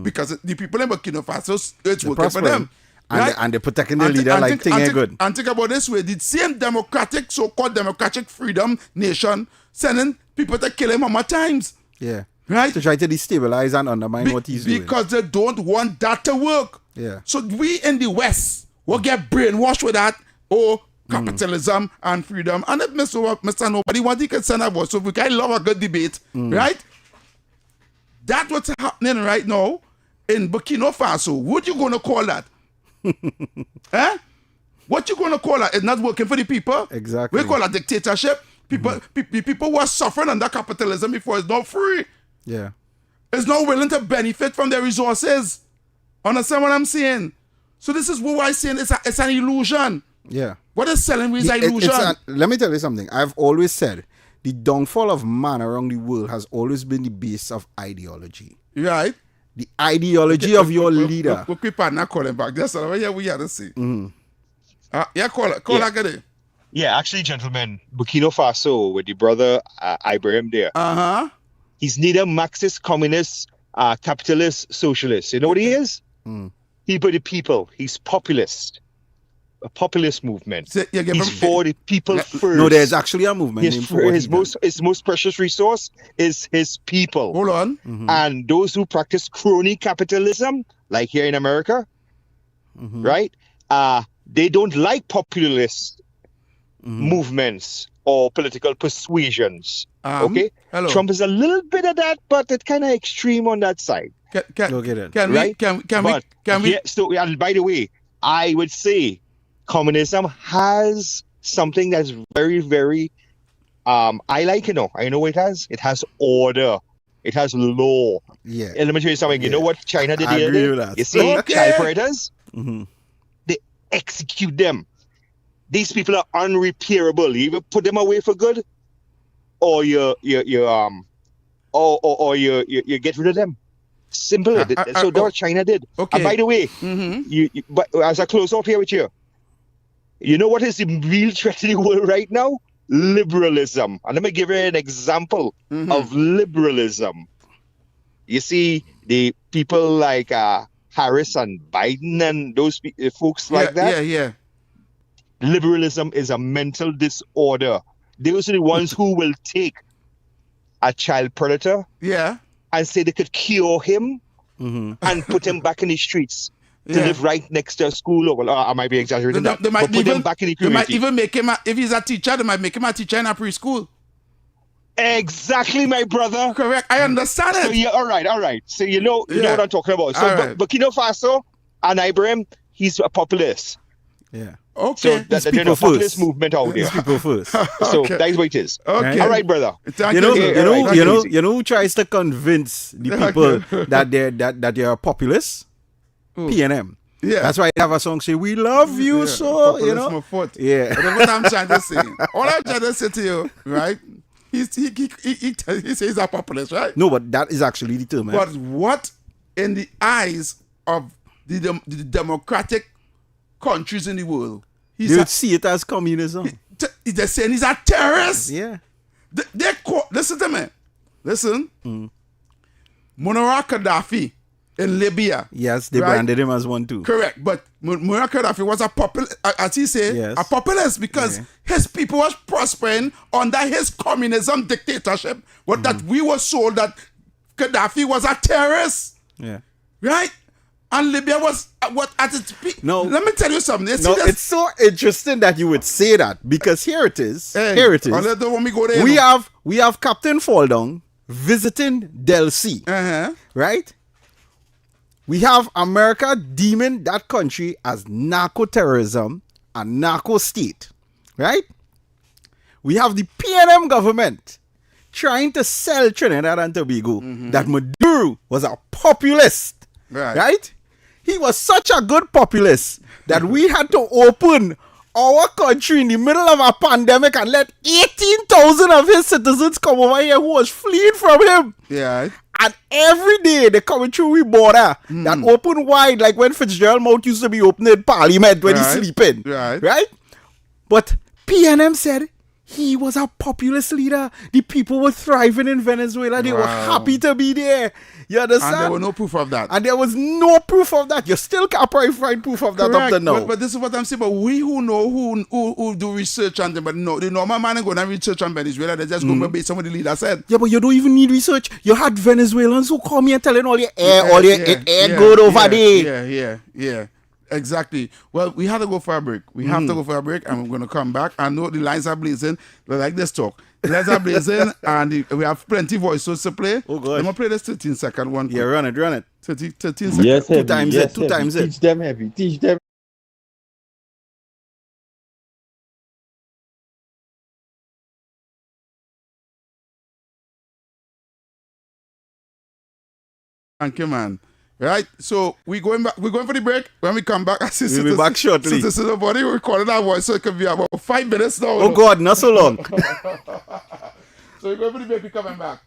Because the people in Burkina Faso, it's working for them. And they're protecting the leader like thing ain't good. And think about this way. The same democratic, so-called democratic freedom nation sending people to kill him how much times? Yeah. Right? To try to destabilize and undermine what he's doing. Because they don't want that to work. Yeah. So we in the West will get brainwashed with that capitalism and freedom. And if Mr. Nobody wants, he can send a voice. So we can love a good debate, right? That's what's happening right now in Burkina Faso. What you gonna call that? What you gonna call that? It's not working for the people. Exactly. We call that dictatorship. People who are suffering under capitalism before it's not free. Yeah. It's not willing to benefit from their resources. Understand what I'm saying? So this is what I'm saying. It's an illusion. Yeah. What is selling is an illusion. Let me tell you something. I've always said the downfall of man around the world has always been the base of ideology. Right. The ideology of your leader. We'll keep on calling back. That's all we had to see. Call again. Yeah, actually, gentlemen, Burkina Faso with the brother Ibrahim there. He's neither Marxist, communist, capitalist, socialist. You know what he is? He for the people. He's populist. A populist movement. So he's for the people first. No, there's actually a movement. His most precious resource is his people. Hold on. And those who practice crony capitalism, like here in America, right? They don't like populist movements or political persuasions. Okay? Hello. Trump is a little bit of that, but it's kind of extreme on that side. Go get it. Can we? So, and by the way, I would say communism has something that's very, very, I like, I know it has. It has order. It has law. Yeah. And let me tell you something. You know what China did the other day? You see, child predators, they execute them. These people are unrepairable. You either put them away for good, or you get rid of them. Simple. So that's what China did. Okay. And by the way, but as I close off here with you, you know what is the real threat to the world right now? Liberalism. And let me give you an example of liberalism. You see, the people like Harris and Biden and those folks like that. Yeah. Liberalism is a mental disorder. Those are the ones who will take a child predator and say they could cure him and put him back in the streets to live right next to a school. Or, well, I might be exaggerating that. They might put him back in the community. They might even make him, if he's a teacher, they might make him a teacher in a preschool. Exactly, my brother. Correct. I understand it. So yeah, all right. So you know what I'm talking about. So Burkina Faso and Ibrahim, he's a populist. Yeah. Okay. So there's a populist movement out there. People first. So that's what it is. Okay. All right, brother. You know who tries to convince the people that they are populists? PNM. Yeah. That's why they have a song say, "We love you so," you know. Yeah. But what I'm trying to say, all I'm trying to say to you, right? He says he's a populist, right? No, but that is actually the term. But what, in the eyes of the democratic countries in the world, they would see it as communism. They're saying he's a terrorist. Yeah. Listen to me. Listen. Muammar Gaddafi in Libya. Yes, they branded him as one too. Correct. But Muammar Gaddafi was a populist, as he said, a populist because his people was prospering under his communism dictatorship. But that we were sold that Gaddafi was a terrorist. Yeah. Right? And Libya was at its peak. No. Let me tell you something. It's so interesting that you would say that because here it is. Here it is. When we go there, we have Captain Faldown visiting Del C. Right? We have America deeming that country as narco-terrorism and narco-state. Right? We have the PNM government trying to sell Trinidad and Tobago that Maduro was a populist. Right? He was such a good populist that we had to open our country in the middle of a pandemic and let 18,000 of his citizens come over here who was fleeing from him. Yeah. And every day they coming through we border that open wide, like when Fitzgerald Mount used to be open in Parliament when he's sleeping. Right? But PNM said he was a populist leader. The people were thriving in Venezuela. They were happy to be there. You understand? And there was no proof of that. And there was no proof of that. You still can't probably find proof of that up to now. But this is what I'm saying. But we who know, who do research on them, but no, the normal man ain't going to research on Venezuela. They just go based on what the leader said. Yeah, but you don't even need research. You had Venezuelans who come here telling all your air good over there. Yeah. Exactly. Well, we have to go for a break. We have to go for a break, and we're going to come back. I know the lines are blazing. But like this talk. The lines are blazing, and we have plenty voices to play. Oh, God. I'm going to play this 13-second one. Yeah, run it. 13 seconds. Yes, two times it. Teach them heavy. Teach them. Thank you, man. Right, so we're going for the break. When we come back, we'll be back shortly. This is the body recording our voice, so it could be about 5 minutes now. Oh God, not so long. So we're going for the break. We're coming back.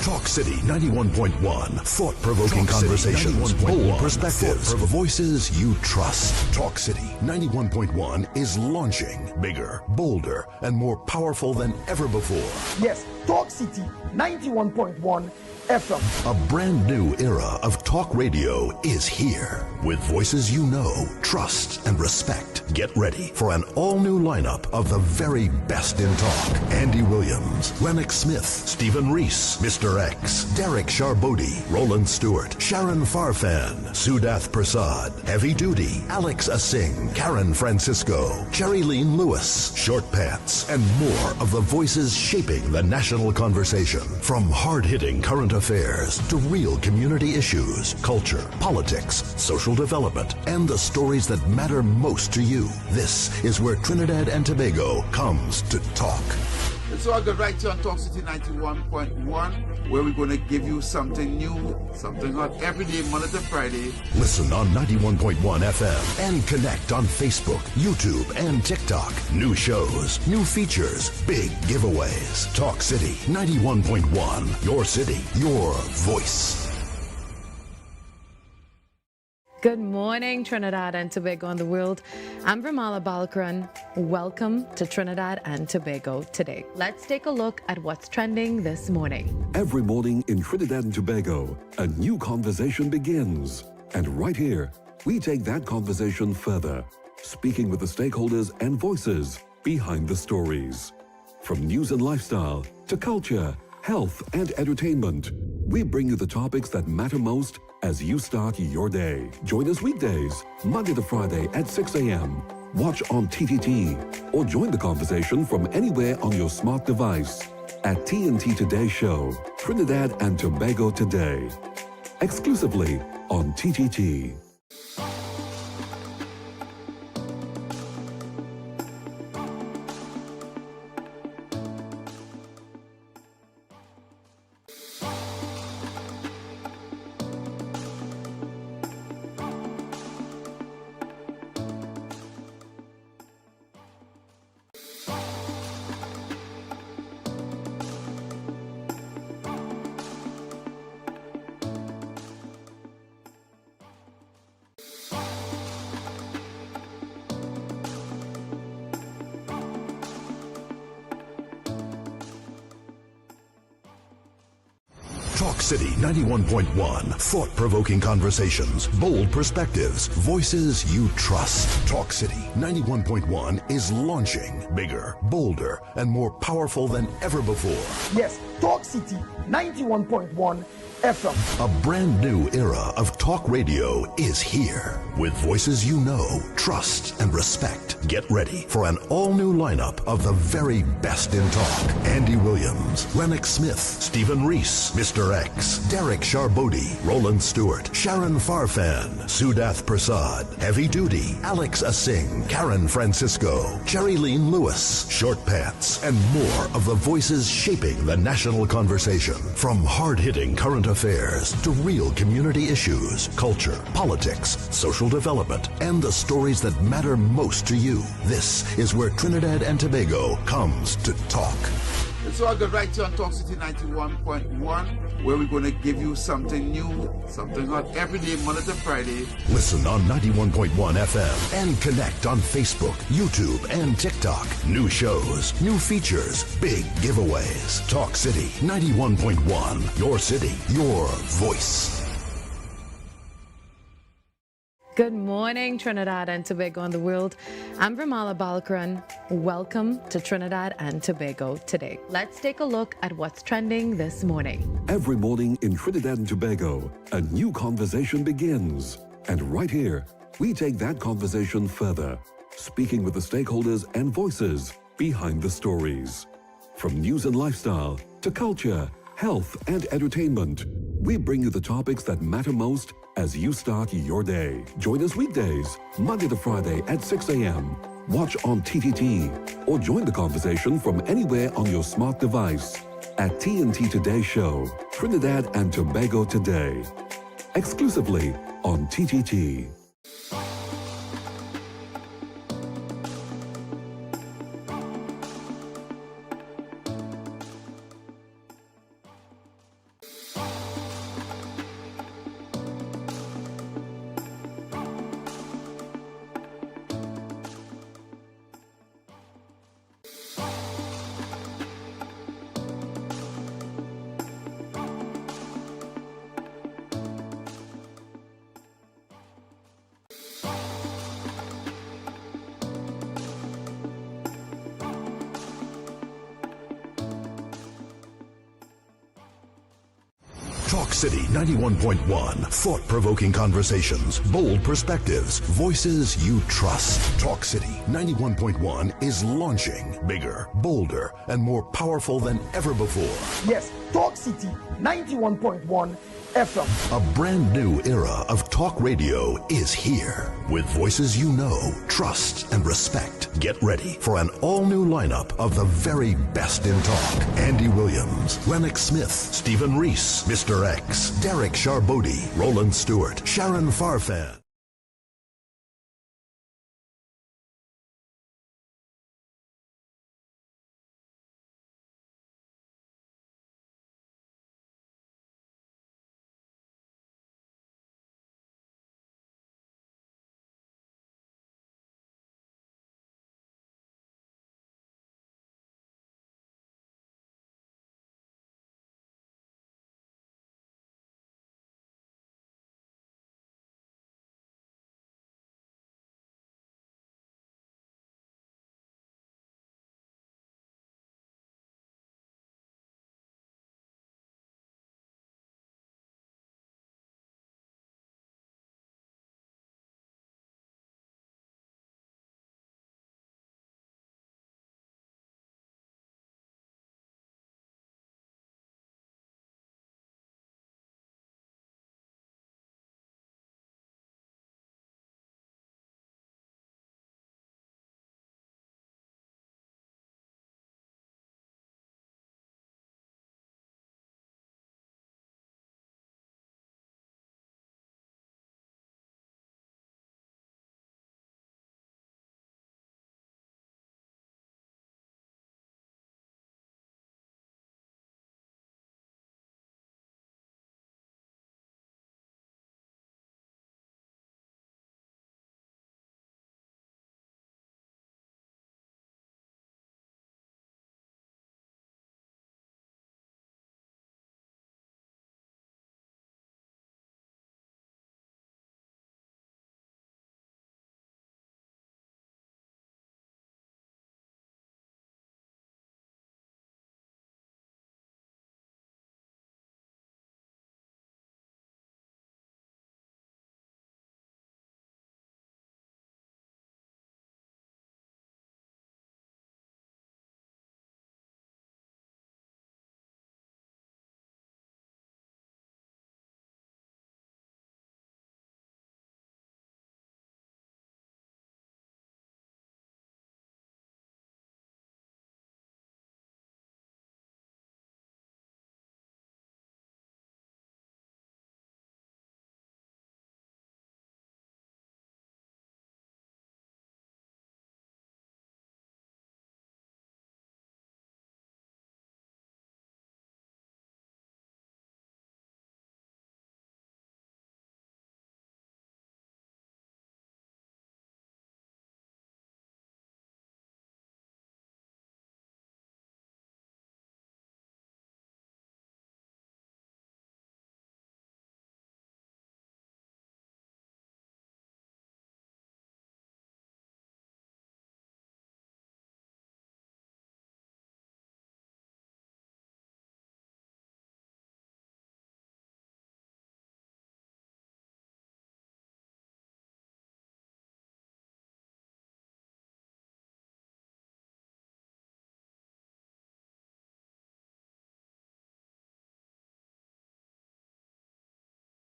Talk City 91.1. Thought-provoking conversations, bold perspectives, voices you trust. Talk City 91.1 is launching bigger, bolder, and more powerful than ever before. Yes, Talk City 91.1 FM. A brand new era of talk radio is here. With voices you know, trust, and respect. Get ready for an all-new lineup of the very best in talk. Andy Williams, Lennox Smith, Stephen Reese, Mr. X, Derek Charbodi, Roland Stewart, Sharon Farfan, Sudath Prasad, Heavy Duty, Alex Asing, Karen Francisco, Cherry Lean Lewis, Short Pants, and more of the voices shaping the national conversation. From hard-hitting current affairs to real community issues, culture, politics, social development, and the stories that matter most to you. This is where Trinidad and Tobago comes to talk. It's all good right here on Talk City 91.1, where we're going to give you something new, something hot every day, Monday to Friday. Listen on 91.1 FM and connect on Facebook, YouTube, and TikTok. New shows, new features, big giveaways. Talk City 91.1. Your city, your voice. Good morning, Trinidad and Tobago and the world. I'm Ramala Balkaran. Welcome to Trinidad and Tobago today. Let's take a look at what's trending this morning. Every morning in Trinidad and Tobago, a new conversation begins. And right here, we take that conversation further, speaking with the stakeholders and voices behind the stories. From news and lifestyle to culture, health, and entertainment, we bring you the topics that matter most as you start your day. Join us weekdays, Monday to Friday at 6 a.m. Watch on TTT or join the conversation from anywhere on your smart device at TNT Today Show, Trinidad and Tobago Today, exclusively on TTT. Talk City 91.1. Thought-provoking conversations, bold perspectives, voices you trust. Talk City 91.1 is launching bigger, bolder, and more powerful than ever before. Yes, Talk City 91.1 FM. A brand new era of talk radio is here. With voices you know, trust, and respect. Get ready for an all-new lineup of the very best in talk. Andy Williams, Lennox Smith, Stephen Reese, Mr. X, Derek Charbodi, Roland Stewart, Sharon Farfan, Sudath Prasad, Heavy Duty, Alex Asing, Karen Francisco, Cherry-Leen Lewis, Short Pants, and more of the voices shaping the national conversation. From hard-hitting current affairs to real community issues, culture, politics, social development, and the stories that matter most to you. This is where Trinidad and Tobago comes to talk. It's all good right here on Talk City 91.1, where we're going to give you something new, something hot every day, Monday to Friday. Listen on 91.1 FM and connect on Facebook, YouTube, and TikTok. New shows, new features, big giveaways. Talk City 91.1. Your city, your voice. Good morning, Trinidad and Tobago and the world. I'm Ramala Balkaran. Welcome to Trinidad and Tobago today. Let's take a look at what's trending this morning. Every morning in Trinidad and Tobago, a new conversation begins. And right here, we take that conversation further, speaking with the stakeholders and voices behind the stories. From news and lifestyle to culture, health, and entertainment, we bring you the topics that matter most as you start your day. Join us weekdays, Monday to Friday at 6 a.m. Watch on TTT or join the conversation from anywhere on your smart device at TNT Today Show, Trinidad and Tobago Today, exclusively on TTT. Talk City 91.1. Thought-provoking conversations, bold perspectives, voices you trust. Talk City 91.1 is launching bigger, bolder, and more powerful than ever before. Yes, Talk City 91.1 FM. A brand new era of talk radio is here. With voices you know, trust, and respect. Get ready for an all-new lineup of the very best in talk. Andy Williams, Lennox Smith, Stephen Reese, Mr. X, Derek Charbodi, Roland Stewart, Sharon Farfan.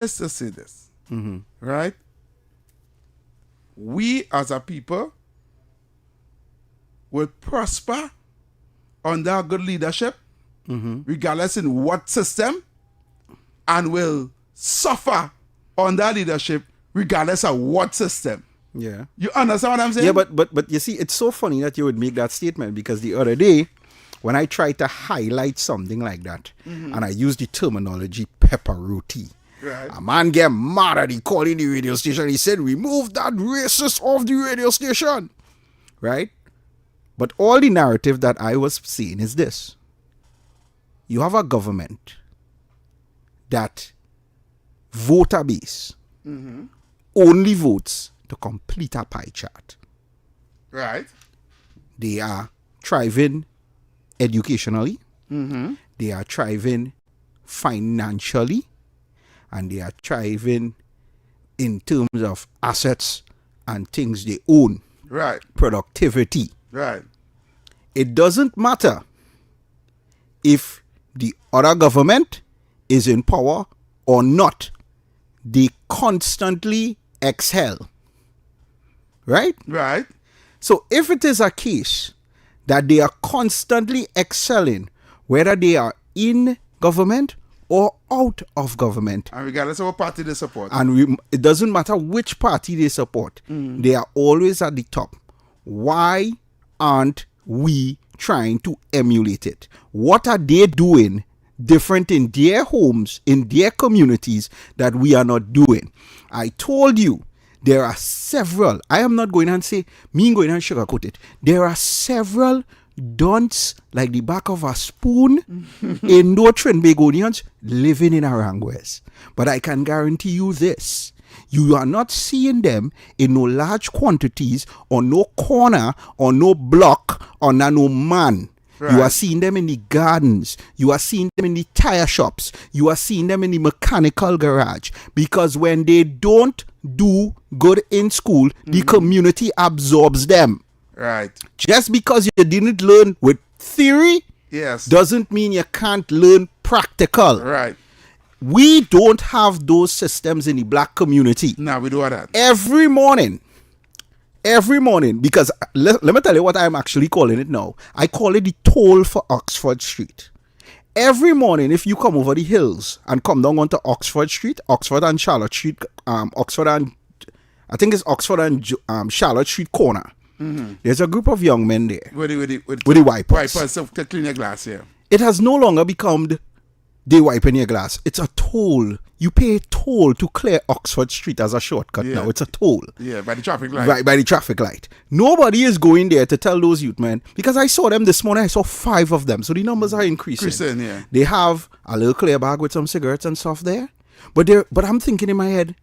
Let's just say this, right? We as a people will prosper under good leadership, regardless in what system, and will suffer under leadership regardless of what system. Yeah. You understand what I'm saying? Yeah, but you see, it's so funny that you would make that statement, because the other day, when I tried to highlight something like that, and I used the terminology pepperoti, right, a man get mad at the calling the radio station. He said, remove that racist off the radio station. Right? But all the narrative that I was seeing is this. You have a government that voter base only votes to complete a pie chart. Right. They are thriving educationally. They are thriving financially, and they are thriving in terms of assets and things they own. Right. Productivity. Right. It doesn't matter if the other government is in power or not. They constantly excel. Right? Right. So if it is a case that they are constantly excelling, whether they are in government or out of government, And regardless of what party they support. and it doesn't matter which party they support, they are always at the top. Why aren't we trying to emulate it? What are they doing different in their homes, in their communities, that we are not doing? I told you, there are several. I am not going and say, me going and sugarcoat it. There are several don'ts like the back of a spoon in no Trinbagonians living in Aranguez. But I can guarantee you this. You are not seeing them in no large quantities or no corner or no block or no man. Right. You are seeing them in the gardens. You are seeing them in the tire shops. You are seeing them in the mechanical garage. Because when they don't do good in school, the community absorbs them. Right. Just because you didn't learn with theory, Yes. doesn't mean you can't learn practical. Right. We don't have those systems in the black community. No, we do that. Every morning, because let me tell you what I'm actually calling it now. I call it the toll for Oxford Street. Every morning, if you come over the hills and come down onto Oxford Street, Oxford and Charlotte Street, Oxford and Charlotte Street corner, there's a group of young men there With the wipers. Wipers to clean your glass, yeah. It has no longer become they wiping your glass. It's a toll. You pay a toll to clear Oxford Street as a shortcut now. It's a toll. Yeah, by the traffic light. Right, by the traffic light. Nobody is going there to tell those youth men, because I saw them this morning. I saw 5 of them. So the numbers are increasing. Yeah. They have a little clear bag with some cigarettes and stuff there. But I'm thinking in my head,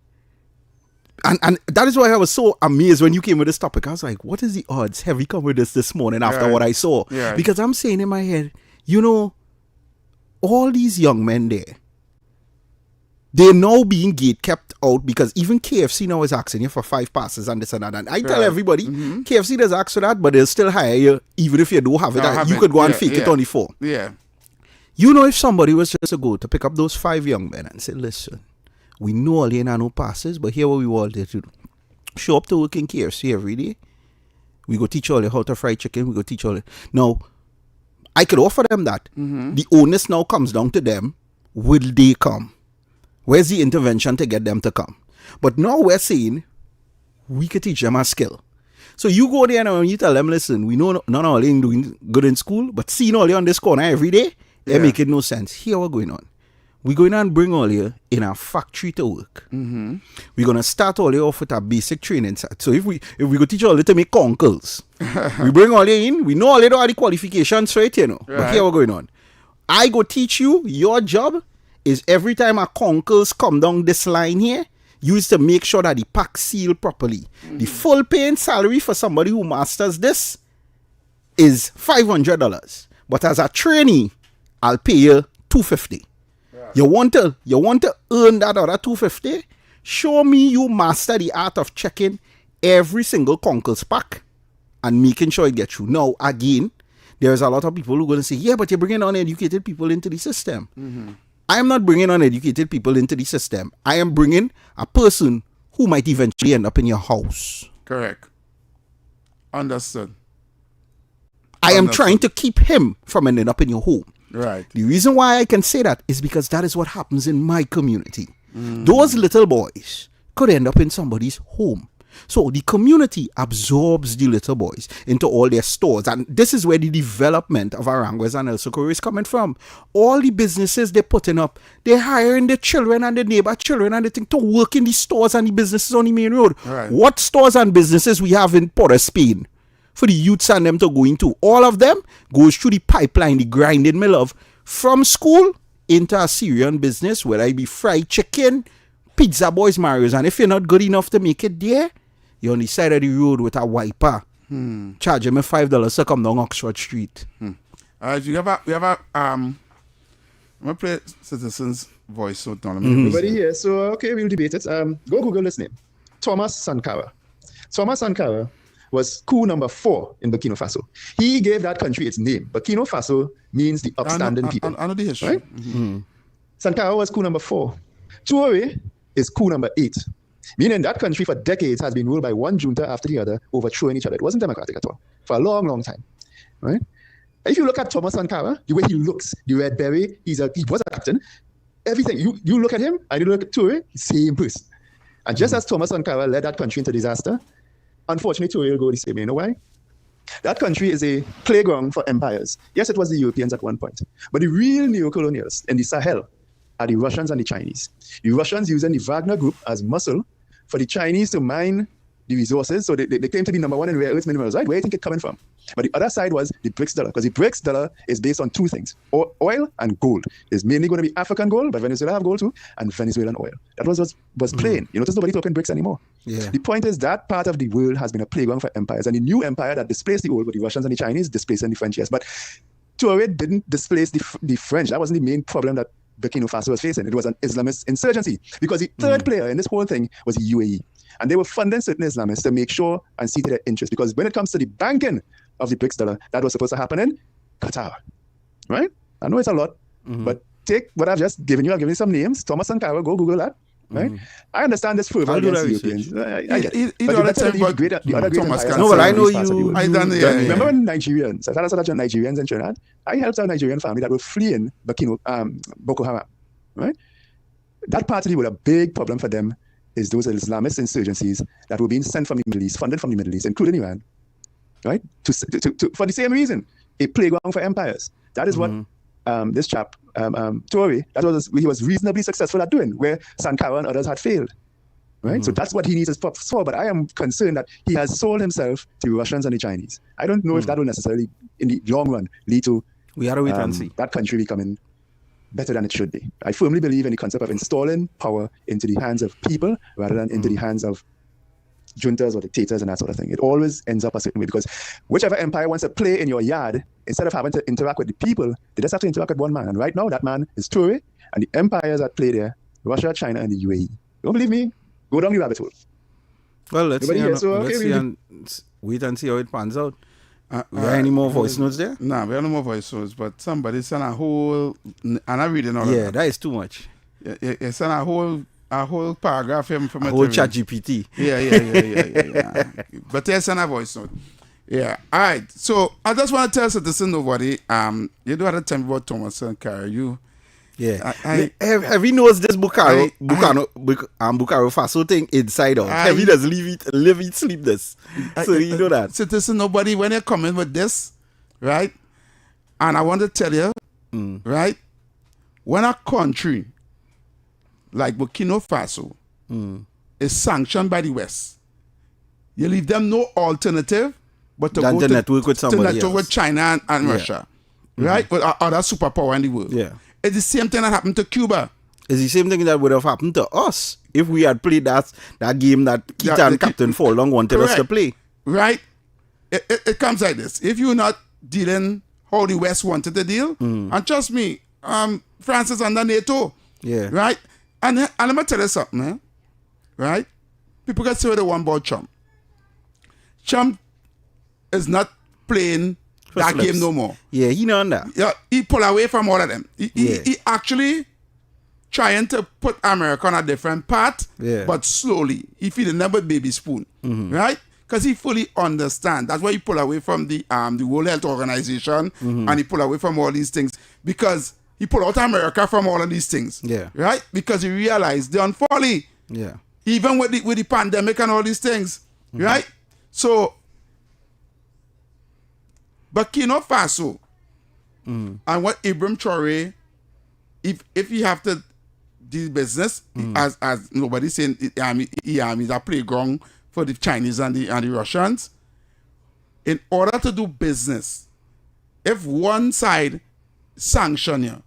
and that is why I was so amazed when you came with this topic. I was like, what is the odds? Have we come with this morning after Right. what I saw? Yeah. Because I'm saying in my head, all these young men there, they're now being gate kept out, because even KFC now is asking you for 5 passes and this and that. And I tell Right. everybody, KFC does ask for that, but they'll still hire you even if you don't have it. Don't have You it. could go and Yeah, fake it yeah. on the phone. Yeah. If somebody was just to go to pick up those 5 young men and say, listen, we know all you no passes, but here what we all did to do. Show up to work in KFC every day. We go teach all you how to fry chicken. We go teach all you. Now, I could offer them that. The onus now comes down to them. Will they come? Where's the intervention to get them to come? But now we're saying we could teach them a skill. So you go there and you tell them, listen, we know none of all ain't doing good in school, but seeing all you on this corner every day, it make it no sense. Here what's going on. We're going to and bring all you in a factory to work. We're going to start all you off with a basic training set. So if we go teach all you to make conkles, we bring all you in, we know all you don't have the qualifications for it, But Right. here what's going on. I go teach you, your job is every time a conkles come down this line here, you is to make sure that the pack seal properly. The full paying salary for somebody who masters this is $500. But as a trainee, I'll pay you $250. You want to earn that other $250? Show me you master the art of checking every single conkles pack and making sure it gets through. Now, again, there's a lot of people who are going to say, yeah, but you're bringing uneducated people into the system. I am not bringing uneducated people into the system. I am bringing a person who might eventually end up in your house. Correct. Understood. I am trying to keep him from ending up in your home. Right. The reason why I can say that is because that is what happens in my community. Those little boys could end up in somebody's home. So the community absorbs the little boys into all their stores. And this is where the development of Aranguez and El Socorro is coming from. All the businesses they're putting up, they're hiring the children and the neighbor children and the thing to work in the stores and the businesses on the main road. Right. What stores and businesses we have in Port of Spain for the youths and them to go into? All of them goes through the pipeline, the grinding mill of from school into a Syrian business, whether it be fried chicken, pizza boys, Marios. And if you're not good enough to make it there, you're on the side of the road with a wiper. Charging me $5 to come down Oxford Street. We have I'm going to play Citizen's voice note now. Everybody here, so okay, we'll debate it. Go Google this name. Thomas Sankara. Thomas Sankara was coup number 4 in Burkina Faso. He gave that country its name. Burkina Faso means the upstanding people. I know the history. Right? Sankara was coup number 4. Toure is coup number 8. Meaning that country for decades has been ruled by one junta after the other, overthrowing each other. It wasn't democratic at all for a long, long time. Right? If you look at Thomas Sankara, the way he looks, the red beret, he was a captain. Everything. You look at him and you look at Toure, same person. And just as Thomas Sankara led that country into disaster, unfortunately, Toure will go the same way. You know why? That country is a playground for empires. Yes, it was the Europeans at one point. But the real neocolonials in the Sahel are the Russians and the Chinese. The Russians using the Wagner Group as muscle for the Chinese to mine the resources. So they claim to be number 1 in rare earth minerals, right? Where do you think it's coming from? But the other side was the BRICS dollar, because the BRICS dollar is based on 2 things, oil and gold. It's mainly going to be African gold, but Venezuela have gold too, and Venezuelan oil. That was plain. You notice nobody talking BRICS anymore. Yeah. The point is that part of the world has been a playground for empires, and the new empire that displaced the old with the Russians and the Chinese displacing the French, yes. But Toure didn't displace the French. That wasn't the main problem that Burkina Faso was facing. It was an Islamist insurgency, because the third player in this whole thing was the UAE. And they were funding certain Islamists to make sure and see to their interest, because when it comes to the banking of the BRICS dollar, that was supposed to happen in Qatar, right? I know it's a lot, but take what I've just given you. I've given you some names. Thomas Sankara, go Google that, right? I understand this fervor against Europeans. I get it. But you better believe the other great empires. No, but I know you. Remember when Nigerians, I thought Nigerians in Trinidad? I helped a Nigerian family that were fleeing Boko Haram, right? That part of the world, a big problem for them is those Islamist insurgencies that were being sent from the Middle East, funded from the Middle East, including Iran, right? For the same reason, a playground for empires. That is what this chap, Toure, he was reasonably successful at doing, where Sankara and others had failed, right? So that's what he needs to stop for. But I am concerned that he has sold himself to the Russians and the Chinese. I don't know if that will necessarily, in the long run, lead to we gotta wait and see that country becoming better than it should be. I firmly believe in the concept of installing power into the hands of people rather than into the hands of juntas or dictators and that sort of thing. It always ends up a certain way, because whichever empire wants to play in your yard, instead of having to interact with the people, they just have to interact with one man. And right now, that man is Toure, and the empires that play there, Russia, China, and the UAE. Don't believe me? Go down the rabbit hole. Well, let's see wait and see how it pans out. We have any more voice notes there? No, we have no more voice notes, but somebody sent a whole, and I'm reading all of that is too much. It sent a whole paragraph from a whole chat GPT. Yeah. But they sent a voice note. Yeah. All right. So I just want to tell Citizen nobody, you do have to tell me about Thomas Sankara. Heavy knows this Bukaro Faso thing inside out. Heavy does live it, sleep this. So you know that. Citizen nobody, when you come in with this, right? And I want to tell you, right? When a country like Burkina Faso is sanctioned by the West, you leave them no alternative but to go network with somebody else. With China and Russia, right? With other superpower in the world. Yeah. It's the same thing that happened to Cuba. It's the same thing that would have happened to us if we had played that game that Kita and Captain Forlong wanted us to play. Right? It comes like this. If you're not dealing how the West wanted to deal, and trust me, France is under NATO. Yeah. Right? And let me tell you something, right? People can say what they want about Trump. Trump is not playing that game no more. Yeah, he know that. Yeah, he pull away from all of them. He actually trying to put America on a different path, but slowly. He feeding them with baby spoon, right? Because he fully understands. That's why he pull away from the World Health Organization, and he pull away from all these things, because he pull out America from all of these things. Yeah. Right? Because he realized the unfolly. Yeah. Even with the pandemic and all these things. Right? So Burkina Faso and what Ibrahim Traore, if he have to do business, as nobody's saying, he is a playground for the Chinese and the Russians. In order to do business, if one side sanction you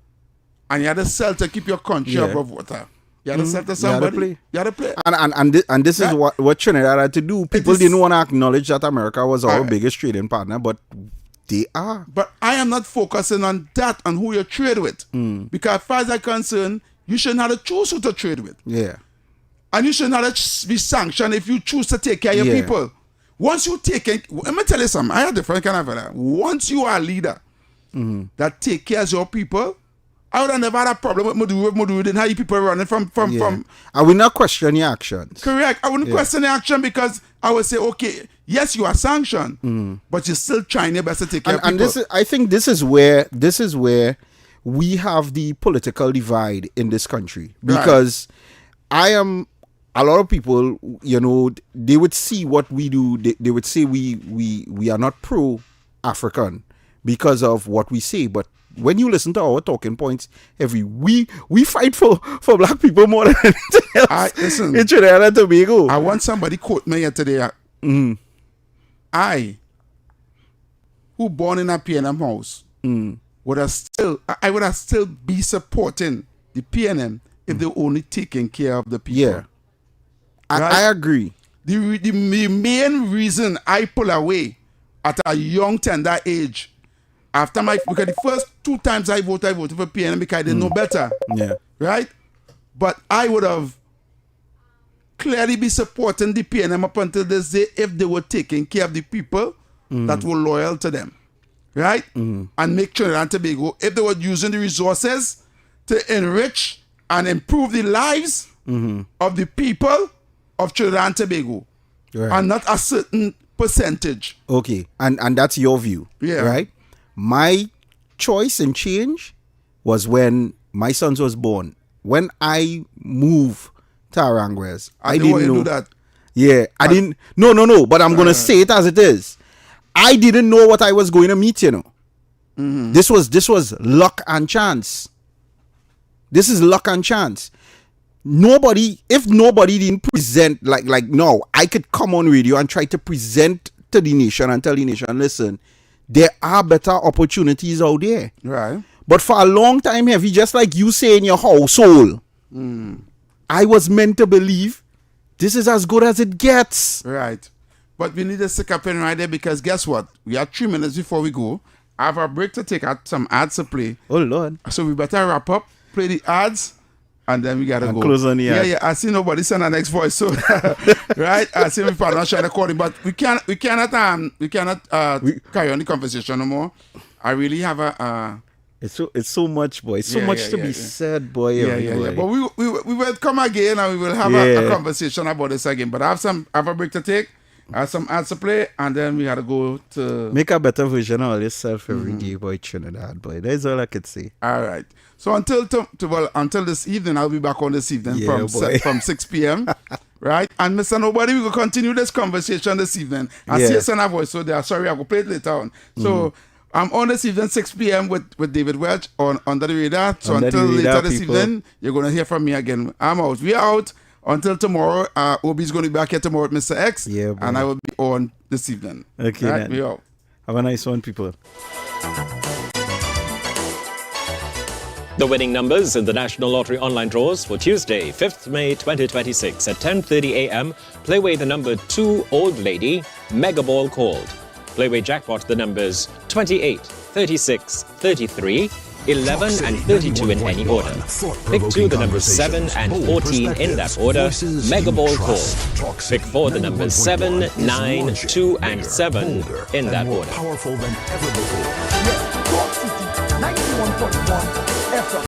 and you have to sell to keep your country above water, you have to sell to somebody. You have to play. And this is what Trinidad had to do. People didn't want to acknowledge that America was our biggest trading partner, but They are. But I am not focusing on that, on who you trade with. Because as far as I'm concerned, you shouldn't have to choose who to trade with. Yeah. And you shouldn't have to be sanctioned if you choose to take care of your people. Once you take it, let me tell you something. I have a different kind of that. Once you are a leader that take care of your people, I would have never had a problem with Mudu didn't have people running from. I will not question your actions. Correct. I wouldn't question the action because I would say, okay, yes, you are sanctioned, but you're still trying your best to take care of people. And I think this is where we have the political divide in this country. Because a lot of people, you know, they would see what we do. They would say we are not pro-African because of what we say. But when you listen to our talking points, we fight for black people more than anything else. Listen, in Trinidad and Tobago. I want somebody quote me yesterday. I, who born in a PNM house, would have still be supporting the PNM if they were only taking care of the people. Yeah. I agree. The main reason I pull away at a young, tender age, because the first 2 times I voted for PNM because I didn't know better. Yeah. Right? But I would have clearly be supporting the PNM up until this day if they were taking care of the people that were loyal to them. Right? And make Trinidad and Tobago, if they were using the resources to enrich and improve the lives of the people of Trinidad and Tobago, and not a certain percentage. Okay, and that's your view, right? My choice and change was when my son was born. When I moved to Aranguez, I didn't know that. Yeah, I didn't. No. But I'm gonna say it as it is. I didn't know what I was going to meet. You know, this was luck and chance. This is luck and chance. If nobody didn't present like no, I could come on radio and try to present to the nation and tell the nation, listen, there are better opportunities out there. Right. But for a long time, Heavy, just like you say in your household, I was meant to believe this is as good as it gets. Right. But we need to stick up in right there because guess what? We have 3 minutes before we go. I have a break to take out some ads to play. Oh, Lord. So we better wrap up, play the ads, and then we gotta go. Close on the ads. Yeah. I see nobody send our next voice, so right. I see if I'm not trying to call him, but we cannot carry on the conversation no more. I really have a. It's so much, boy. So much to be said, boy. Yeah. But we will come again and we will have a conversation about this again. But I have a break to take. I have some ads to play, and then we had to go to make a better version of yourself every day, boy. Trinidad, boy. That's all I could say. All right. So until this evening, I'll be back on this evening from 6 p.m. Right? And Mr. Nobody, we will continue this conversation this evening. I see a son of voice, so they are sorry, I will play it later on. So I'm on this evening 6 p.m. with David Welch on Under the Radar. So until later this evening, you're gonna hear from me again. I'm out. We are out. Until tomorrow, Obi's going to be back here tomorrow with Mr. X. Yeah, boy. And I will be on this evening. Okay, right, we out. Have a nice one, people. The winning numbers in the National Lottery online draws for Tuesday, 5th May 2026 at 10:30 a.m. Playway the number 2 Old Lady, Mega Ball called. Playway jackpot the numbers 28, 36, 33, 11 and 32 in any order. Pick 2 the numbers 7 and 14 in that order. Mega Ball called. Pick 4 the numbers 7, 9, 2 and 7 in that order. Powerful than ever before. Yes, Talk City 91.1 FM.